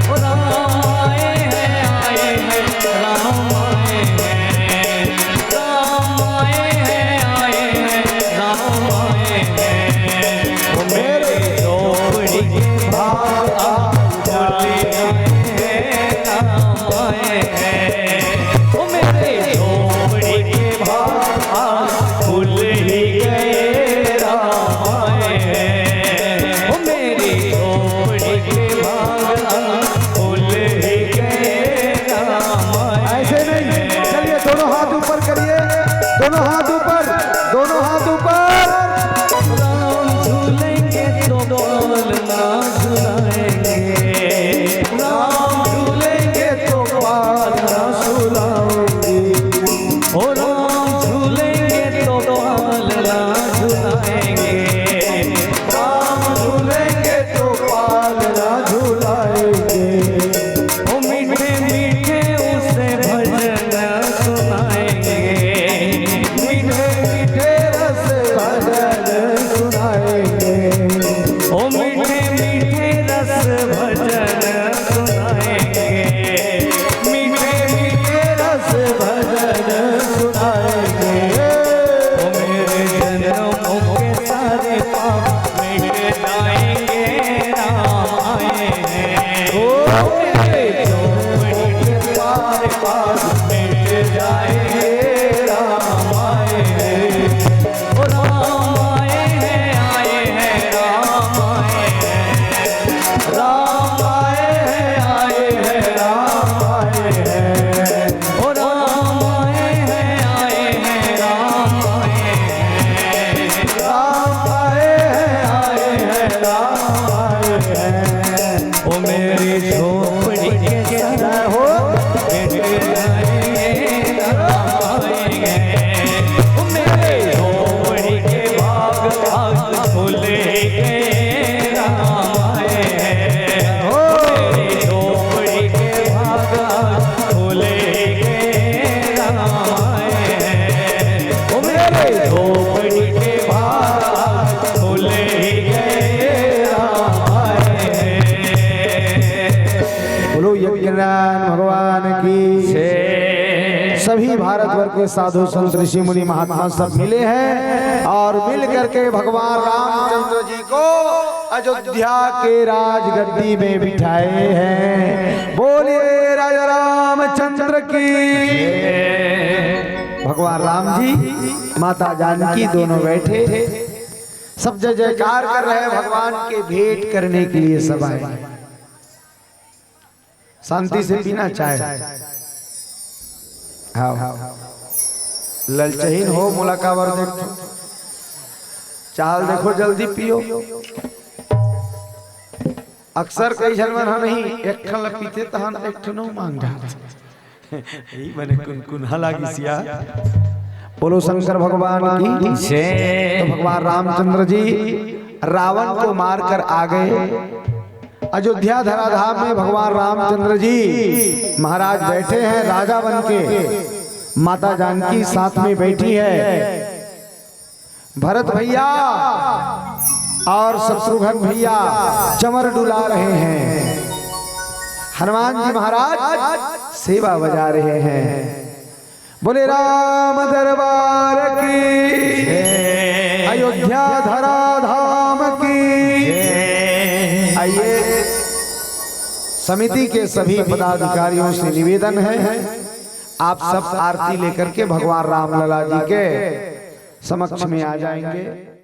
ओ राम आए हैं राम आए हैं। राम आए हैं राम आए हैं। ओ मेरे झोपड़ी के भाग आज खुल गए राम आए हैं। ओ मेरे झोपड़ी के भाग आज खुल गए राम आए हैं। ओ मेरी झोपड़ी के भाग आज खुल गए राम आए ऐसे नहीं, चलिए दोनों हाथ ऊपर करिए। दोनों हाथ ऊपर, दोनों हाथ ऊपर। राम झूलेंगे तो बाल ना झुलाएंगे। राम झूलेंगे तो बाल ना सुनाओगे। ओ राम झूलेंगे तो बाल ना झुलाएंगे। राम झूलेंगे तो पाल ना झुलाएंगे। ओ मीठे मीठे उसे भजन सुनाएंगे। मीठे मीठे रस भजन सुनाएंगे। ओ मीठे मीठे रस भजन सुनाएंगे। मीठे मीठे रस भजन सुनाएंगे। ओ मेरे जन्मों के सारे पाप मिट जाएंगे राम आए हैं। ओ मेरे झोपड़ी के सारे पाप मिट जाएंगे राम आए हैं। ओ राम आए हैं राम आए राम आए हैं। ओ मेरी झोपड़ी के सदा हो बेटे राम आएंगे। ओ मेरे झोपड़ी के भाग भाग खुले गए राम आए हैं। ओ मेरी झोपड़ी के भाग भाग खुले गए राम आए हैं। ओ मेरे झोपड़ी के भाग खुले गए राम आए हैं। बोलो यज्ञनारायण भगवान की। सभी भारतवर्ष के साधु संत ऋषि मुनि महात्मा सब मिले हैं और मिल करके भगवान रामचंद्र जी को अयोध्या के राजगद्दी में बिठाए हैं। बोलिए राजा रामचंद्र की। भगवान राम जी माता जानकी दोनों बैठे थे, सब जय जयकार कर रहे हैं। भगवान के भेंट करने के लिए सब आए। शांति से पीना चाहे, हाँ ललचहीन हो मुलाकावर देखो, चाल देखो जल्दी पियो। अक्सर कई जन्मन नहीं एक खल पीते तहन एक ठनो मांग जात यही मैंने कुनकुन लागी सिया। बोलो शंकर भगवान की। तो भगवान रामचंद्र जी रावण को मारकर आ गए। अयोध्या धराधाम में भगवान रामचंद्र जी महाराज बैठे हैं राजा बन के। माता जानकी साथ में बैठी है। भरत भैया और शत्रुघ्न भैया चमर डुला रहे हैं। हनुमान जी महाराज सेवा बजा रहे हैं। बोले राम दरबार की, अयोध्या धराधाम की। आइए समिति के सभी पदाधिकारियों से निवेदन है, आप सब आरती लेकर के भगवान रामलला जी के समक्ष में आ जाएंगे।